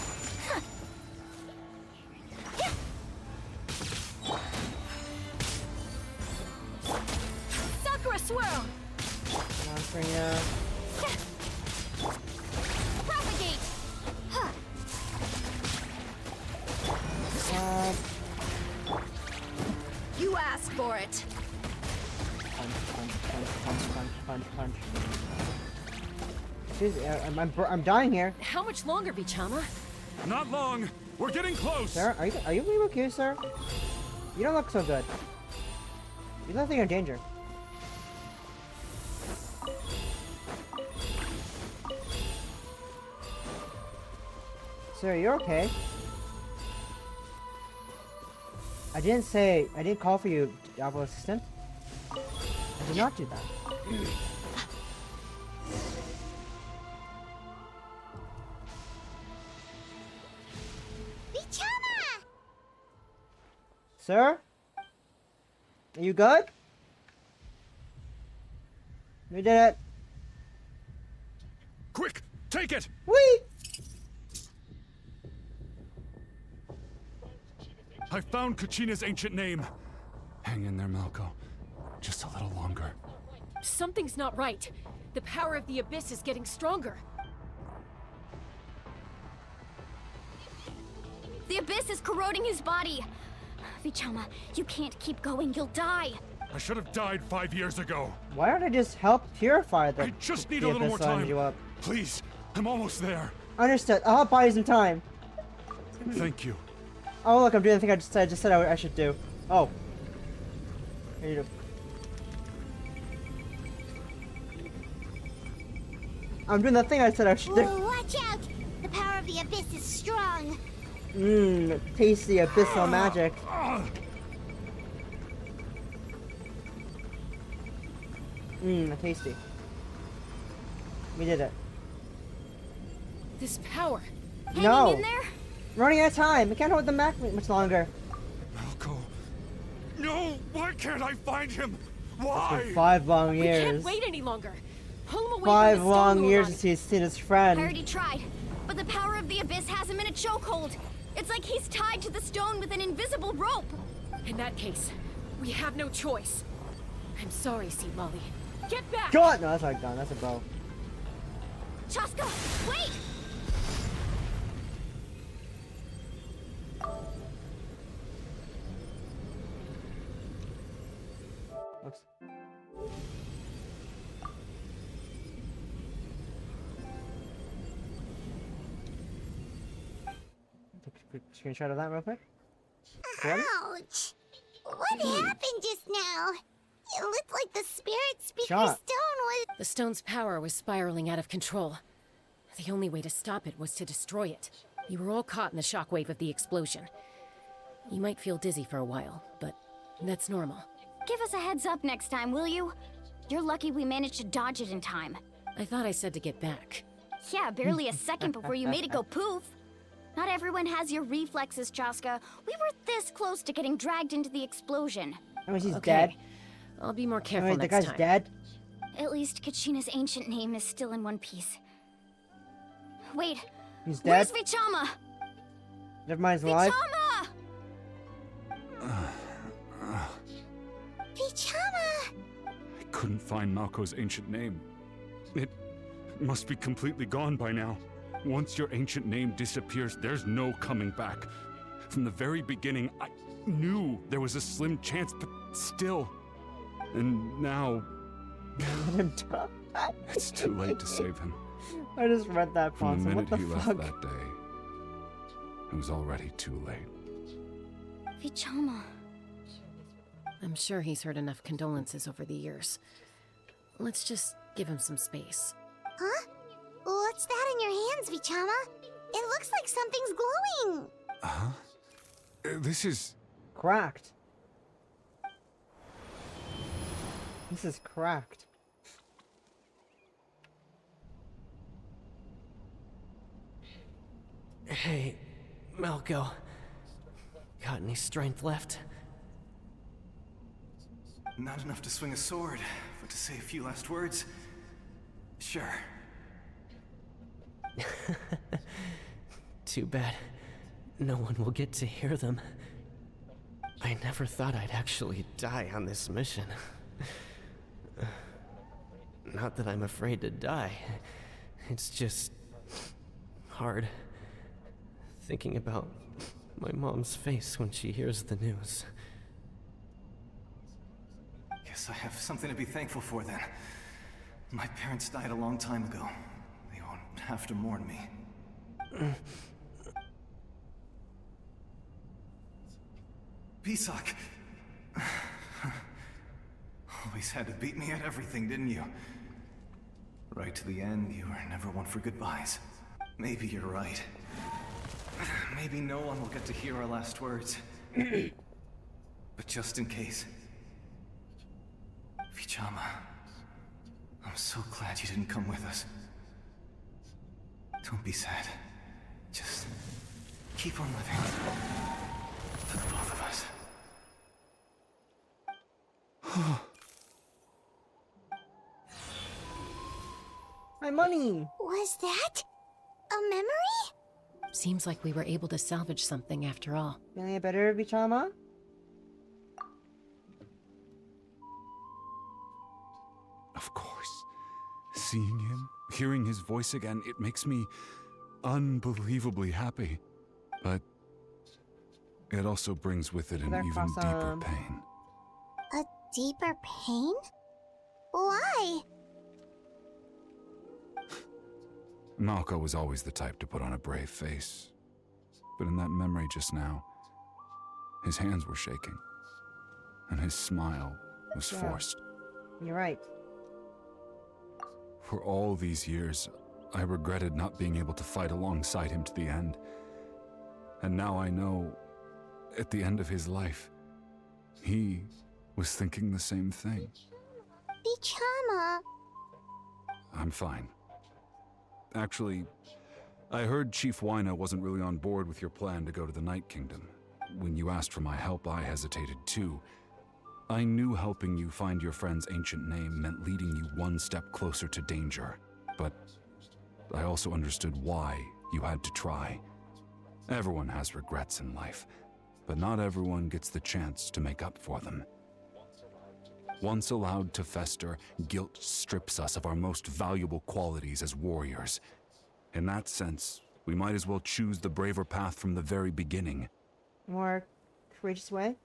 Speaker 9: Sakura swirl! Propagate! You asked for it.
Speaker 3: Punch. Jeez, I'm dying here.
Speaker 4: How much longer, Vichama?
Speaker 2: Not long. We're getting close.
Speaker 3: Sir, are you really okay, sir? You don't look so good. You look like you're in danger. Sir, you're okay. I didn't call for you, Diablo assistant. I did not do that.
Speaker 1: Vichama!
Speaker 3: Sir? Are you good? We did it.
Speaker 2: Quick, take it!
Speaker 3: Whee!
Speaker 2: I found Kachina's ancient name. Hang in there, Malco. Just a little longer.
Speaker 17: Something's not right. The power of the Abyss is getting stronger.
Speaker 9: The Abyss is corroding his body. Vichama, you can't keep going. You'll die.
Speaker 2: I should have died 5 years ago.
Speaker 3: Why don't I just help purify the
Speaker 2: I just need
Speaker 3: the
Speaker 2: a little more
Speaker 3: Abyss so I can
Speaker 2: time.
Speaker 3: do up?
Speaker 2: Please, I'm almost there.
Speaker 3: Understood. I'll help buy you some time.
Speaker 2: Thank you.
Speaker 3: Oh look, I'm doing the thing I just said I should do. Oh. Here you go. I'm doing the thing I said I should do.
Speaker 1: Whoa, watch out! The power of the Abyss is strong.
Speaker 3: Mmm, tasty abyssal magic. Mmm, tasty. We did it.
Speaker 17: This power.
Speaker 3: No.
Speaker 9: In there?
Speaker 3: Running out of time. We can't hold them back much longer.
Speaker 2: Malco. No, why can't I find him?
Speaker 3: It's
Speaker 2: Why?
Speaker 3: been 5 long
Speaker 17: We can't
Speaker 3: years.
Speaker 17: wait any longer. Pull him away
Speaker 3: 5
Speaker 17: from the
Speaker 3: long
Speaker 17: stone,
Speaker 3: years
Speaker 17: Lorani.
Speaker 3: since he's seen his friend.
Speaker 9: I already tried, but the power of the Abyss has him in a chokehold. It's like he's tied to the stone with an invisible rope.
Speaker 17: In that case, we have no choice. I'm sorry, Sea Lolly. Get back!
Speaker 3: God! No, that's not a gun. That's a bow.
Speaker 9: Chaska, wait!
Speaker 3: Looks. Take a quick screenshot of that real quick.
Speaker 1: Ouch! What happened just now? It looked like the spirit speaker
Speaker 4: Shot.
Speaker 1: stone was.
Speaker 4: The stone's power was spiraling out of control. The only way to stop it was to destroy it. You were all caught in the shockwave of the explosion. You might feel dizzy for a while, but that's normal.
Speaker 9: Give us a heads up next time, will you? You're lucky we managed to dodge it in time.
Speaker 4: I thought I said to get back.
Speaker 9: Yeah, barely a second before you made it go poof. Not everyone has your reflexes, Chaska. We were this close to getting dragged into the explosion.
Speaker 3: Oh, she's dead.
Speaker 4: I'll be more careful
Speaker 3: Wait,
Speaker 4: next
Speaker 3: the guy's
Speaker 4: time.
Speaker 3: dead?
Speaker 9: At least Kachina's ancient name is still in one piece. Wait,
Speaker 3: He's dead?
Speaker 9: where's Vichama?
Speaker 3: Never mind, he's alive.
Speaker 9: Vichama!
Speaker 1: Vichama!
Speaker 2: I couldn't find Malko's ancient name. It must be completely gone by now. Once your ancient name disappears, there's no coming back. From the very beginning, I knew there was a slim chance, but still. And now... it's too late to save him.
Speaker 3: I just read that
Speaker 2: From the
Speaker 3: Ponce.
Speaker 2: minute
Speaker 3: What the
Speaker 2: he
Speaker 3: fuck?
Speaker 2: left that day, it was already too late.
Speaker 9: Vichama.
Speaker 4: I'm sure he's heard enough condolences over the years. Let's just give him some space.
Speaker 1: Huh? What's that in your hands, Vichama? It looks like something's glowing.
Speaker 2: Huh? This is...
Speaker 3: Cracked. This is cracked.
Speaker 5: Hey, Malco. Got any strength left?
Speaker 12: Not enough to swing a sword, but to say a few last words? Sure.
Speaker 5: Too bad. No one will get to hear them. I never thought I'd actually die on this mission. Not that I'm afraid to die. It's just... hard. Thinking about my mom's face when she hears the news.
Speaker 12: Guess I have something to be thankful for then. My parents died a long time ago. They won't have to mourn me. Pisak! Always had to beat me at everything, didn't you? Right to the end, you were never one for goodbyes. Maybe you're right. Maybe no one will get to hear our last words. But just in case... Vichama... I'm so glad you didn't come with us. Don't be sad. Just... keep on living. For the both of us.
Speaker 3: My money!
Speaker 1: Was that a memory?
Speaker 4: Seems like we were able to salvage something after all.
Speaker 3: Feeling better, Vichama?
Speaker 2: Of course. Seeing him, hearing his voice again, it makes me unbelievably happy. But it also brings with it an even deeper pain.
Speaker 1: A deeper pain? Why?
Speaker 2: Malco was always the type to put on a brave face. But in that memory just now, his hands were shaking. And his smile was forced.
Speaker 3: You're right.
Speaker 2: For all these years, I regretted not being able to fight alongside him to the end. And now I know, at the end of his life, he was thinking the same thing.
Speaker 1: Vichama.
Speaker 2: I'm fine. Actually, I heard Chief Wyna wasn't really on board with your plan to go to the Night Kingdom. When you asked for my help, I hesitated too. I knew helping you find your friend's ancient name meant leading you one step closer to danger, but I also understood why you had to try. Everyone has regrets in life, but not everyone gets the chance to make up for them. Once allowed to fester, guilt strips us of our most valuable qualities as warriors. In that sense, we might as well choose the braver path from the very beginning.
Speaker 3: More courageous way?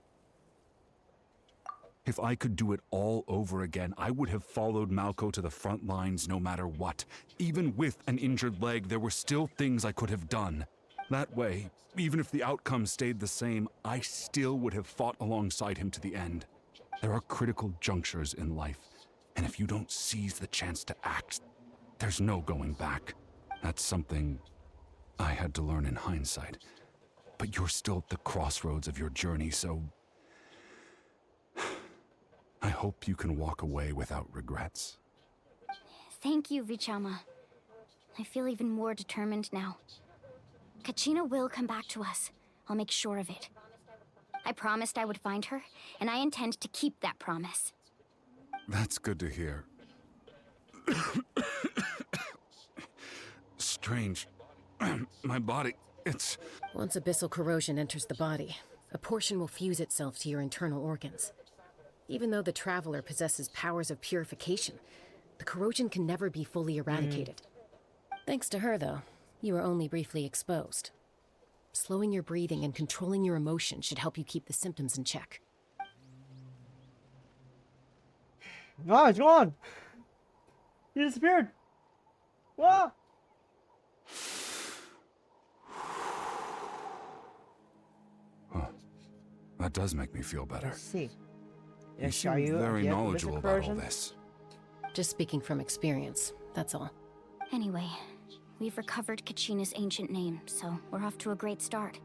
Speaker 2: If I could do it all over again, I would have followed Malco to the front lines no matter what. Even with an injured leg, there were still things I could have done. That way, even if the outcome stayed the same, I still would have fought alongside him to the end. There are critical junctures in life, and if you don't seize the chance to act, there's no going back. That's something I had to learn in hindsight. But you're still at the crossroads of your journey, so I hope you can walk away without regrets.
Speaker 9: Thank you, Vichama. I feel even more determined now. Kachina will come back to us. I'll make sure of it. I promised I would find her, and I intend to keep that promise.
Speaker 2: That's good to hear. Strange. My body, it's...
Speaker 4: Once abyssal corrosion enters the body, a portion will fuse itself to your internal organs. Even though the Traveler possesses powers of purification, the corrosion can never be fully eradicated. Thanks to her, though, you are only briefly exposed. Slowing your breathing and controlling your emotions should help you keep the symptoms in check.
Speaker 3: Oh, it's gone! He disappeared! Ah!
Speaker 2: Huh. That does make me feel better.
Speaker 3: Let's see.
Speaker 2: You seem very knowledgeable about all this.
Speaker 4: Just speaking from experience, that's all.
Speaker 9: Anyway, we've recovered Kachina's ancient name, so we're off to a great start.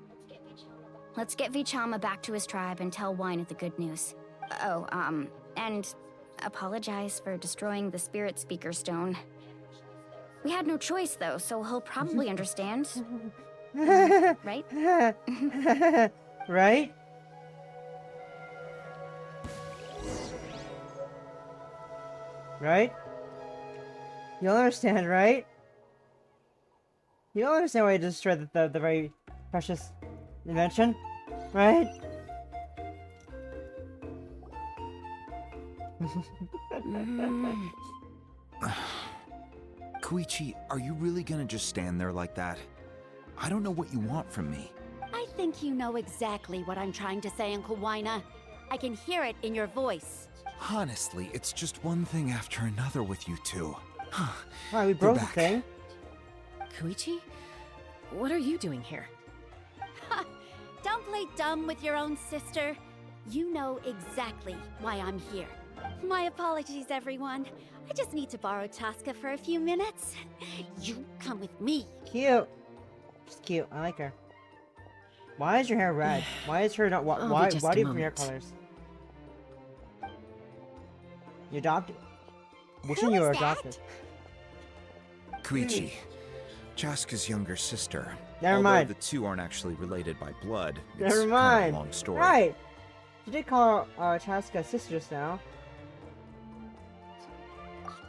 Speaker 9: Let's get Vichama back to his tribe and tell Wyneth the good news. Oh, and apologize for destroying the Spirit Speaker Stone. We had no choice, though, so he'll probably understand. Right?
Speaker 3: Right? Right? You'll understand, right? You'll understand why you destroyed the very precious invention, right?
Speaker 20: Koichi, are you really gonna just stand there like that? I don't know what you want from me.
Speaker 13: I think you know exactly what I'm trying to say, Uncle Wyna. I can hear it in your voice.
Speaker 20: Honestly, it's just one thing after another with you two.
Speaker 3: Alright, we broke the thing.
Speaker 4: Koichi? What are you doing here?
Speaker 13: Don't play dumb with your own sister. You know exactly why I'm here. My apologies, everyone. I just need to borrow Chaska for a few minutes. You come with me.
Speaker 3: Cute. She's cute. I like her. Why is your hair red? Why is her not? Why do you have hair colors? You adopted? Wishing you were adopted.
Speaker 20: Koichi, Chaska's younger sister.
Speaker 3: Never mind.
Speaker 20: Although the two aren't actually related by blood, it's
Speaker 3: Never mind.
Speaker 20: kind of a long story.
Speaker 3: Right. You did call Chaska sister just now.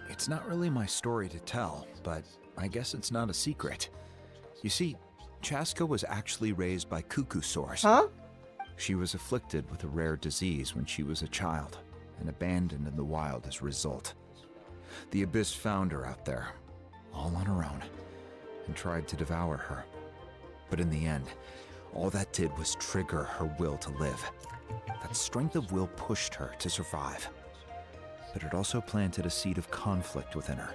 Speaker 20: It's not really my story to tell, but I guess it's not a secret. You see, Chaska was actually raised by cuckoo-saurs.
Speaker 3: Huh?
Speaker 20: She was afflicted with a rare disease when she was a child, and abandoned in the wild as a result. The Abyss found her out there, all on her own, and tried to devour her. But in the end, all that did was trigger her will to live. That strength of will pushed her to survive. But it also planted a seed of conflict within her.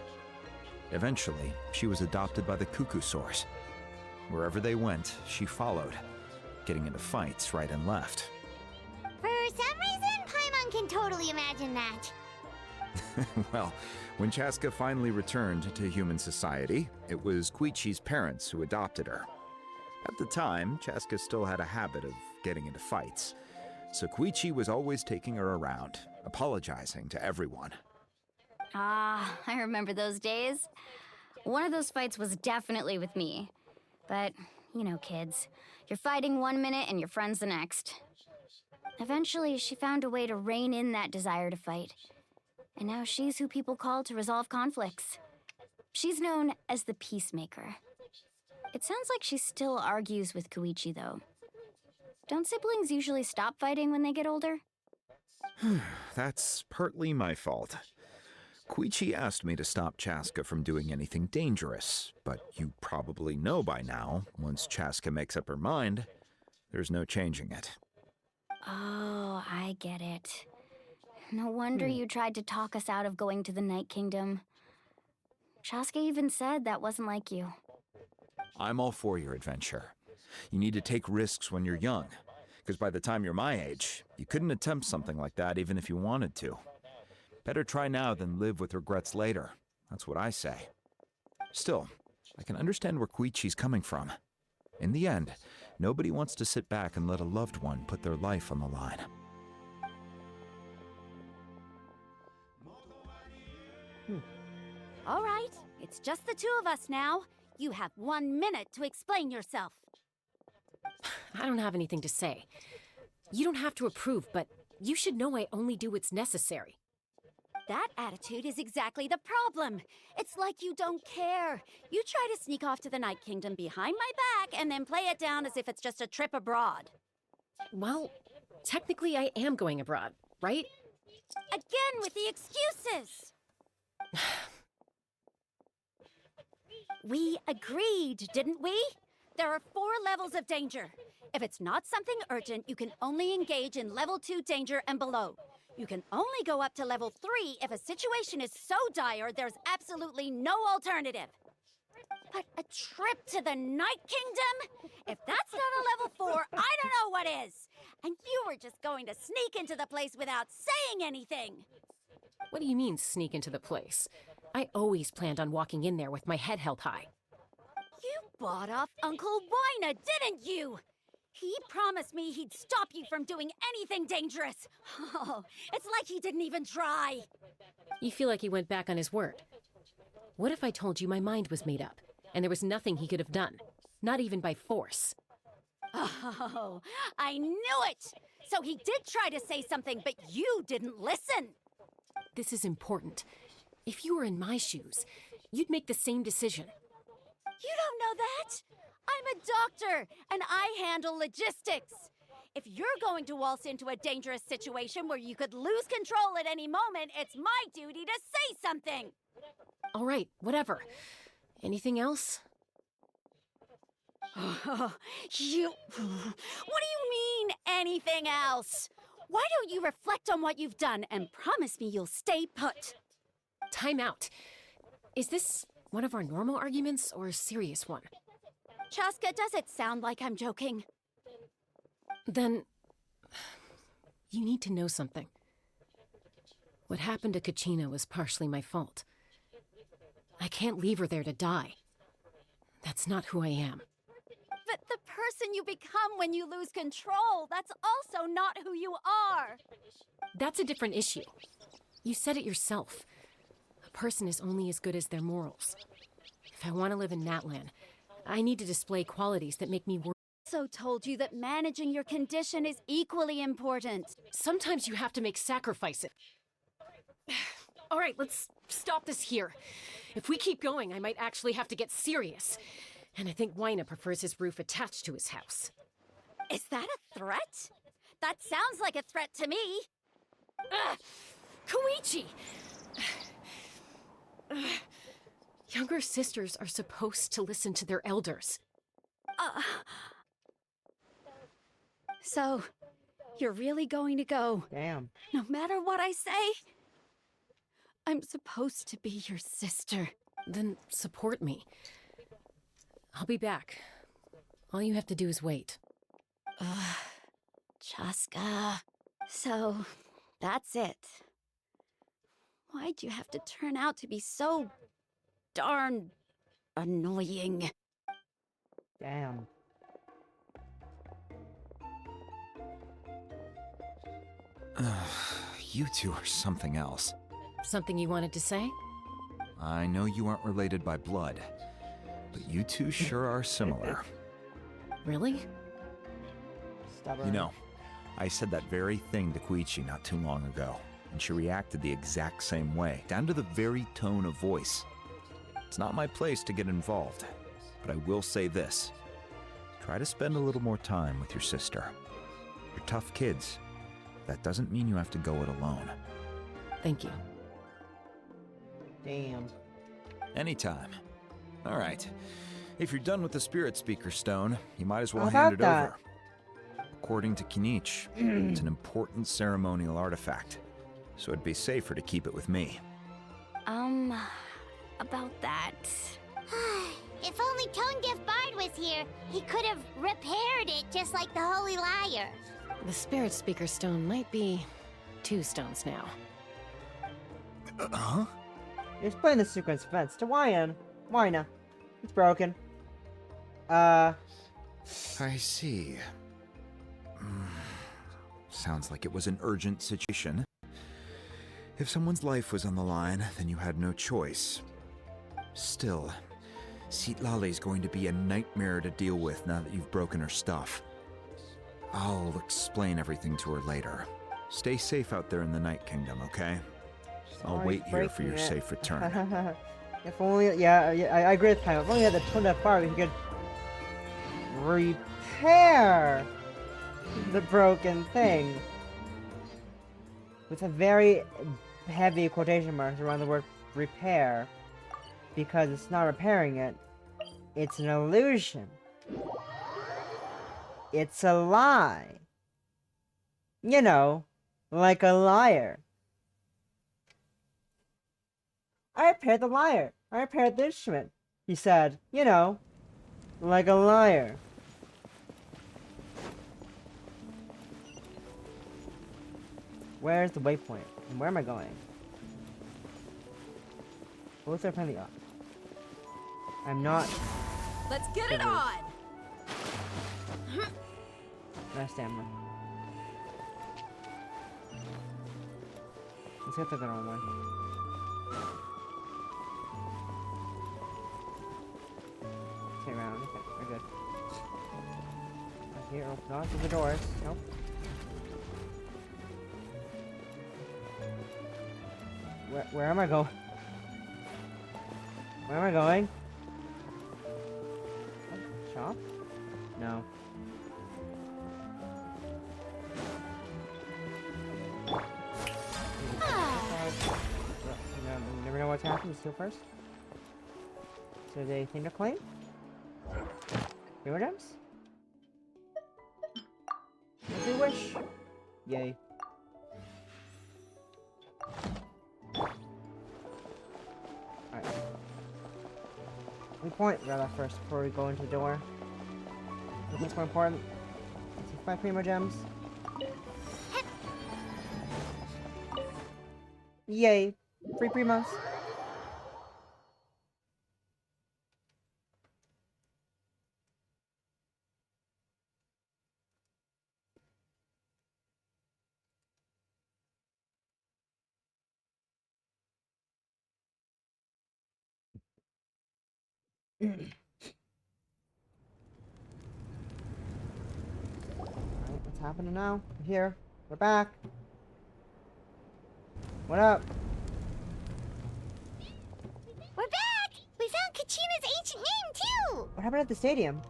Speaker 20: Eventually, she was adopted by the cuckoo-saurs. Wherever they went, she followed, getting into fights right and left.
Speaker 1: For some reason, Paimon can totally imagine that.
Speaker 20: Well, when Chaska finally returned to human society, it was Koichi's parents who adopted her. At the time, Chaska still had a habit of getting into fights, so Koichi was always taking her around, apologizing to everyone.
Speaker 9: Ah, I remember those days. One of those fights was definitely with me. But, you know, kids. You're fighting one minute and your friend's the next. Eventually, she found a way to rein in that desire to fight. And now she's who people call to resolve conflicts. She's known as the Peacemaker. It sounds like she still argues with Koichi, though. Don't siblings usually stop fighting when they get older?
Speaker 20: That's partly my fault. Koichi asked me to stop Chaska from doing anything dangerous, but you probably know by now, once Chaska makes up her mind, there's no changing it.
Speaker 9: Oh, I get it. No wonder you tried to talk us out of going to the Night Kingdom. Chaska even said that wasn't like you.
Speaker 20: I'm all for your adventure. You need to take risks when you're young, because by the time you're my age, you couldn't attempt something like that even if you wanted to. Better try now than live with regrets later. That's what I say. Still, I can understand where Koichi's coming from. In the end, nobody wants to sit back and let a loved one put their life on the line.
Speaker 13: All right, it's just the two of us now. You have 1 minute to explain yourself.
Speaker 4: I don't have anything to say. You don't have to approve, but you should know I only do what's necessary.
Speaker 13: That attitude is exactly the problem. It's like you don't care. You try to sneak off to the Night Kingdom behind my back and then play it down as if it's just a trip abroad.
Speaker 4: Well, technically I am going abroad, right?
Speaker 13: Again with the excuses! We agreed, didn't we? There are 4 levels of danger. If it's not something urgent, you can only engage in level 2 danger and below. You can only go up to level 3 if a situation is so dire there's absolutely no alternative. But a trip to the Night Kingdom? If that's not a level 4, I don't know what is. And you were just going to sneak into the place without saying anything.
Speaker 4: What do you mean, sneak into the place? I always planned on walking in there with my head held high.
Speaker 13: You bought off Uncle Wina, didn't you? He promised me he'd stop you from doing anything dangerous. Oh, it's like he didn't even try.
Speaker 4: You feel like he went back on his word. What if I told you my mind was made up, and there was nothing he could have done? Not even by force.
Speaker 13: Oh, I knew it! So he did try to say something, but you didn't listen.
Speaker 4: This is important. If you were in my shoes, you'd make the same decision.
Speaker 13: You don't know that? I'm a doctor, and I handle logistics. If you're going to waltz into a dangerous situation where you could lose control at any moment, it's my duty to say something.
Speaker 4: All right, whatever. Anything else?
Speaker 13: What do you mean, anything else? Why don't you reflect on what you've done and promise me you'll stay put?
Speaker 4: Time out. Is this one of our normal arguments or a serious one?
Speaker 13: Chaska, does it sound like I'm joking?
Speaker 4: Then, you need to know something. What happened to Kachina was partially my fault. I can't leave her there to die. That's not who I am.
Speaker 13: But the person you become when you lose control, that's also not who you are.
Speaker 4: That's a different issue. You said it yourself. A person is only as good as their morals. If I want to live in Natlan, I need to display qualities that make me worth.
Speaker 13: So told you that managing your condition is equally important.
Speaker 4: Sometimes you have to make sacrifices. All right, let's stop this here. If we keep going, I might actually have to get serious. And I think Wina prefers his roof attached to his house.
Speaker 13: Is that a threat? That sounds like a threat to me.
Speaker 4: Koichi! Younger sisters are supposed to listen to their elders.
Speaker 13: So, you're really going to go?
Speaker 3: Damn.
Speaker 13: No matter what I say? I'm supposed to be your sister.
Speaker 4: Then support me. I'll be back. All you have to do is wait.
Speaker 13: Chaska. So, that's it. Why'd you have to turn out to be so darn annoying?
Speaker 3: Damn.
Speaker 20: You two are something else.
Speaker 4: Something you wanted to say?
Speaker 20: I know you aren't related by blood, but you two sure are similar.
Speaker 4: Really?
Speaker 3: Stubborn.
Speaker 20: You know, I said that very thing to Koichi not too long ago, and she reacted the exact same way, down to the very tone of voice. It's not my place to get involved, but I will say this. Try to spend a little more time with your sister. You're tough kids. That doesn't mean you have to go it alone.
Speaker 4: Thank you.
Speaker 3: Damn.
Speaker 20: Anytime. All right. If you're done with the Spirit Speaker Stone, you might as well
Speaker 3: How
Speaker 20: hand
Speaker 3: about
Speaker 20: it
Speaker 3: that?
Speaker 20: over. According to Kinich, it's an important ceremonial artifact. so it'd be safer to keep it with me.
Speaker 9: About that.
Speaker 1: If only Tone Deaf Bard was here, he could have repaired it just like the Holy Liar.
Speaker 4: The Spirit Speaker stone might be 2 stones now.
Speaker 20: Huh?
Speaker 3: You're explaining the sequence events to Wyan. Why not? It's broken. I
Speaker 20: see. Sounds like it was an urgent situation. If someone's life was on the line, then you had no choice. Still, Citlali's going to be a nightmare to deal with now that you've broken her stuff. I'll explain everything to her later. Stay safe out there in the Night Kingdom, okay? I'll wait here for your safe return.
Speaker 3: If only, yeah, I agree with Pam. If only we had the Tone Deaf Bard, we could repair the broken thing. With a very heavy quotation marks around the word repair. Because it's not repairing it, it's an illusion. It's a lie. You know, like a liar. I repaired the liar. I repaired the instrument. He said, you know, like a liar. Where's the waypoint? And where am I going? Both are friendly. I'm not.
Speaker 11: Let's get it on!
Speaker 3: Nice stamina. Let's get the wrong one. Stay around. Okay, we're good. Right here, open on to the doors. Nope. Where am I going? Where am I going? Shop? No. You never know what's happening. Steal first. Is there anything to claim? Gamer gems? If you wish. Yay. Alright. Point, grab that first before we go into the door. What's more important? Let's see 5 primo gems. Yay! Free primos! Alright, what's happening now? We're here. We're back. What up?
Speaker 1: We're back! We found Kachina's ancient name, too!
Speaker 3: What happened at the stadium?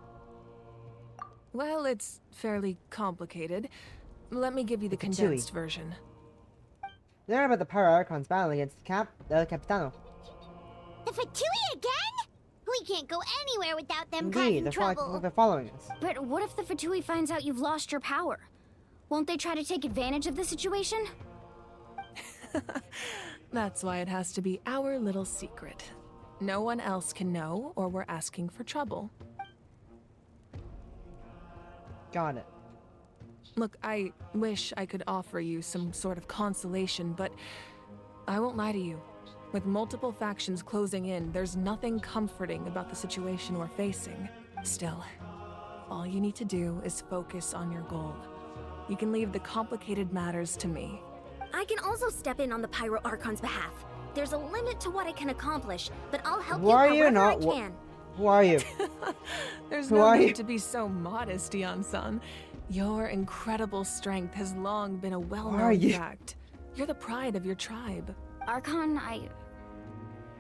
Speaker 17: Well, it's fairly complicated. Let me give you the
Speaker 3: Fatui.
Speaker 17: condensed version.
Speaker 3: Learn about the Pyro Archons battle against El Capitano.
Speaker 1: The Fatui again? We can't go anywhere without them
Speaker 3: Indeed,
Speaker 1: causing
Speaker 3: they're
Speaker 1: trouble.
Speaker 3: they're following us.
Speaker 9: But what if the Fatui finds out you've lost your power? Won't they try to take advantage of the situation?
Speaker 17: That's why it has to be our little secret. No one else can know, or we're asking for trouble.
Speaker 3: Got it.
Speaker 17: Look, I wish I could offer you some sort of consolation, but I won't lie to you. With multiple factions closing in, there's nothing comforting about the situation we're facing. Still, all you need to do is focus on your goal. You can leave the complicated matters to me.
Speaker 8: I can also step in on the Pyro Archon's behalf. There's a limit to what I can accomplish, but I'll help
Speaker 3: Who
Speaker 8: you
Speaker 3: are
Speaker 8: however
Speaker 3: you?
Speaker 8: I
Speaker 3: Not
Speaker 8: can.
Speaker 3: Who are you?
Speaker 17: There's
Speaker 3: Who
Speaker 17: no
Speaker 3: are
Speaker 17: need
Speaker 3: you?
Speaker 17: to be so modest, Dion-san. Your incredible strength has long been a
Speaker 3: are
Speaker 17: well-known
Speaker 3: you?
Speaker 17: fact. You're the pride of your tribe.
Speaker 9: Archon,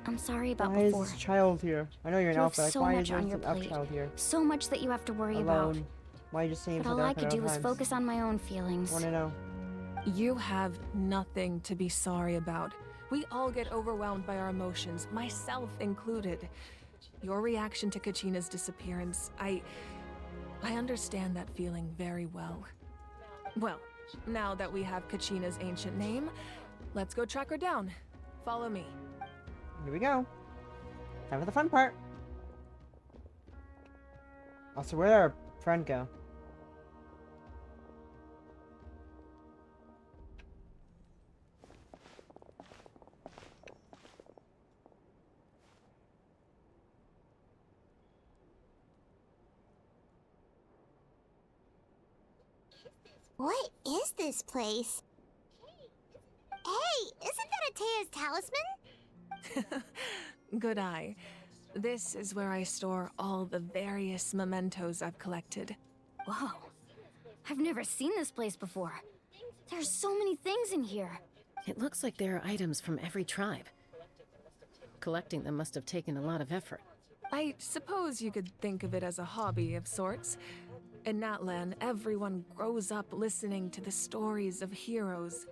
Speaker 9: I'm sorry about
Speaker 3: Why
Speaker 9: before.
Speaker 3: is this child here? I know you're an
Speaker 9: You have
Speaker 3: alpha. Like,
Speaker 9: so
Speaker 3: why
Speaker 9: much
Speaker 3: is there
Speaker 9: on your
Speaker 3: an up
Speaker 9: plate.
Speaker 3: child here?
Speaker 9: So much that you have to worry about.
Speaker 3: Alone. Why are you just saying
Speaker 9: But
Speaker 3: for
Speaker 9: all
Speaker 3: the
Speaker 9: I
Speaker 3: record
Speaker 9: could
Speaker 3: at
Speaker 9: do
Speaker 3: all
Speaker 9: was
Speaker 3: times?
Speaker 9: focus on my own feelings.
Speaker 3: Wanna know?
Speaker 17: You have nothing to be sorry about. We all get overwhelmed by our emotions, myself included. Your reaction to Kachina's disappearance, I understand that feeling very well. Well, now that we have Kachina's ancient name, let's go track her down. Follow me.
Speaker 3: Here we go. Time for the fun part. Also, where'd our friend go?
Speaker 1: What is this place? Hey, isn't that Atea's talisman?
Speaker 17: Good eye. This is where I store all the various mementos I've collected.
Speaker 9: Whoa. I've never seen this place before. There's so many things in here.
Speaker 4: It looks like there are items from every tribe. Collecting them must have taken a lot of effort.
Speaker 17: I suppose you could think of it as a hobby of sorts. In Natlan, everyone grows up listening to the stories of heroes.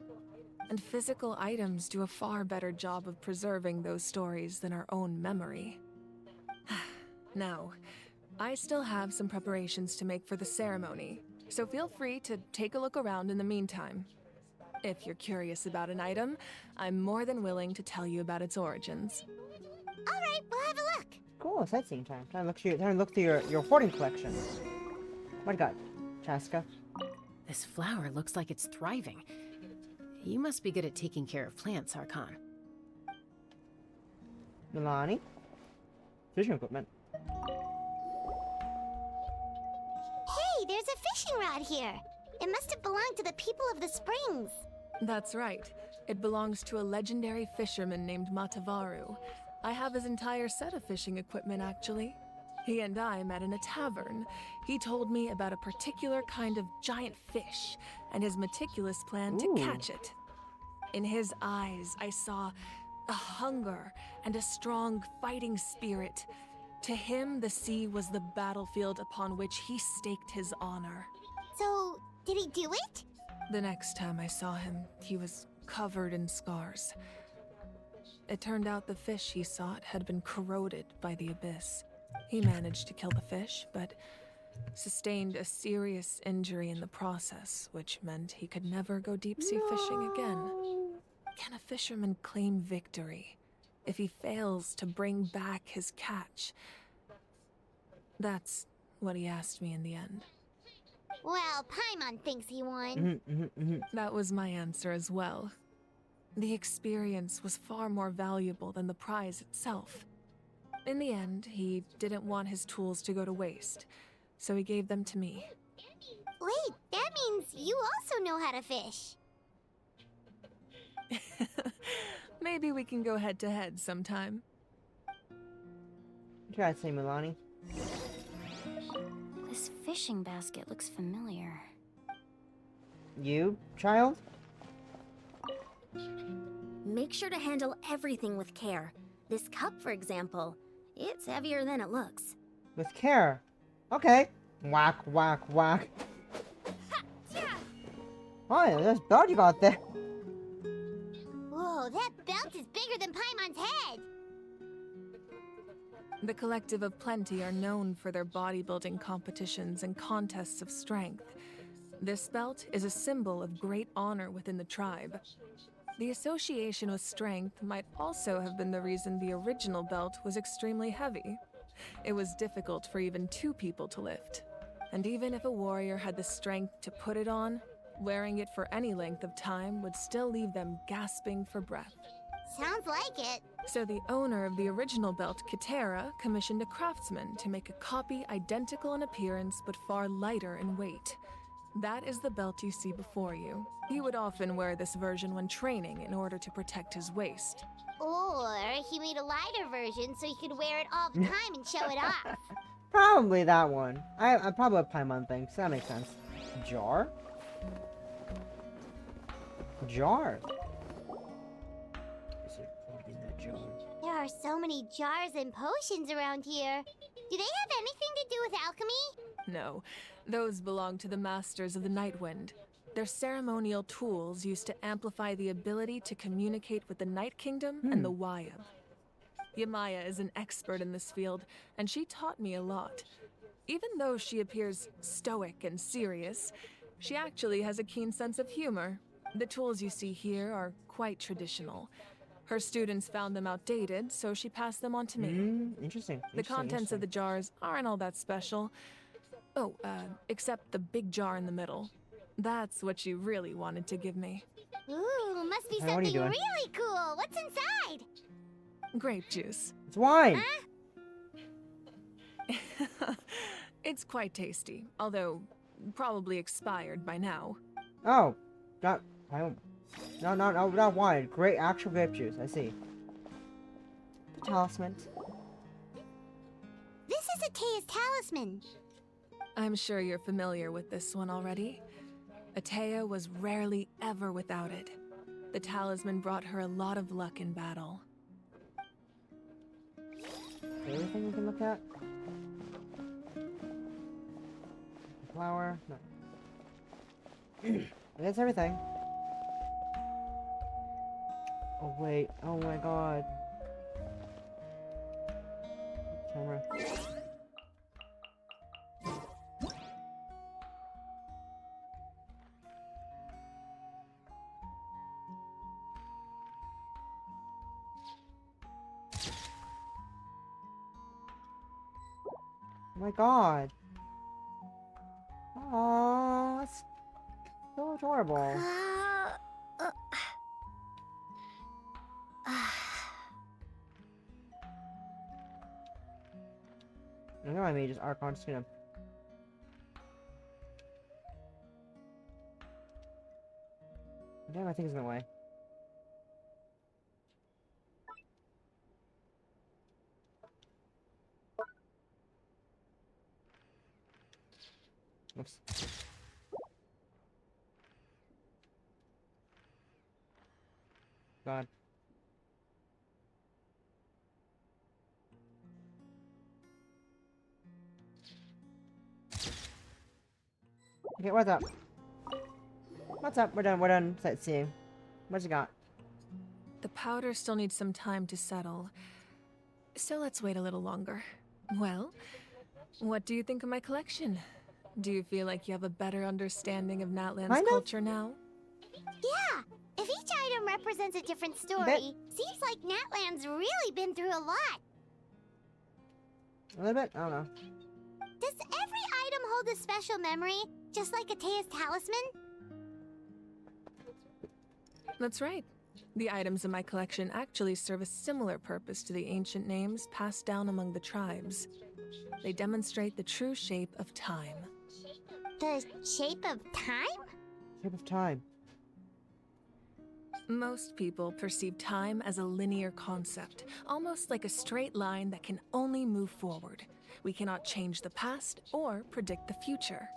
Speaker 17: And physical items do a far better job of preserving those stories than our own memory. Now, I still have some preparations to make for the ceremony, so feel free to take a look around in the meantime. If you're curious about an item, I'm more than willing to tell you about its origins.
Speaker 1: Alright, we'll have a look.
Speaker 3: Cool, sightseeing time. Time to look through your hoarding collection. What do you got, Chaska?
Speaker 4: This flower looks like it's thriving. You must be good at taking care of plants, Archon.
Speaker 3: Milani? Fishing equipment.
Speaker 1: Hey, there's a fishing rod here. It must have belonged to the people of the springs.
Speaker 17: That's right. It belongs to a legendary fisherman named Matavaru. I have his entire set of fishing equipment, actually. He and I met in a tavern. He told me about a particular kind of giant fish and his meticulous plan to catch it. In his eyes, I saw a hunger and a strong fighting spirit. To him, the sea was the battlefield upon which he staked his honor.
Speaker 1: So, did he do it?
Speaker 17: The next time I saw him, he was covered in scars. It turned out the fish he sought had been corroded by the abyss. He managed to kill the fish, but sustained a serious injury in the process, which meant he could never go deep-sea fishing again. Can a fisherman claim victory if he fails to bring back his catch? That's what he asked me in the end.
Speaker 1: Well, Paimon thinks he won.
Speaker 17: That was my answer as well. The experience was far more valuable than the prize itself. In the end, he didn't want his tools to go to waste, so he gave them to me.
Speaker 1: Wait, that means you also know how to fish.
Speaker 17: Maybe we can go head-to-head sometime.
Speaker 3: Try to say, Milani.
Speaker 9: This fishing basket looks familiar.
Speaker 3: You, child?
Speaker 8: Make sure to handle everything with care. This cup, for example, it's heavier than it looks.
Speaker 3: With care. Okay. Whack, whack, whack. Oh, yeah, there's belt you got there.
Speaker 1: Whoa, that belt is bigger than Paimon's head.
Speaker 17: The Collective of Plenty are known for their bodybuilding competitions and contests of strength. This belt is a symbol of great honor within the tribe. The association with strength might also have been the reason the original belt was extremely heavy. It was difficult for even two people to lift. And even if a warrior had the strength to put it on, wearing it for any length of time would still leave them gasping for breath.
Speaker 1: Sounds like it.
Speaker 17: So the owner of the original belt, Katera, commissioned a craftsman to make a copy identical in appearance but far lighter in weight. That is the belt you see before you. He would often wear this version when training in order to protect his waist.
Speaker 1: Or he made a lighter version so he could wear it all the time and show it off.
Speaker 3: Probably that one. I probably a Paimon thing, so that makes sense. Jar? Jar. Is it in that jar?
Speaker 1: There are so many jars and potions around here. Do they have anything to do with alchemy?
Speaker 17: No, those belong to the Masters of the Nightwind. They're ceremonial tools used to amplify the ability to communicate with the Night Kingdom and the Wayab. Yamaya is an expert in this field, and she taught me a lot. Even though she appears stoic and serious, she actually has a keen sense of humor. The tools you see here are quite traditional. Her students found them outdated, so she passed them on to me.
Speaker 3: Interesting.
Speaker 17: The contents of the jars aren't all that special. Oh, except the big jar in the middle. That's what she really wanted to give me.
Speaker 1: Ooh, must be
Speaker 3: Hey, what are you
Speaker 1: something
Speaker 3: doing?
Speaker 1: really cool. What's inside?
Speaker 17: Grape juice.
Speaker 3: It's wine.
Speaker 17: It's quite tasty, although probably expired by now.
Speaker 3: Oh, not not wine. Great actual grape juice. I see. The talisman.
Speaker 1: This is Atea's talisman.
Speaker 17: I'm sure you're familiar with this one already. Atea was rarely ever without it. The talisman brought her a lot of luck in battle.
Speaker 3: Anything we can look at? Flower. No. That's everything. Oh wait. Oh my god. Camera. Oh my god. Oh, that's so adorable. I know I may just Archon, just gonna. Damn, I think it's in the way. Oops. God. Okay, what's up? What's up? We're done sightseeing. What you got?
Speaker 17: The powder still needs some time to settle, so let's wait a little longer. Well, what do you think of my collection? Do you feel like you have a better understanding of Natlan's culture now?
Speaker 1: Yeah, if each item represents a different story, seems like Natlan's really been through a lot.
Speaker 3: A little bit? I don't know.
Speaker 1: Does every item hold a special memory, just like Atea's talisman?
Speaker 17: That's right. The items in my collection actually serve a similar purpose to the ancient names passed down among the tribes. They demonstrate the true shape of time.
Speaker 1: The shape of time?
Speaker 3: Shape of time.
Speaker 17: Most people perceive time as a linear concept, almost like a straight line that can only move forward. We cannot change the past or predict the future.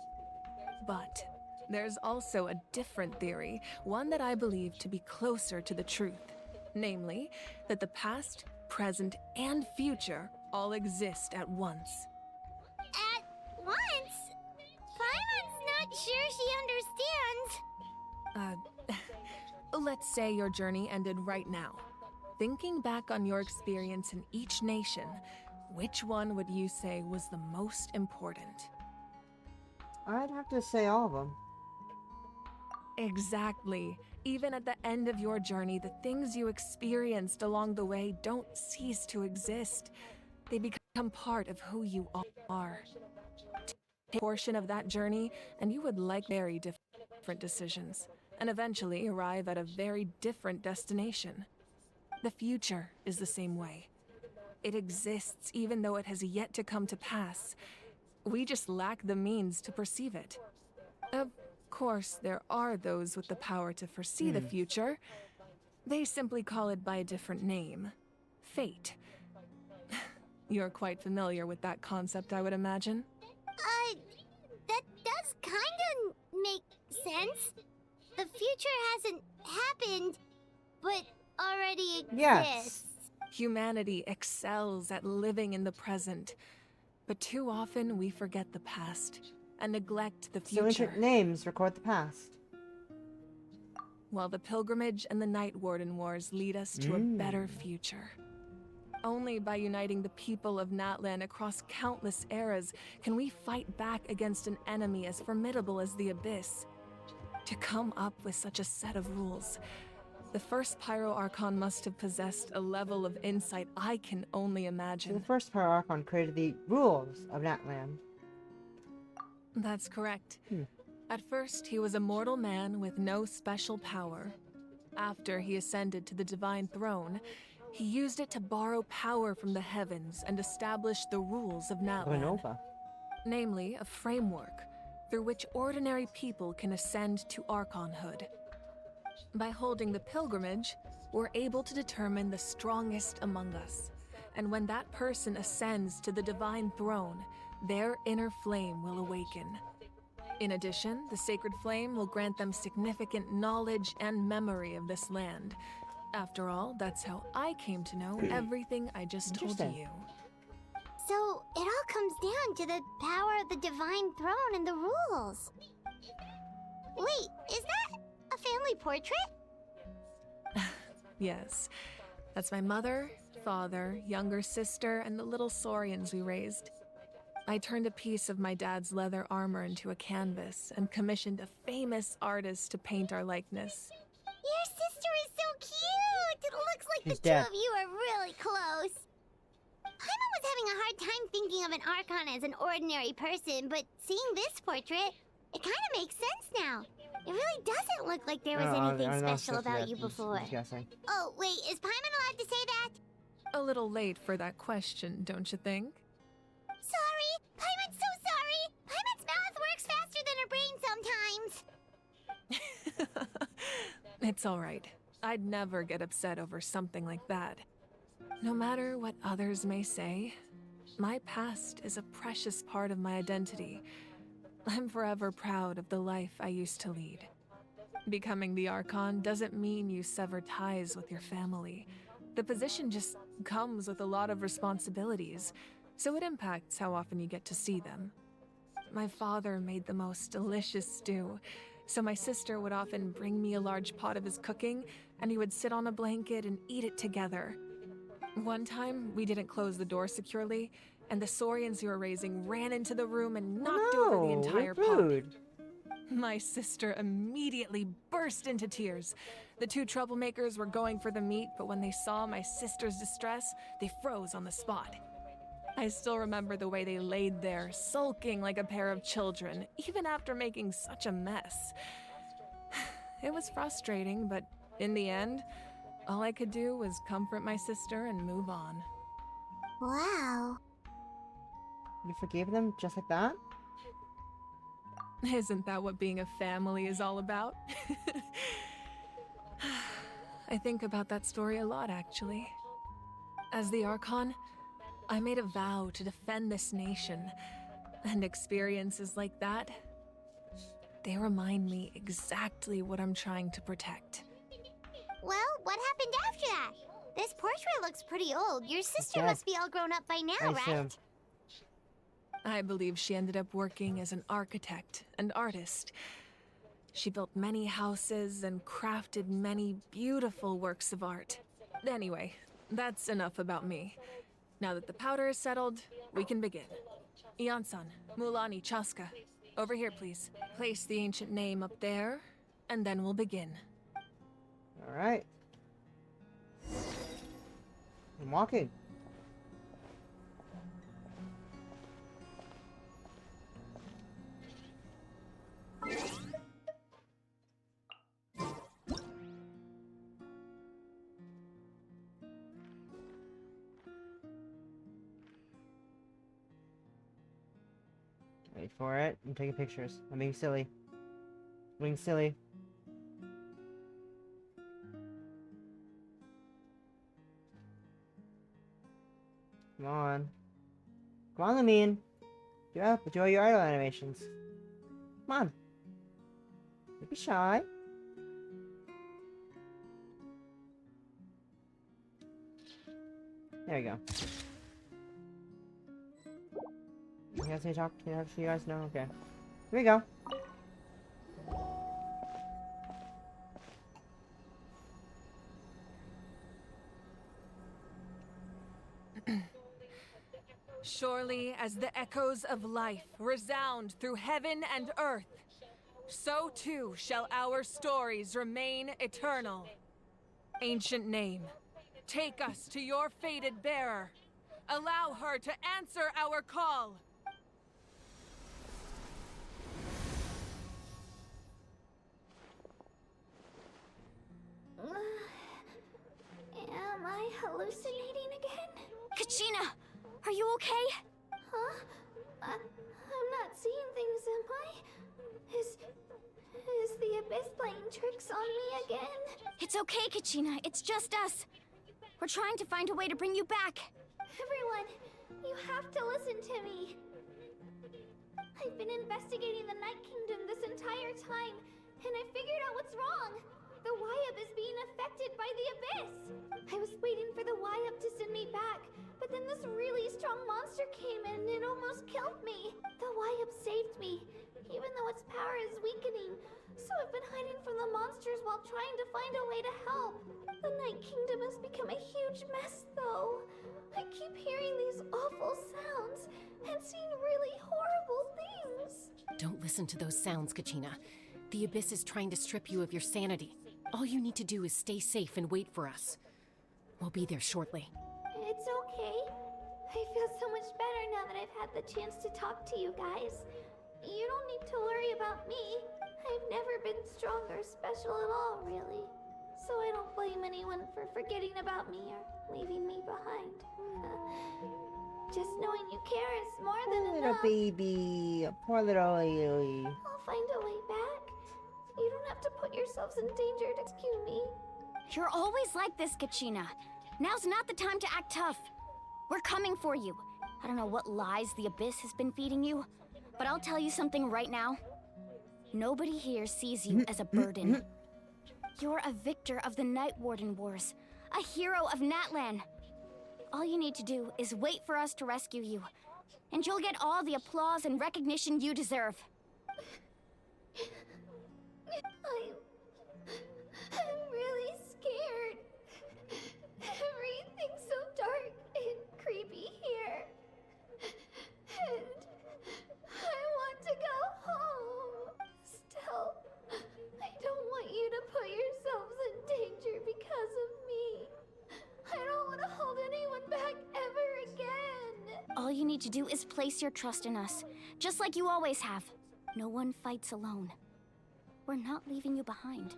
Speaker 17: But there's also a different theory, one that I believe to be closer to the truth. Namely, that the past, present, and future all exist at once.
Speaker 1: At once? Paimon's not sure she understands.
Speaker 17: Let's say your journey ended right now. Thinking back on your experience in each nation, which one would you say was the most important?
Speaker 3: I'd have to say all of them.
Speaker 17: Exactly. Even at the end of your journey, the things you experienced along the way don't cease to exist. They become part of who you are. Take a portion of that journey, and you would like very different decisions, and eventually arrive at a very different destination. The future is the same way. It exists even though it has yet to come to pass. We just lack the means to perceive it. Of course, there are those with the power to foresee the future. They simply call it by a different name. Fate. You're quite familiar with that concept, I would imagine.
Speaker 1: That does kinda make sense. The future hasn't happened, but already exists.
Speaker 3: Yes.
Speaker 17: Humanity excels at living in the present, but too often we forget the past and neglect the
Speaker 3: So
Speaker 17: future.
Speaker 3: ancient names record the past.
Speaker 17: While the pilgrimage and the Night Warden Wars lead us to a better future. Only by uniting the people of Natlan across countless eras can we fight back against an enemy as formidable as the Abyss. To come up with such a set of rules, the first Pyro Archon must have possessed a level of insight I can only
Speaker 3: So
Speaker 17: imagine.
Speaker 3: the first Pyro Archon created the rules of Natlan.
Speaker 17: That's correct. At first, he was a mortal man with no special power. After he ascended to the divine throne, he used it to borrow power from the heavens and establish the rules of Natlan.
Speaker 3: Nova.
Speaker 17: Namely, a framework through which ordinary people can ascend to Archonhood. By holding the pilgrimage, we're able to determine the strongest among us. And when that person ascends to the divine throne, their inner flame will awaken. In addition, the sacred flame will grant them significant knowledge and memory of this land. After all, that's how I came to know everything I just told you.
Speaker 1: So, it all comes down to the power of the divine throne and the rules. Wait, is that a family portrait?
Speaker 17: Yes. That's my mother, father, younger sister, and the little saurians we raised. I turned a piece of my dad's leather armor into a canvas and commissioned a famous artist to paint our likeness.
Speaker 1: Your sister is so cute! It looks like
Speaker 3: She's
Speaker 1: the
Speaker 3: dead.
Speaker 1: two of you are really close. Paimon was having a hard time thinking of an Archon as an ordinary person, but seeing this portrait, it kind of makes sense now. It really doesn't look like there was anything special about you before. Oh, wait, is Paimon allowed to say that?
Speaker 17: A little late for that question, don't you think?
Speaker 1: Sorry! Paimon's so sorry! Paimon's mouth works faster than her brain sometimes!
Speaker 17: It's all right. I'd never get upset over something like that. No matter what others may say, my past is a precious part of my identity. I'm forever proud of the life I used to lead. Becoming the Archon doesn't mean you sever ties with your family. The position just comes with a lot of responsibilities, so it impacts how often you get to see them. My father made the most delicious stew, so my sister would often bring me a large pot of his cooking, and he would sit on a blanket and eat it together. One time, we didn't close the door securely, and the saurians you were raising ran into the room and knocked over the entire pot. My sister immediately burst into tears. The two troublemakers were going for the meat, but when they saw my sister's distress, they froze on the spot. I still remember the way they laid there, sulking like a pair of children, even after making such a mess. It was frustrating, but in the end, all I could do was comfort my sister and move on.
Speaker 1: Wow.
Speaker 3: You forgave them just like that?
Speaker 17: Isn't that what being a family is all about? I think about that story a lot, actually. As the Archon, I made a vow to defend this nation, and experiences like that, they remind me exactly what I'm trying to protect.
Speaker 1: Well, what happened after that? This portrait looks pretty old. Your sister must be all grown up by now, right?
Speaker 17: I believe she ended up working as an architect and artist. She built many houses and crafted many beautiful works of art. Anyway, that's enough about me. Now that the powder is settled, we can begin. Ian-san, Mulani, Chaska, over here, please. Place the ancient name up there, and then we'll begin.
Speaker 3: Alright. I'm walking. Wait for it. I'm taking pictures. I'm being silly. Being silly. Come on. Come on, Lamine. Yeah, enjoy your idol animations. Come on. Don't be shy. There we go. You guys need to talk? Can you guys know? Okay. Here we go.
Speaker 17: Surely as the echoes of life resound through heaven and earth, so too shall our stories remain eternal. Ancient name, take us to your fated bearer. Allow her to answer our call.
Speaker 1: Am I hallucinating again?
Speaker 9: Kachina, are you okay?
Speaker 1: Huh? I'm not seeing things, am I? Is the Abyss playing tricks on me again?
Speaker 9: It's okay, Kachina. It's just us. We're trying to find a way to bring you back.
Speaker 1: Everyone, you have to listen to me. I've been investigating the Night Kingdom this entire time, and I figured out what's wrong. The Wyab is being affected by the Abyss. I was waiting for the Wyab to send me back, but then this really strong monster came in and almost killed me. The Wyab saved me, even though its power is weakening. So I've been hiding from the monsters while trying to find a way to help. The Night Kingdom has become a huge mess, though. I keep hearing these awful sounds and seeing really horrible things.
Speaker 4: Don't listen to those sounds, Kachina. The Abyss is trying to strip you of your sanity. All you need to do is stay safe and wait for us. We'll be there shortly.
Speaker 1: It's okay. I feel so much better now that I've had the chance to talk to you guys. You don't need to worry about me. I've never been strong or special at all, really. So I don't blame anyone for forgetting about me or leaving me behind. Just knowing you care is more than
Speaker 3: Little
Speaker 1: enough.
Speaker 3: baby. Poor little Lily.
Speaker 1: I'll find a way back. You don't have to put yourselves in danger to rescue me.
Speaker 9: You're always like this, Kachina. Now's not the time to act tough. We're coming for you. I don't know what lies the Abyss has been feeding you, but I'll tell you something right now. Nobody here sees you as a burden. You're a victor of the Night Warden Wars, a hero of Natlan. All you need to do is wait for us to rescue you, and you'll get all the applause and recognition you deserve.
Speaker 1: I'm really scared. Everything's so dark and creepy here. And I want to go home. Still, I don't want you to put yourselves in danger because of me. I don't want to hold anyone back ever again.
Speaker 9: All you need to do is place your trust in us, just like you always have. No one fights alone. We're not leaving you behind.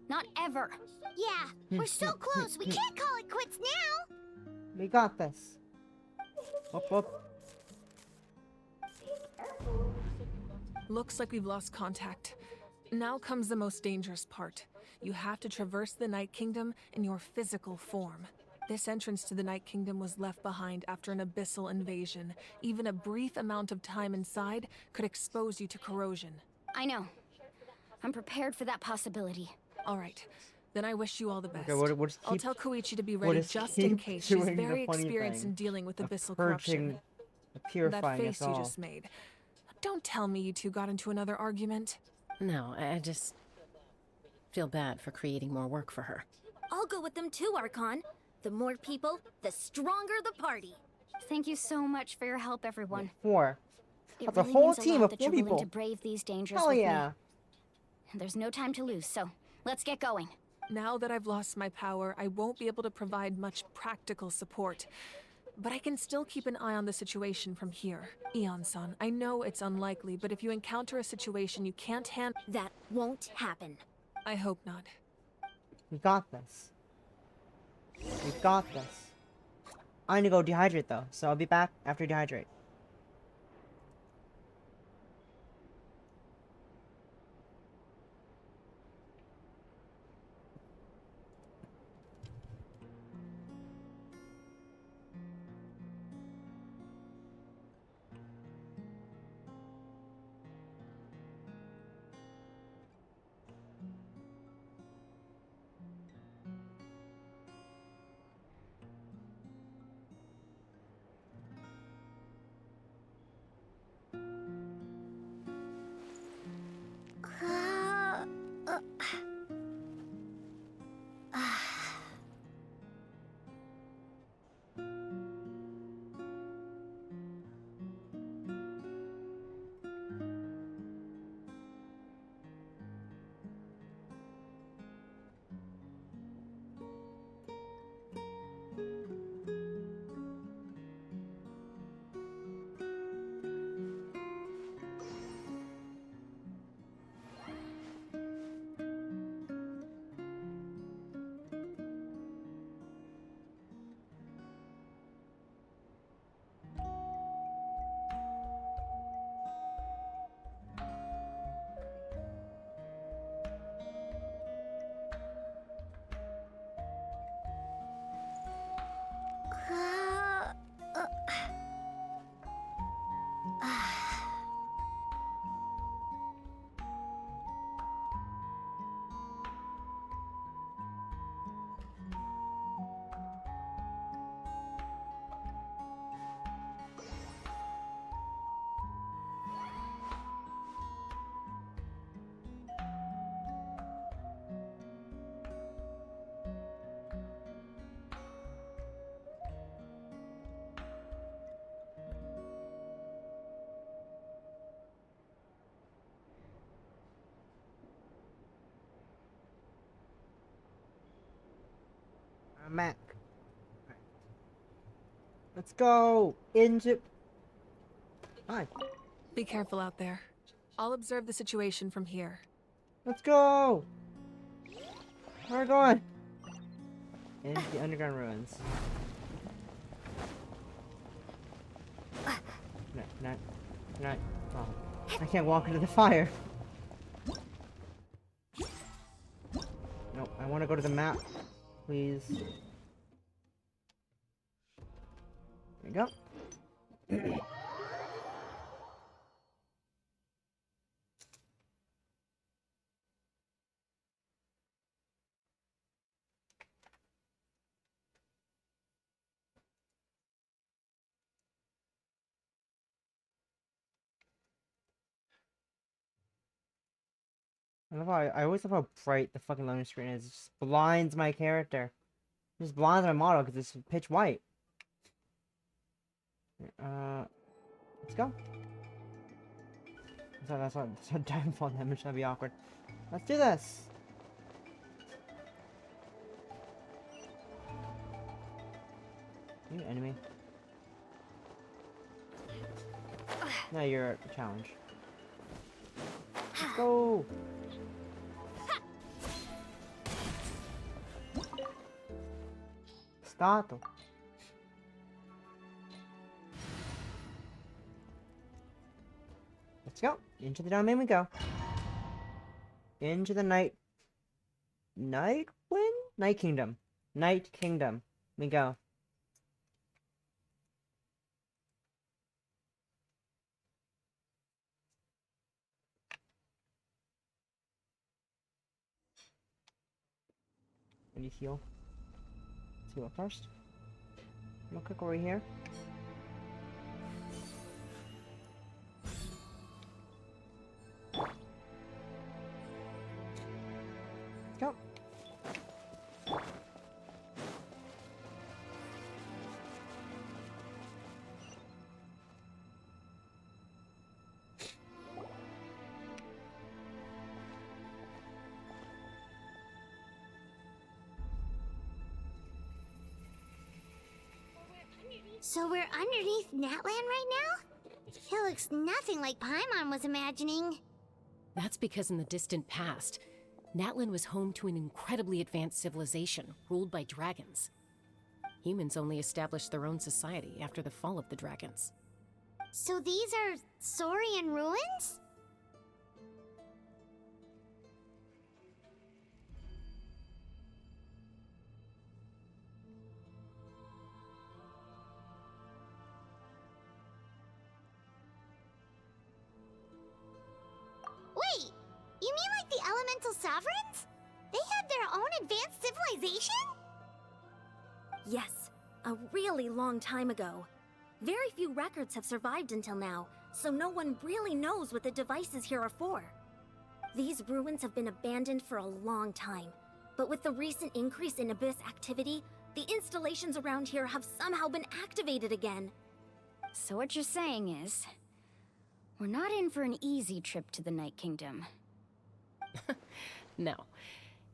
Speaker 9: Not ever.
Speaker 1: Yeah, we're so close. We can't call it quits now.
Speaker 3: We got this. Up, up.
Speaker 17: Looks like we've lost contact. Now comes the most dangerous part. You have to traverse the Night Kingdom in your physical form. This entrance to the Night Kingdom was left behind after an abyssal invasion. Even a brief amount of time inside could expose you to corrosion.
Speaker 9: I know. I'm prepared for that possibility.
Speaker 17: All right. Then I wish you all the best.
Speaker 3: Okay, we'll just
Speaker 17: I'll
Speaker 3: keep-
Speaker 17: tell Koichi to be
Speaker 3: we'll
Speaker 17: ready
Speaker 3: just
Speaker 17: just
Speaker 3: keep
Speaker 17: in case. She's
Speaker 3: doing the
Speaker 17: very
Speaker 3: funny
Speaker 17: experienced
Speaker 3: thing
Speaker 17: in dealing with
Speaker 3: of
Speaker 17: abyssal
Speaker 3: purging-
Speaker 17: corruption.
Speaker 3: of purifying
Speaker 17: That face
Speaker 3: us
Speaker 17: you
Speaker 3: all.
Speaker 17: just made. Don't tell me you two got into another argument.
Speaker 4: No, I just feel bad for creating more work for her.
Speaker 8: I'll go with them too, Archon. The more people, the stronger the party.
Speaker 9: Thank you so much for your help, everyone.
Speaker 3: 4.
Speaker 9: It
Speaker 3: That's a
Speaker 9: really
Speaker 3: whole
Speaker 9: means
Speaker 3: team
Speaker 9: lot
Speaker 3: of
Speaker 9: that
Speaker 3: 4
Speaker 9: you're willing
Speaker 3: people.
Speaker 9: to brave these dangers
Speaker 3: Hell
Speaker 9: with
Speaker 3: yeah.
Speaker 9: me. There's no time to lose, so let's get going.
Speaker 17: Now that I've lost my power, I won't be able to provide much practical support. But I can still keep an eye on the situation from here. Eon-san, I know it's unlikely, but if you encounter a situation you can't handle...
Speaker 8: That won't happen.
Speaker 17: I hope not.
Speaker 3: We got this. We got this. I need to go dehydrate though, so I'll be back after dehydrate. Mac. Right. Let's go into. Hi.
Speaker 17: Be careful out there. I'll observe the situation from here.
Speaker 3: Let's go. Where are we going? Into the underground ruins. No. Oh, I can't walk into the fire. No, I want to go to the map, please. There you go. I always love how bright the fucking loading screen is. It just blinds my character. It just blinds my model because it's pitch white. Let's go. That's not downfall damage. That'd be awkward. Let's do this. You enemy. No, you're a challenge. Let's go. Stato. Let's go. Into the domain we go. Into the Night Kingdom. Night Kingdom. We go. I need to heal. Let's heal up first. Real quick over here. Let's go.
Speaker 1: So we're underneath Natlan right now? It looks nothing like Paimon was imagining.
Speaker 4: That's because in the distant past, Natlan was home to an incredibly advanced civilization ruled by dragons. Humans only established their own society after the fall of the dragons.
Speaker 1: So these are Saurian ruins? Wait, you mean like the elemental sovereigns? They had their own advanced civilization?
Speaker 13: Yes, a really long time ago. Very few records have survived until now, so no one really knows what the devices here are for. These ruins have been abandoned for a long time, but with the recent increase in Abyss activity, the installations around here have somehow been activated again.
Speaker 9: So what you're saying is, we're not in for an easy trip to the Night Kingdom.
Speaker 4: No.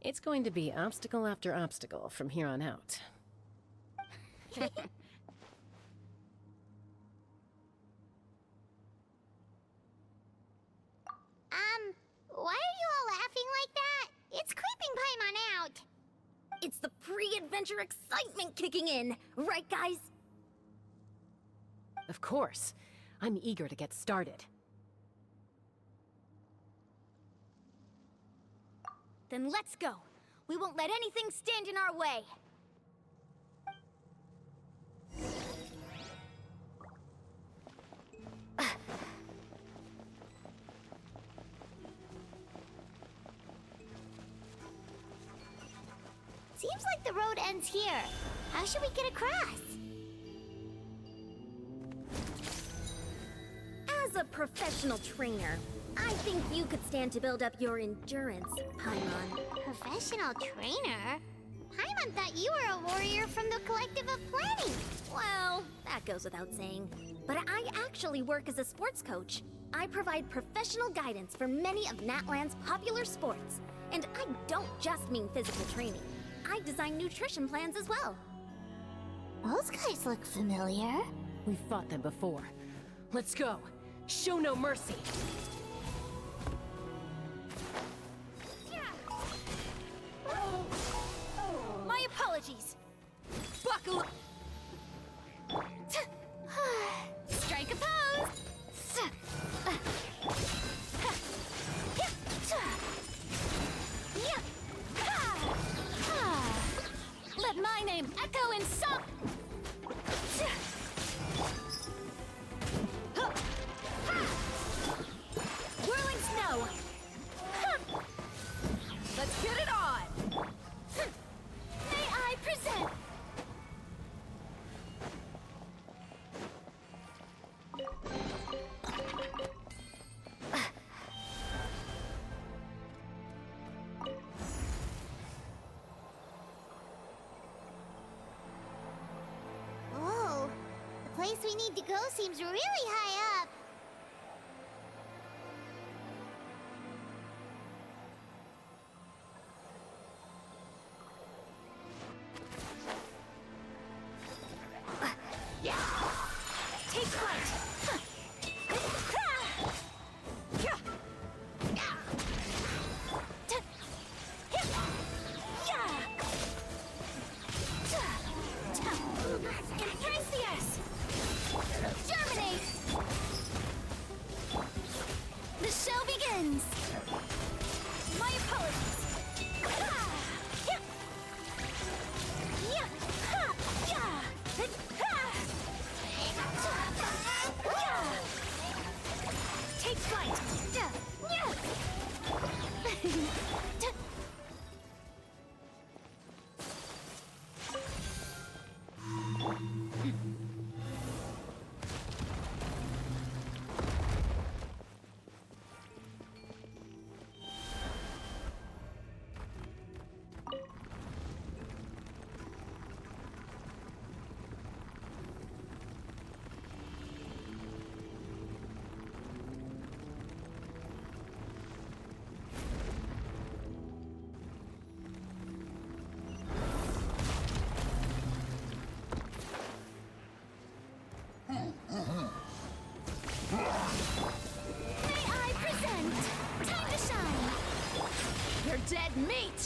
Speaker 4: It's going to be obstacle after obstacle from here on out.
Speaker 1: Why are you all laughing like that? It's creeping Paimon out.
Speaker 13: It's the pre-adventure excitement kicking in, right guys?
Speaker 4: Of course. I'm eager to get started.
Speaker 13: Then let's go. We won't let anything stand in our way.
Speaker 1: Seems like the road ends here. How should we get across?
Speaker 13: As a professional trainer, I think you could stand to build up your endurance, Paimon.
Speaker 1: Professional trainer? Paimon thought you were a warrior from the Collective of Planning.
Speaker 13: Well, that goes without saying. But I actually work as a sports coach. I provide professional guidance for many of Natlan's popular sports. And I don't just mean physical training.
Speaker 1: I design nutrition plans as well. Those guys look familiar.
Speaker 4: We've fought them before. Let's go. Show no mercy.
Speaker 1: My apologies. Buckle up. Strike a pose. Let my name echo in song. Whirling snow. Let's get it on. May I present? Whoa, the place we need to go seems really high up. Take flight! Impressious! Germinate! The show begins! My apologies! Take flight! May I present? Time to shine! You're dead meat!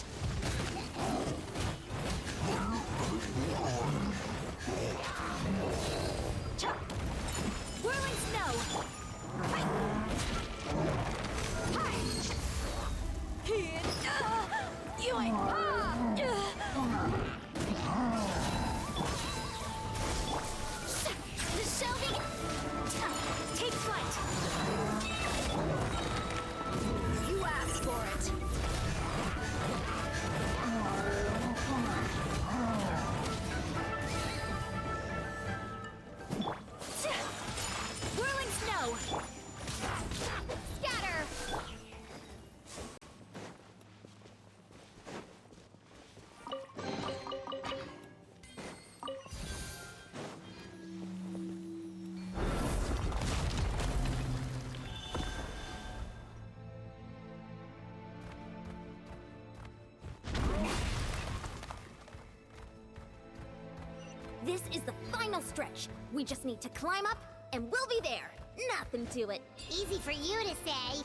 Speaker 1: Whirling snow! The shelving! Take flight! You asked for it! Whirling snow! Scatter! This is the final stretch. We just need to climb up, and we'll be there. Nothing to it. Easy for you to say.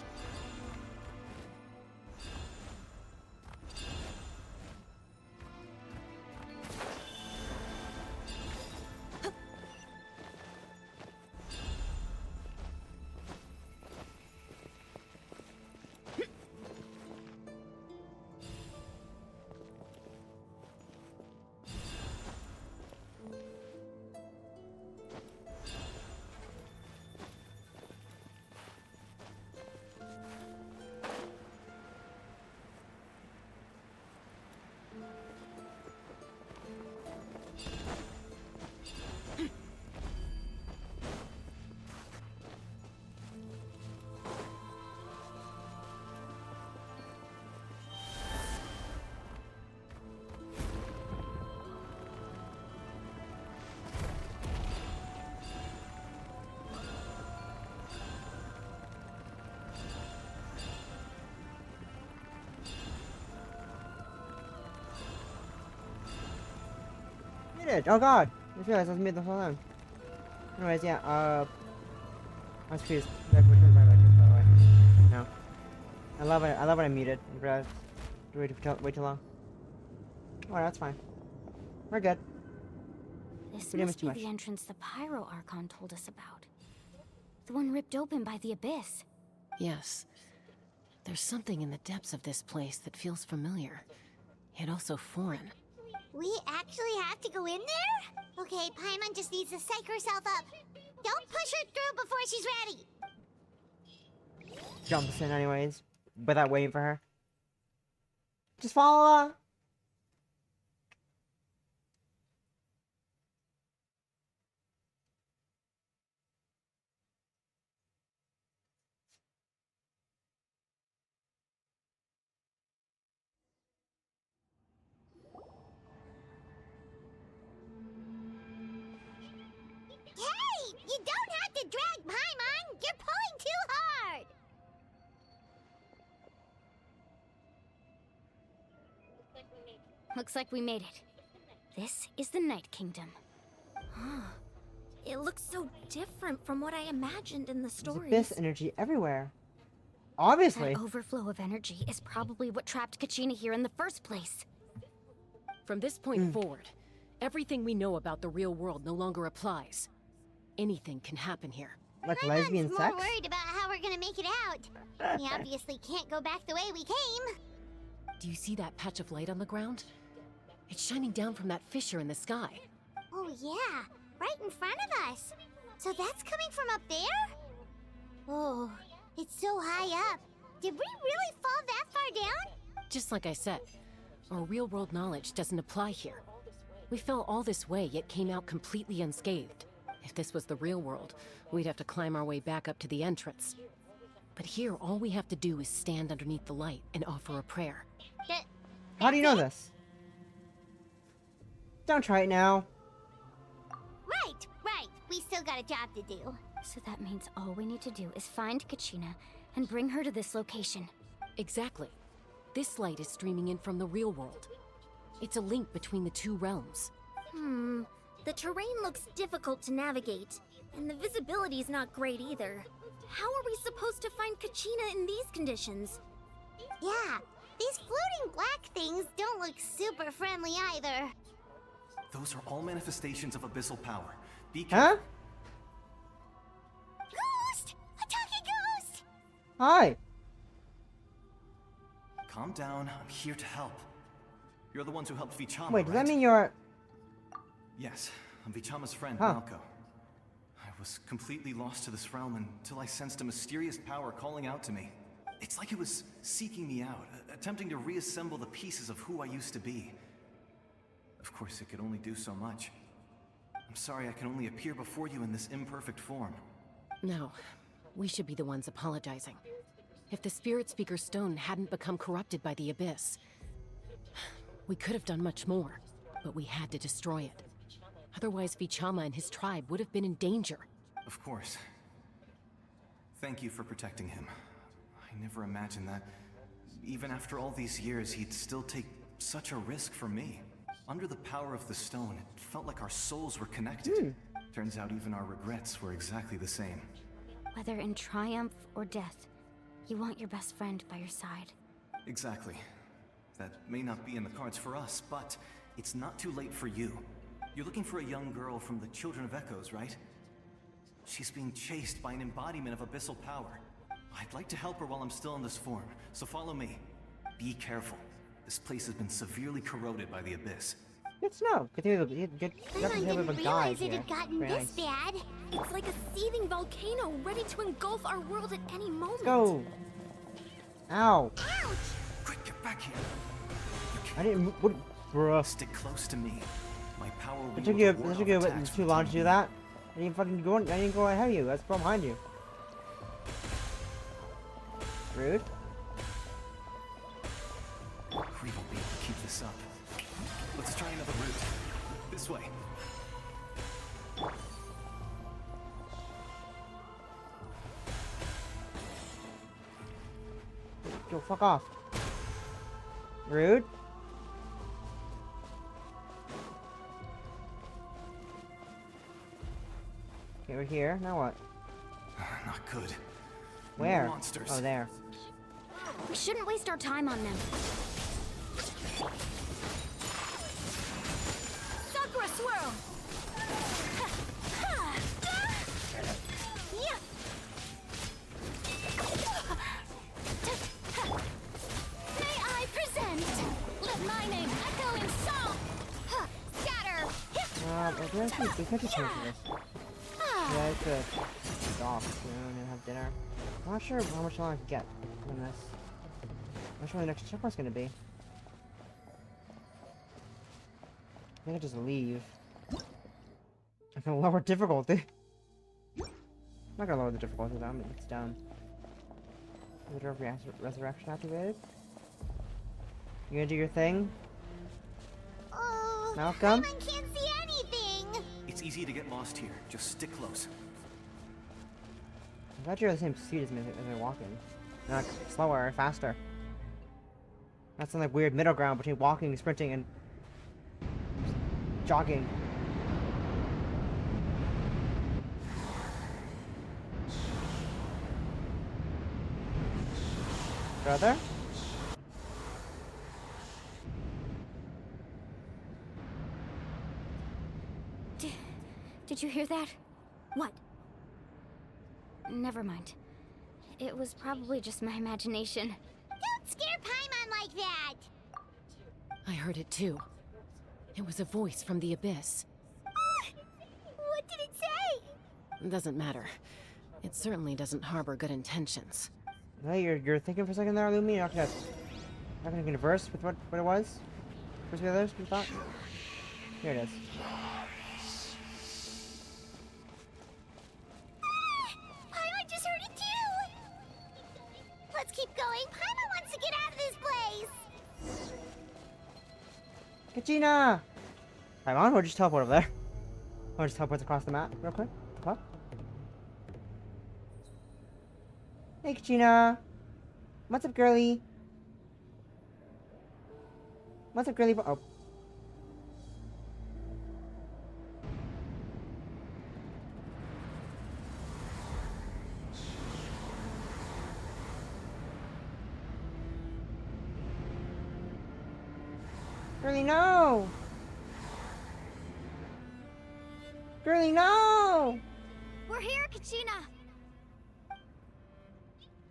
Speaker 3: Made it! Oh god! I just realized I was made the whole time. Anyways, yeah, I was confused. Back, by the way. No. I love it I muted. Way too long. Oh, that's fine. We're good.
Speaker 9: This
Speaker 3: We didn't miss
Speaker 9: must
Speaker 3: too
Speaker 9: be
Speaker 3: much.
Speaker 9: the entrance the Pyro Archon told us about. The one ripped open by the Abyss.
Speaker 4: Yes. There's something in the depths of this place that feels familiar, yet also foreign.
Speaker 1: We actually have to go in there? Okay, Paimon just needs to psych herself up. Don't push her through before she's ready.
Speaker 3: Jumps in anyways, without waiting for her. Just follow along.
Speaker 1: Hey! You don't have to drag Paimon! You're pulling too hard!
Speaker 9: Looks like we made it. This is the Night Kingdom.
Speaker 11: It looks so different from what I imagined in the
Speaker 3: There's
Speaker 11: stories.
Speaker 3: abyss energy everywhere. Obviously.
Speaker 9: That overflow of energy is probably what trapped Kachina here in the first place.
Speaker 4: From this point forward, everything we know about the real world no longer applies. Anything can happen here.
Speaker 3: Like lesbian
Speaker 1: More
Speaker 3: sex?
Speaker 1: worried about how we're gonna make it out. We obviously can't go back the way we came.
Speaker 4: Do you see that patch of light on the ground? It's shining down from that fissure in the sky.
Speaker 1: Oh yeah, right in front of us. So that's coming from up there? Oh, it's so high up. Did we really fall that far down?
Speaker 4: Just like I said, our real-world knowledge doesn't apply here. We fell all this way, yet came out completely unscathed. If this was the real world, we'd have to climb our way back up to the entrance. But here, all we have to do is stand underneath the light and offer a prayer.
Speaker 3: How do you know this? Don't try it now.
Speaker 1: Right. We still got a job to do.
Speaker 9: So that means all we need to do is find Kachina and bring her to this location.
Speaker 4: Exactly. This light is streaming in from the real world. It's a link between the two realms.
Speaker 11: The terrain looks difficult to navigate, and the visibility's not great either. How are we supposed to find Kachina in these conditions?
Speaker 1: Yeah, these floating black things don't look super friendly either.
Speaker 12: Those are all manifestations of abyssal power. Be
Speaker 3: Huh?
Speaker 12: careful.
Speaker 1: Ghost! A talking ghost!
Speaker 3: Hi.
Speaker 12: Calm down. I'm here to help. You're the ones who helped Vichama,
Speaker 3: Wait, does that
Speaker 12: right?
Speaker 3: mean you're...
Speaker 12: Yes, I'm Vichama's friend,
Speaker 3: Huh.
Speaker 12: Malko. I was completely lost to this realm until I sensed a mysterious power calling out to me. It's like it was seeking me out, attempting to reassemble the pieces of who I used to be. Of course, it could only do so much. I'm sorry I can only appear before you in this imperfect form.
Speaker 4: No, we should be the ones apologizing. If the Spirit Speaker Stone hadn't become corrupted by the Abyss, we could have done much more, but we had to destroy it. Otherwise, Vichama and his tribe would have been in danger.
Speaker 12: Of course. Thank you for protecting him. I never imagined that, even after all these years, he'd still take such a risk for me. Under the power of the stone, it felt like our souls were connected. Turns out even our regrets were exactly the same.
Speaker 9: Whether in triumph or death, you want your best friend by your side.
Speaker 12: Exactly. That may not be in the cards for us, but it's not too late for you. You're looking for a young girl from the Children of Echoes, right? She's being chased by an embodiment of abyssal power. I'd like to help her while I'm still in this form, so follow me. Be careful. This place has been severely corroded by the Abyss.
Speaker 3: Good to know. Good to hear
Speaker 1: I didn't realize it had gotten
Speaker 3: Very
Speaker 1: this
Speaker 3: nice.
Speaker 1: bad.
Speaker 11: It's like a seething volcano ready to engulf our world at any moment.
Speaker 3: Go. Ow.
Speaker 12: Quick, get back here.
Speaker 3: I didn't... What, bruh.
Speaker 12: Stick close to me. My power will be
Speaker 3: It took
Speaker 12: able
Speaker 3: you,
Speaker 12: to ward
Speaker 3: it
Speaker 12: off
Speaker 3: took you
Speaker 12: attacks
Speaker 3: too
Speaker 12: from
Speaker 3: long
Speaker 12: the
Speaker 3: to do
Speaker 12: team.
Speaker 3: that. I didn't fucking go. I didn't go ahead of you. That's from behind you. Rude.
Speaker 12: We won't be able to keep this up. Let's try another route. This way.
Speaker 3: Go fuck off. Rude. Okay, we're here. Now what?
Speaker 12: Not good.
Speaker 3: Where?
Speaker 12: More monsters.
Speaker 3: Oh, there.
Speaker 11: We shouldn't waste our time on them.
Speaker 14: Sakura swirl!
Speaker 11: May I present? Let my name echo in song! Scatter!
Speaker 3: We could change this. Yeah, I could stop soon and have dinner. I'm not sure how much longer I can get from this. I'm not sure what the next checkpoint's gonna be. I think I just leave. I can lower difficulty. I'm not gonna lower the difficulty down, but it's down. Resurrection activated. You gonna do your thing?
Speaker 11: Oh,
Speaker 3: Malcolm?
Speaker 11: I can't see anything!
Speaker 12: It's easy to get lost here. Just stick close.
Speaker 3: I thought you were the same speed as me as they're walking. Not slower or faster. That's some like weird middle ground between walking, sprinting, and jogging. Brother?
Speaker 11: Did you hear that? What? Never mind. It was probably just my imagination. Don't scare Paimon like that!
Speaker 4: I heard it too. It was a voice from the abyss.
Speaker 11: What did it say?
Speaker 4: Doesn't matter. It certainly doesn't harbor good intentions.
Speaker 3: Hey, you're thinking for a second there, Lumi? You're not gonna converse with what it was? First the others, you thought? Here it is.
Speaker 11: Paimon just heard it too! Let's keep going. Paimon wants to get out of this place!
Speaker 3: Kachina! Paimon, we'll just teleport over there. Or just teleport across the map real quick. What? Hey, Kachina! What's up, girly? What's up, girly? Oh. Girly, no! Girly, no!
Speaker 11: We're here, Kachina!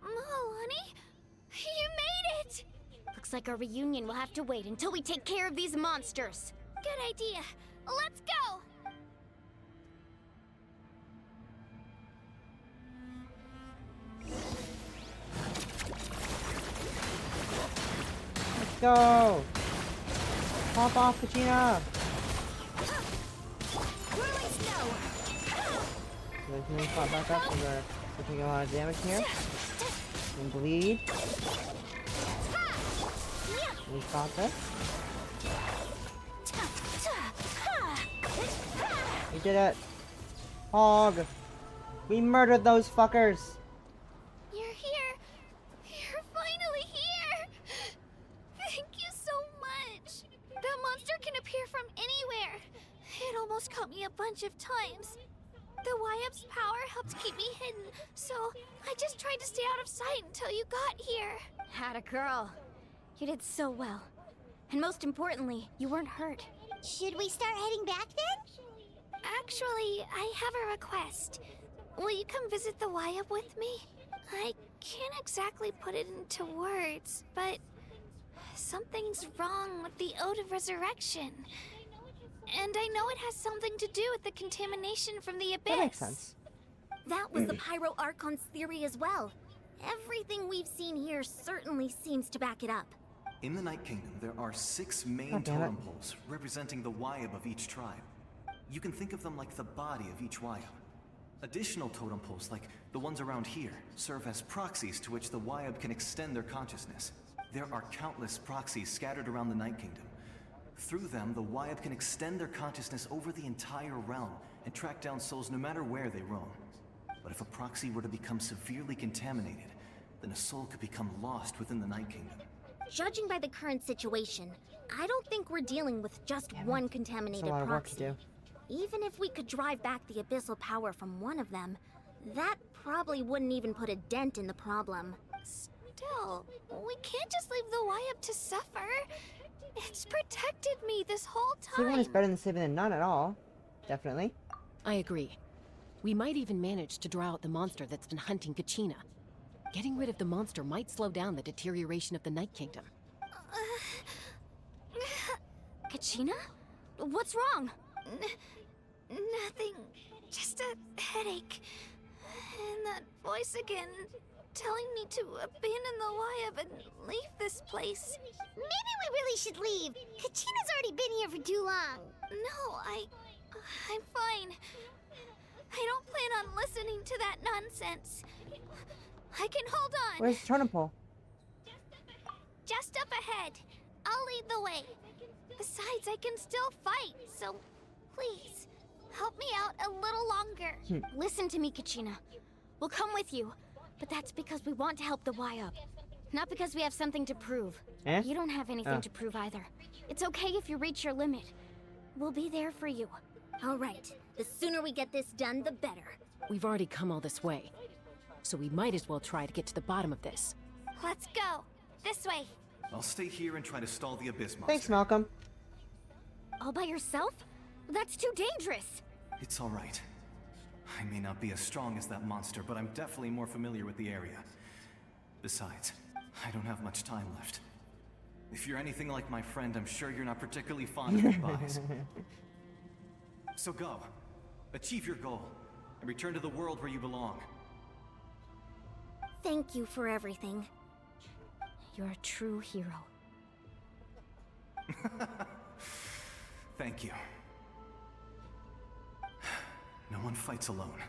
Speaker 11: Oh, honey? You made it! Looks like our reunion will have to wait until we take care of these monsters. Good idea. Let's go!
Speaker 3: Let's go! Pop off, Kachina!
Speaker 11: Whirling snow!
Speaker 3: So can we pop back up because we're taking a lot of damage here. And bleed. We got this. We did it! Hog! We murdered those fuckers!
Speaker 11: You're here! You're finally here! Thank you so much! That monster can appear from anywhere! It almost caught me a bunch of times. The YF's power helped keep me hidden, so I just tried to stay out of sight until you got here. Had a girl. You did so well. And most importantly, you weren't hurt. Should we start heading back then? Actually, I have a request. Will you come visit the YF with me? I can't exactly put it into words, but something's wrong with the Ode of Resurrection. And I know it has something to do with the contamination from the abyss.
Speaker 3: That makes sense.
Speaker 11: That was the Pyro Archon's theory as well. Everything we've seen here certainly seems to back it up.
Speaker 12: In the Night Kingdom, there are 6 main
Speaker 3: God damn it.
Speaker 12: totem poles representing the Wyab of each tribe. You can think of them like the body of each Wyab. Additional totem poles, like the ones around here, serve as proxies to which the Wyab can extend their consciousness. There are countless proxies scattered around the Night Kingdom. Through them, the Wyab can extend their consciousness over the entire realm and track down souls no matter where they roam. But if a proxy were to become severely contaminated, then a soul could become lost within the Night Kingdom.
Speaker 11: Judging by the current situation, I don't think we're dealing with just one
Speaker 3: It's
Speaker 11: contaminated
Speaker 3: a lot of work to
Speaker 11: proxy.
Speaker 3: do.
Speaker 11: Even if we could drive back the abyssal power from one of them, that probably wouldn't even put a dent in the problem.
Speaker 13: Still, we can't just leave the Wyatt to suffer. It's protected me this whole
Speaker 3: Saving one is
Speaker 13: time.
Speaker 3: better than saving than none at all. Definitely.
Speaker 4: I agree. We might even manage to draw out the monster that's been hunting Kachina. Getting rid of the monster might slow down the deterioration of the Night Kingdom.
Speaker 9: Kachina? What's wrong?
Speaker 13: Nothing. Just a headache. And that voice again, telling me to abandon the Wyatt and leave this place.
Speaker 1: Maybe we really should leave. Kachina's already been here for too long.
Speaker 13: No, I'm fine. I don't plan on listening to that nonsense. I can hold on.
Speaker 3: Where's the totem pole?
Speaker 13: Just up ahead. I'll lead the way. Besides, I can still fight, so please, help me out a little longer.
Speaker 9: Listen to me, Kachina. We'll come with you, but that's because we want to help the Wyatt. Not because we have something to prove.
Speaker 3: Eh?
Speaker 9: You don't have anything to prove either. It's okay if you reach your limit. We'll be there for you.
Speaker 1: All right. The sooner we get this done, the better.
Speaker 4: We've already come all this way, so we might as well try to get to the bottom of this.
Speaker 13: Let's go. This way.
Speaker 12: I'll stay here and try to stall the abyss monster.
Speaker 3: Thanks, Malcolm.
Speaker 9: All by yourself? That's too dangerous.
Speaker 12: It's all right. I may not be as strong as that monster, but I'm definitely more familiar with the area. Besides, I don't have much time left. If you're anything like my friend, I'm sure you're not particularly fond of goodbyes. So go. Achieve your goal. And return to the world where you belong.
Speaker 1: Thank you for everything.
Speaker 9: You're a true hero.
Speaker 12: Thank you. No one fights alone.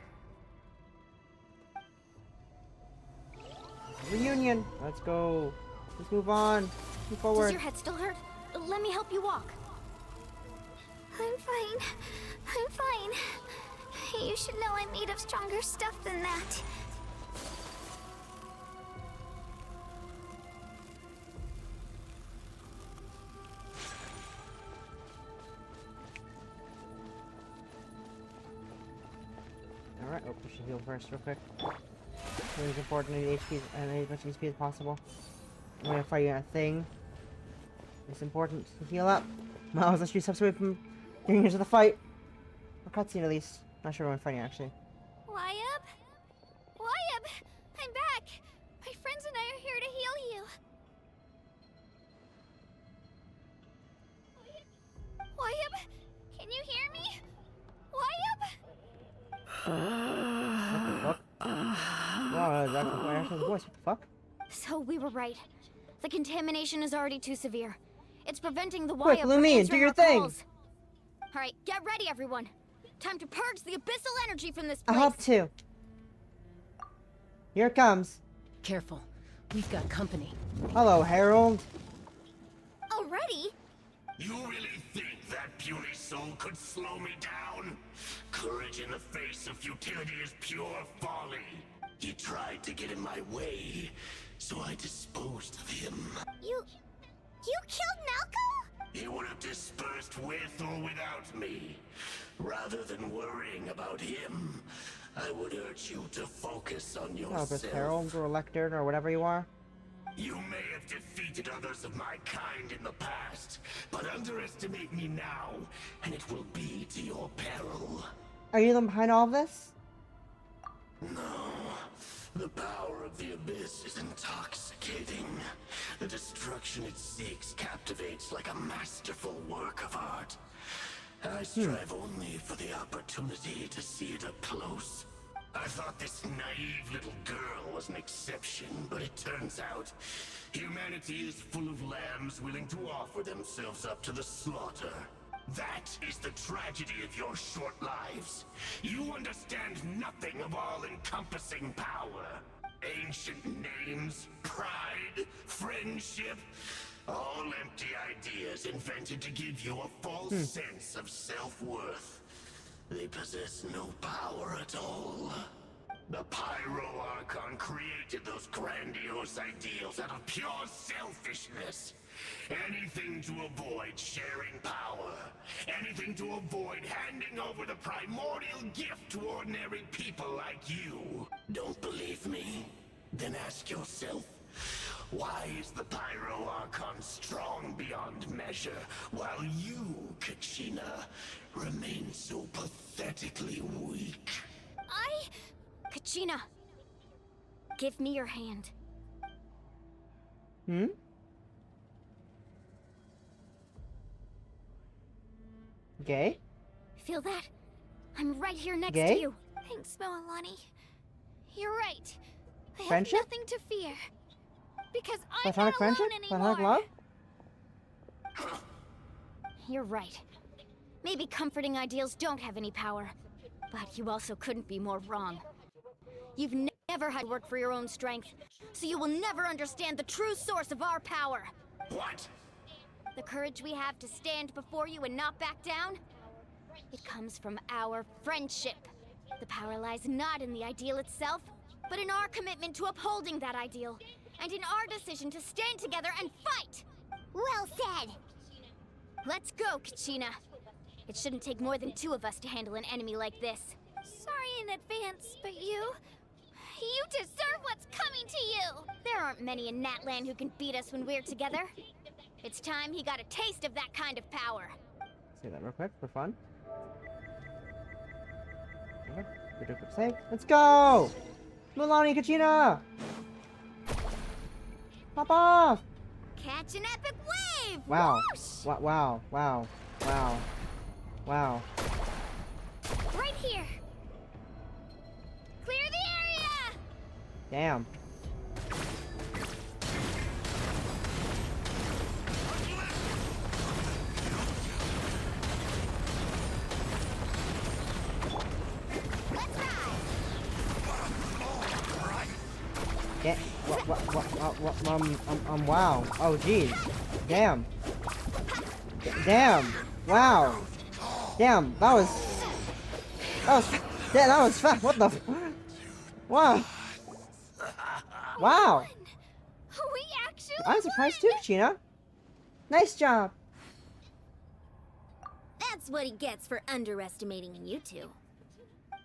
Speaker 3: Reunion. Let's go. Let's move on. Move forward.
Speaker 9: Does your head still hurt? Let me help you walk.
Speaker 13: I'm fine. I'm fine. You should know I'm made of stronger stuff than that.
Speaker 3: Alright, oh, we should heal first real quick. It's important to need HP and as much HP as possible. I'm gonna fight a thing. It's important to heal up. Miles, let's 3 steps away from getting into the fight. Or cutscene at least. Not sure what I'm fighting actually.
Speaker 13: Wyatt? Wyatt! I'm back! My friends and I are here to heal you. Wyatt? Can you hear me? Wyatt?
Speaker 3: What the fuck? Wow, that's actually the voice. What the fuck?
Speaker 9: So we were right. The contamination is already too severe. It's preventing the
Speaker 3: Quick,
Speaker 9: Wyatt from
Speaker 3: Lumine, do
Speaker 9: answering
Speaker 3: your
Speaker 9: our
Speaker 3: thing.
Speaker 9: calls. All right, get ready, everyone. Time to purge the abyssal energy from this
Speaker 3: I
Speaker 9: place.
Speaker 3: hope to. Here it comes.
Speaker 4: Careful. We've got company.
Speaker 3: Hello, Harold.
Speaker 13: Already?
Speaker 6: You really think that puny soul could slow me down? Courage in the face of futility is pure folly. He tried to get in my way, so I disposed of him.
Speaker 1: You killed Malcolm?
Speaker 6: He would have dispersed with or without me. Rather than worrying about him, I would urge you to focus on
Speaker 3: Help us,
Speaker 6: yourself.
Speaker 3: Harold, or Lectern, or whatever you are.
Speaker 6: You may have defeated others of my kind in the past, but underestimate me now, and it will be to your peril.
Speaker 3: Are you the one behind all of this?
Speaker 6: No. The power of the Abyss is intoxicating. The destruction it seeks captivates like a masterful work of art. I strive only for the opportunity to see it up close. I thought this naive little girl was an exception, but it turns out humanity is full of lambs willing to offer themselves up to the slaughter. That is the tragedy of your short lives. You understand nothing of all-encompassing power. Ancient names, pride, friendship, all empty ideas invented to give you a false sense of self-worth. They possess no power at all. The Pyro Archon created those grandiose ideals out of pure selfishness. Anything to avoid sharing power. Anything to avoid handing over the primordial gift to ordinary people like you. Don't believe me? Then ask yourself, why is the Pyro Archon strong beyond measure, while you, Kachina, remain so pathetically weak?
Speaker 9: Kachina, give me your hand.
Speaker 3: Hmm? Gay?
Speaker 9: Feel that? I'm right here next
Speaker 3: Gay?
Speaker 9: to you.
Speaker 11: Thanks, Moalani. You're right. I
Speaker 3: Friendship?
Speaker 11: have nothing to fear. Because I'm
Speaker 3: Platonic
Speaker 11: not
Speaker 3: friendship?
Speaker 11: alone
Speaker 3: Platonic
Speaker 11: anymore.
Speaker 3: love?
Speaker 9: You're right. Maybe comforting ideals don't have any power. But you also couldn't be more wrong. You've never had to work for your own strength, so you will never understand the true source of our power.
Speaker 6: What?
Speaker 9: The courage we have to stand before you and not back down? It comes from our friendship. The power lies not in the ideal itself, but in our commitment to upholding that ideal, and in our decision to stand together and fight!
Speaker 1: Well said!
Speaker 9: Let's go, Kachina. It shouldn't take more than 2 of us to handle an enemy like this.
Speaker 11: Sorry in advance, but you deserve what's coming to you!
Speaker 9: There aren't many in Natlan who can beat us when we're together. It's time he got a taste of that kind of power.
Speaker 3: Say that real quick for fun. Okay, we do a quick save. Let's go! Milani, Kachina! Pop off!
Speaker 9: Catch an epic wave!
Speaker 3: Wow.
Speaker 9: Whoosh!
Speaker 3: Wow. Wow. Wow. Wow.
Speaker 11: Right here! Clear the area!
Speaker 3: Damn. Yeah, wow. Oh, geez. Damn. Damn. Wow. Damn, that was fast. What the wow. Wow.
Speaker 11: We actually
Speaker 3: I'm surprised too, Kachina. Nice job.
Speaker 9: That's what he gets for underestimating you two.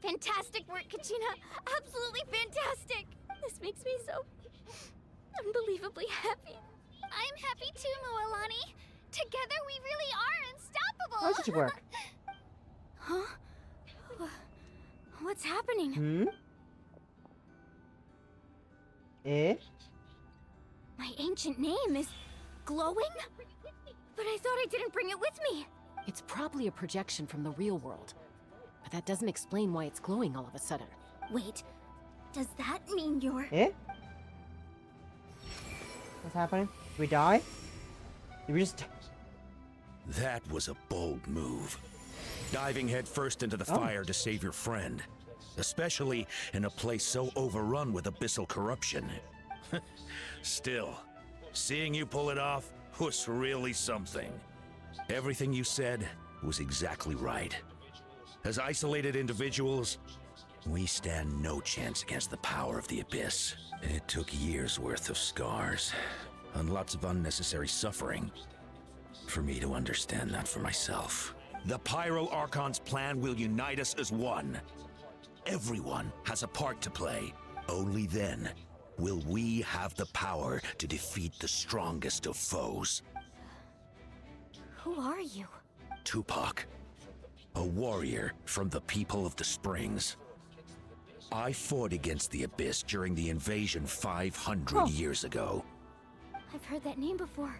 Speaker 9: Fantastic work, Kachina. Absolutely fantastic. This makes me so unbelievably happy.
Speaker 11: I'm happy too, Moalani. Together we really are unstoppable.
Speaker 3: How did it work?
Speaker 9: Huh? What's happening?
Speaker 3: Hmm? Eh?
Speaker 9: My ancient name is glowing? But I thought I didn't bring it with me.
Speaker 4: It's probably a projection from the real world. But that doesn't explain why it's glowing all of a sudden.
Speaker 9: Wait, does that mean you're...
Speaker 3: Eh? What's happening? Did we die? Did we just...
Speaker 19: That was a bold move. Diving headfirst into the fire to save your friend. Especially in a place so overrun with abyssal corruption. Still, seeing you pull it off was really something. Everything you said was exactly right. As isolated individuals, we stand no chance against the power of the Abyss. It took years' worth of scars, and lots of unnecessary suffering, for me to understand that for myself. The Pyro Archon's plan will unite us as one. Everyone has a part to play. Only then will we have the power to defeat the strongest of foes.
Speaker 9: Who are you?
Speaker 19: Tupac, a warrior from the people of the Springs. I fought against the Abyss during the invasion 500 years ago.
Speaker 9: I've heard that name before.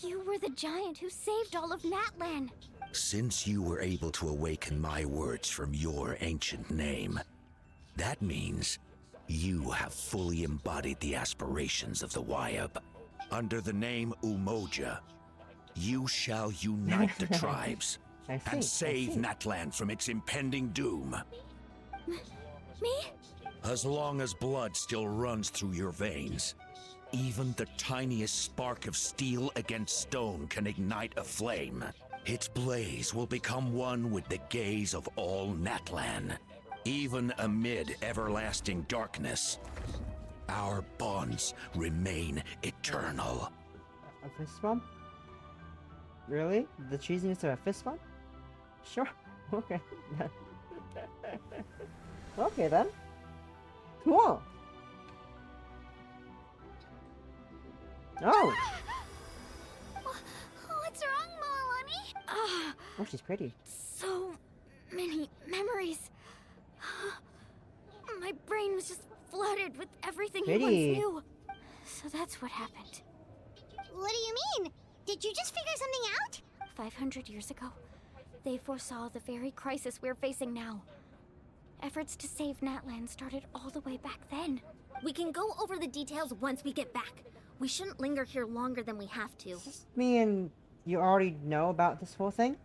Speaker 9: You were the giant who saved all of Natlan.
Speaker 19: Since you were able to awaken my words from your ancient name, that means you have fully embodied the aspirations of the Wyab. Under the name Umoja, you shall unite the tribes and save Natlan from its impending doom.
Speaker 9: Me?
Speaker 19: As long as blood still runs through your veins, even the tiniest spark of steel against stone can ignite a flame. Its blaze will become one with the gaze of all Natlan, even amid everlasting darkness. Our bonds remain eternal.
Speaker 3: A fist bump? Really? The cheesiness of a fist bump? Sure. Okay. Okay then. Cool. Oh.
Speaker 11: What's wrong, Moalani?
Speaker 3: Oh, she's pretty.
Speaker 11: So many memories. My brain was just flooded with everything he once
Speaker 3: Pretty.
Speaker 11: knew. So that's what happened.
Speaker 1: What do you mean? Did you just figure something out?
Speaker 11: 500 years ago, they foresaw the very crisis we're facing now. Efforts to save Natlan started all the way back then.
Speaker 8: We can go over the details once we get back. We shouldn't linger here longer than we have to.
Speaker 3: Me and you already know about this whole thing?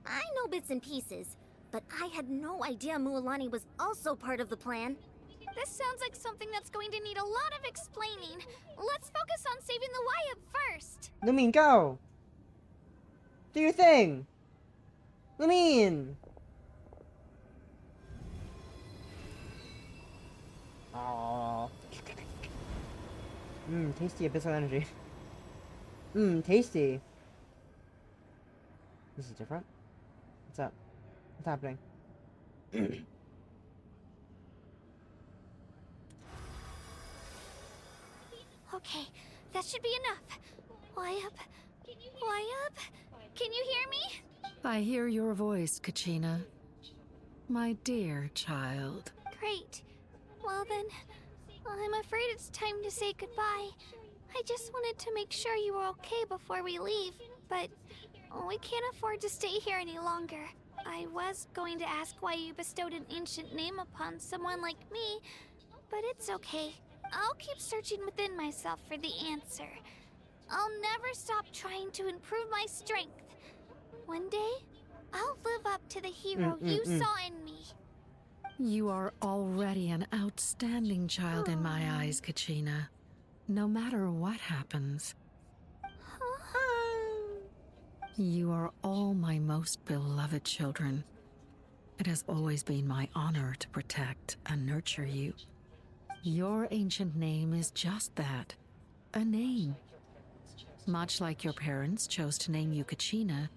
Speaker 8: I know bits and pieces, but I had no idea Mualani was also part of the plan.
Speaker 11: This sounds like something that's going to need a lot of explaining. Let's focus on saving the Wyatt first.
Speaker 3: Lumine, go! Do your thing! Lumine! Aww. Tasty abyssal energy. Tasty. This is different. What's up? What's happening?
Speaker 11: Okay, that should be enough. Wyatt? Can you hear me?
Speaker 18: I hear your voice, Kachina. My dear child.
Speaker 11: Great. Well then, I'm afraid it's time to say goodbye. I just wanted to make sure you were okay before we leave, but we can't afford to stay here any longer. I was going to ask why you bestowed an ancient name upon someone like me, but it's okay. I'll keep searching within myself for the answer. I'll never stop trying to improve my strength. One day, I'll live up to the hero you saw in me.
Speaker 18: You are already an outstanding child in my eyes, Kachina. No matter what happens. You are all my most beloved children. It has always been my honor to protect and nurture you. Your ancient name is just that, a name. Much like your parents chose to name you Kachina,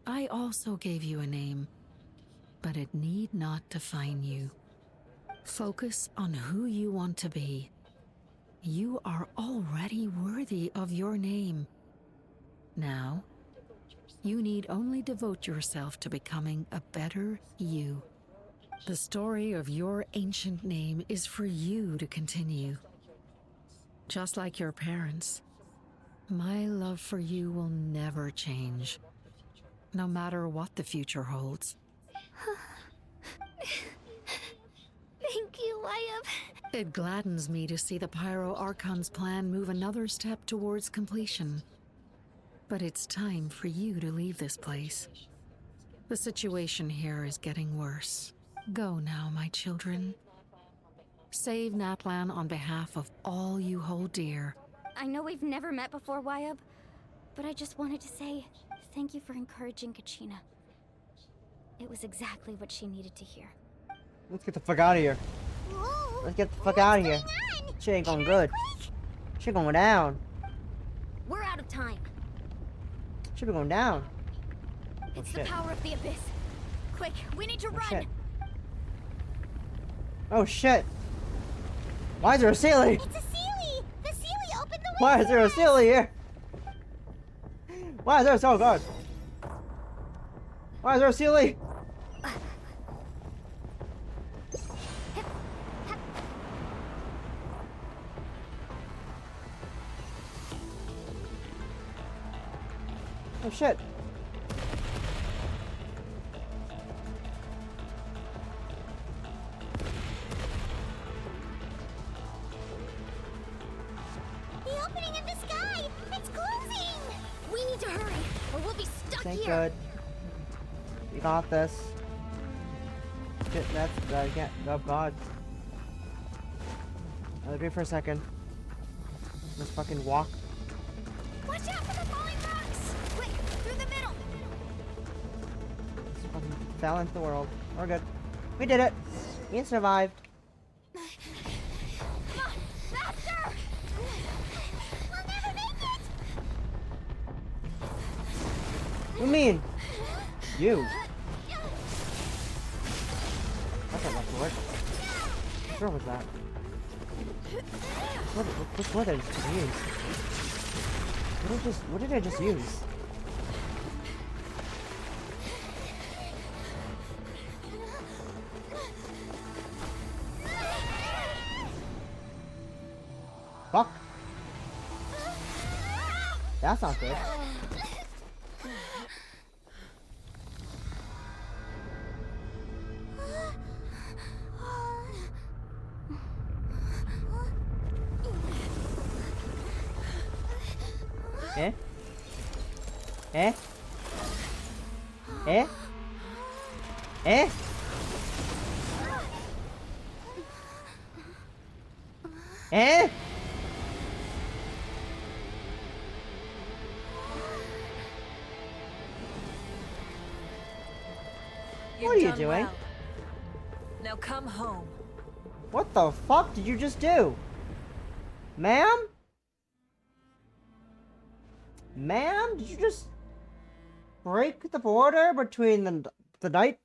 Speaker 18: I also gave you a name, but it need not define you. Focus on who you want to be. You are already worthy of your name. Now, you need only devote yourself to becoming a better you. The story of your ancient name is for you to continue. Just like your parents, my love for you will never change, no matter what the future holds.
Speaker 11: Thank you, Wyatt.
Speaker 18: It gladdens me to see the Pyro Archon's plan move another step towards completion. But it's time for you to leave this place. The situation here is getting worse. Go now, my children. Save Natlan on behalf of all you hold dear.
Speaker 11: I know we've never met before, Wyatt, but I just wanted to say thank you for encouraging Kachina. It was exactly what she needed to hear.
Speaker 3: Let's get the fuck out of here. Let's get the fuck out of here. Shit ain't going good. Shit going down.
Speaker 8: We're out of time.
Speaker 3: Should be going down.
Speaker 11: It's the power of the abyss. Quick, we need to run.
Speaker 3: Shit. Oh shit. Why is there a Sealy?
Speaker 1: It's a Sealy! The Sealy opened the way.
Speaker 3: Why is there a Sealy here? Why is there a oh god? Why is there a Sealy? Oh shit.
Speaker 1: The opening in the sky! It's closing!
Speaker 8: We need to hurry, or we'll be stuck
Speaker 3: Thank
Speaker 8: here.
Speaker 3: good. You got this. Shit, that's yeah. Oh god. Let me for a second. Let's fucking walk.
Speaker 11: Watch out for the falling rocks! Quick, through the middle!
Speaker 3: Just fucking fell into the world. We're good. We did it. We survived.
Speaker 11: Come on, faster! We'll never make
Speaker 3: What do you mean? You. That's not left word. Where was that? Which word did I just use? What did I just use? Fuck. That's not good. Eh? Eh? Eh? Eh? Eh? What are you doing?
Speaker 17: Well. Now come home.
Speaker 3: What the fuck did you just do? Ma'am? Ma'am? Did you just break the border between the Night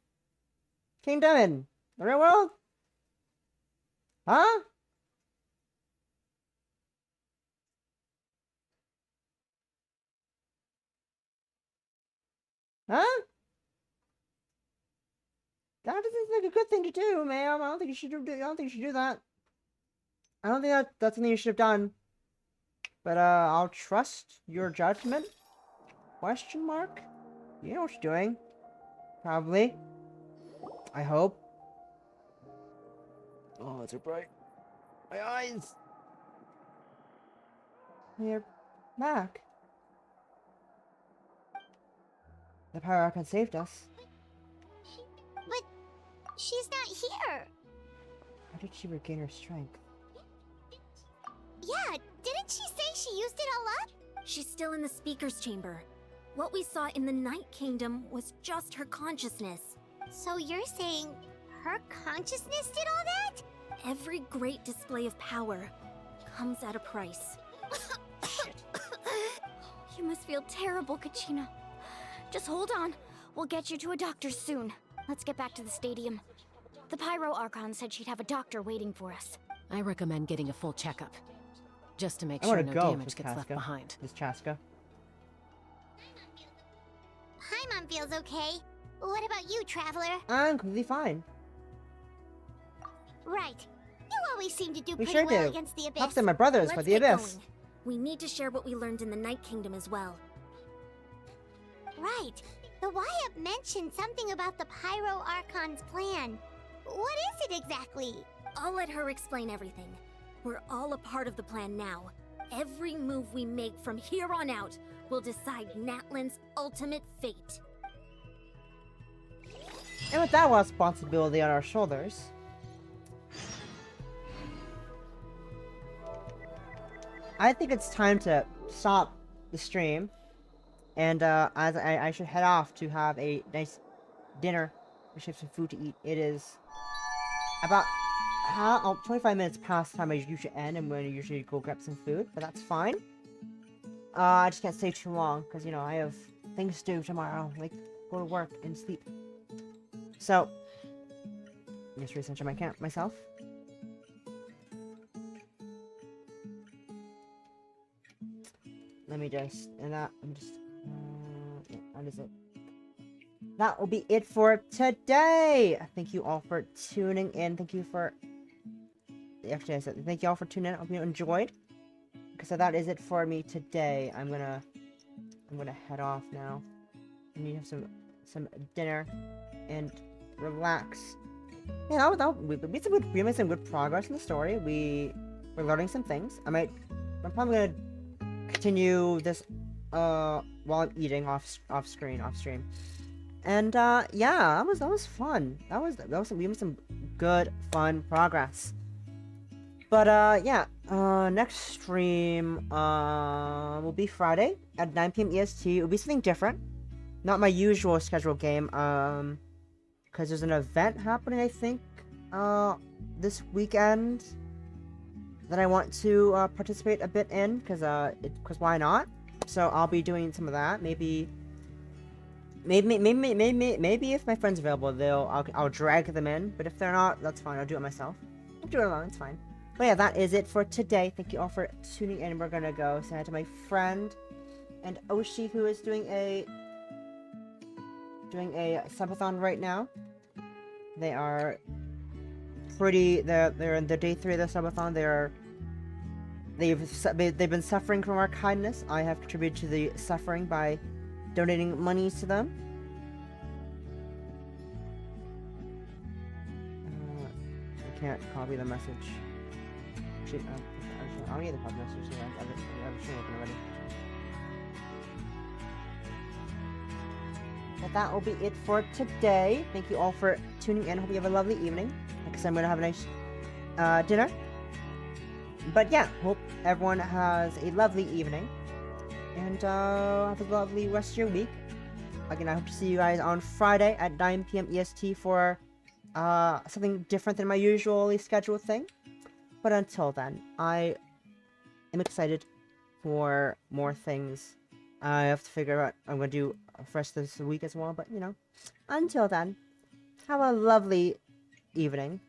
Speaker 3: Kingdom and the real world? Huh? Huh? That doesn't seem like a good thing to do, ma'am. I don't think you should do. I don't think you should do that. I don't think that's something you should have done. But I'll trust your judgment. Question mark? You know what you're doing. Probably. I hope. Oh, it's so bright. My eyes. You're back. The Power Archon saved us.
Speaker 1: But she's not here.
Speaker 3: How did she regain her strength?
Speaker 1: Yeah, didn't she say she used it all up?
Speaker 7: She's still in the speaker's chamber. What we saw in the Night Kingdom was just her consciousness.
Speaker 1: So you're saying her consciousness did all that?
Speaker 7: Every great display of power comes at a price. You must feel terrible, Kachina. Just hold on. We'll get you to a doctor soon. Let's get back to the stadium. The Pyro Archon said she'd have a doctor waiting for us.
Speaker 4: I recommend getting a full checkup. Just to make
Speaker 3: I
Speaker 4: sure
Speaker 3: wanna
Speaker 4: no
Speaker 3: go,
Speaker 4: damage
Speaker 3: Miss
Speaker 4: gets left
Speaker 3: Casca.
Speaker 4: behind.
Speaker 3: Miss Chaska.
Speaker 1: Hi, Mom feels okay. What about you, Traveler?
Speaker 3: I'm completely fine.
Speaker 1: Right. You always seem to do
Speaker 3: We
Speaker 1: pretty
Speaker 3: sure
Speaker 1: well
Speaker 3: do.
Speaker 1: against the Abyss.
Speaker 3: Helps that my brothers for
Speaker 7: Let's
Speaker 3: the
Speaker 7: get
Speaker 3: Abyss.
Speaker 7: going. We need to share what we learned in the Night Kingdom as well.
Speaker 1: Right. The Wyatt mentioned something about the Pyro Archon's plan. What is it exactly?
Speaker 7: I'll let her explain everything. We're all a part of the plan now. Every move we make from here on out will decide Natlan's ultimate fate.
Speaker 3: And with that responsibility on our shoulders, I think it's time to stop the stream. And as I should head off to have a nice dinner. We should have some food to eat. It is about 25 minutes past the time I usually end, and when I usually go grab some food, but that's fine. I just can't stay too long because, you know, I have things to do tomorrow, like go to work and sleep. So, just recenter my camp myself. Let me just, and that, I'm just, yeah, that is it. That will be it for today. Thank you all for tuning in. Thank you for, actually I said, thank you all for tuning in. I hope you enjoyed. So that is it for me today. I'm gonna head off now. I need to have some dinner and relax. Yeah, we made some good progress in the story. We're learning some things. I'm probably gonna continue this while I'm eating off stream. And yeah, that was fun. We made some good fun progress. But yeah, next stream will be Friday at 9 p.m. EST. It'll be something different, not my usual scheduled game. Because there's an event happening, I think, this weekend that I want to participate a bit in. Because why not? So I'll be doing some of that. Maybe maybe if my friend's available, I'll drag them in. But if they're not, that's fine. I'll do it myself. I'll do it alone. It's fine. But yeah, that is it for today. Thank you all for tuning in. We're gonna go say hi to my friend and Oshi, who is doing a subathon right now. They are they're in the day 3 of the subathon. They've been suffering from our kindness. I have contributed to the suffering by donating money to them. I can't copy the message. Actually, I don't need the copy message. So I've shown it already. But that will be it for today. Thank you all for tuning in. Hope you have a lovely evening. Like I said, I'm gonna have a nice dinner. But yeah, hope everyone has a lovely evening. And have a lovely rest of your week. Again, I hope to see you guys on Friday at 9 p.m. EST for something different than my usually scheduled thing. But until then, I am excited for more things. I have to figure out what I'm going to do for the rest of this week as well. But, you know, until then, have a lovely evening.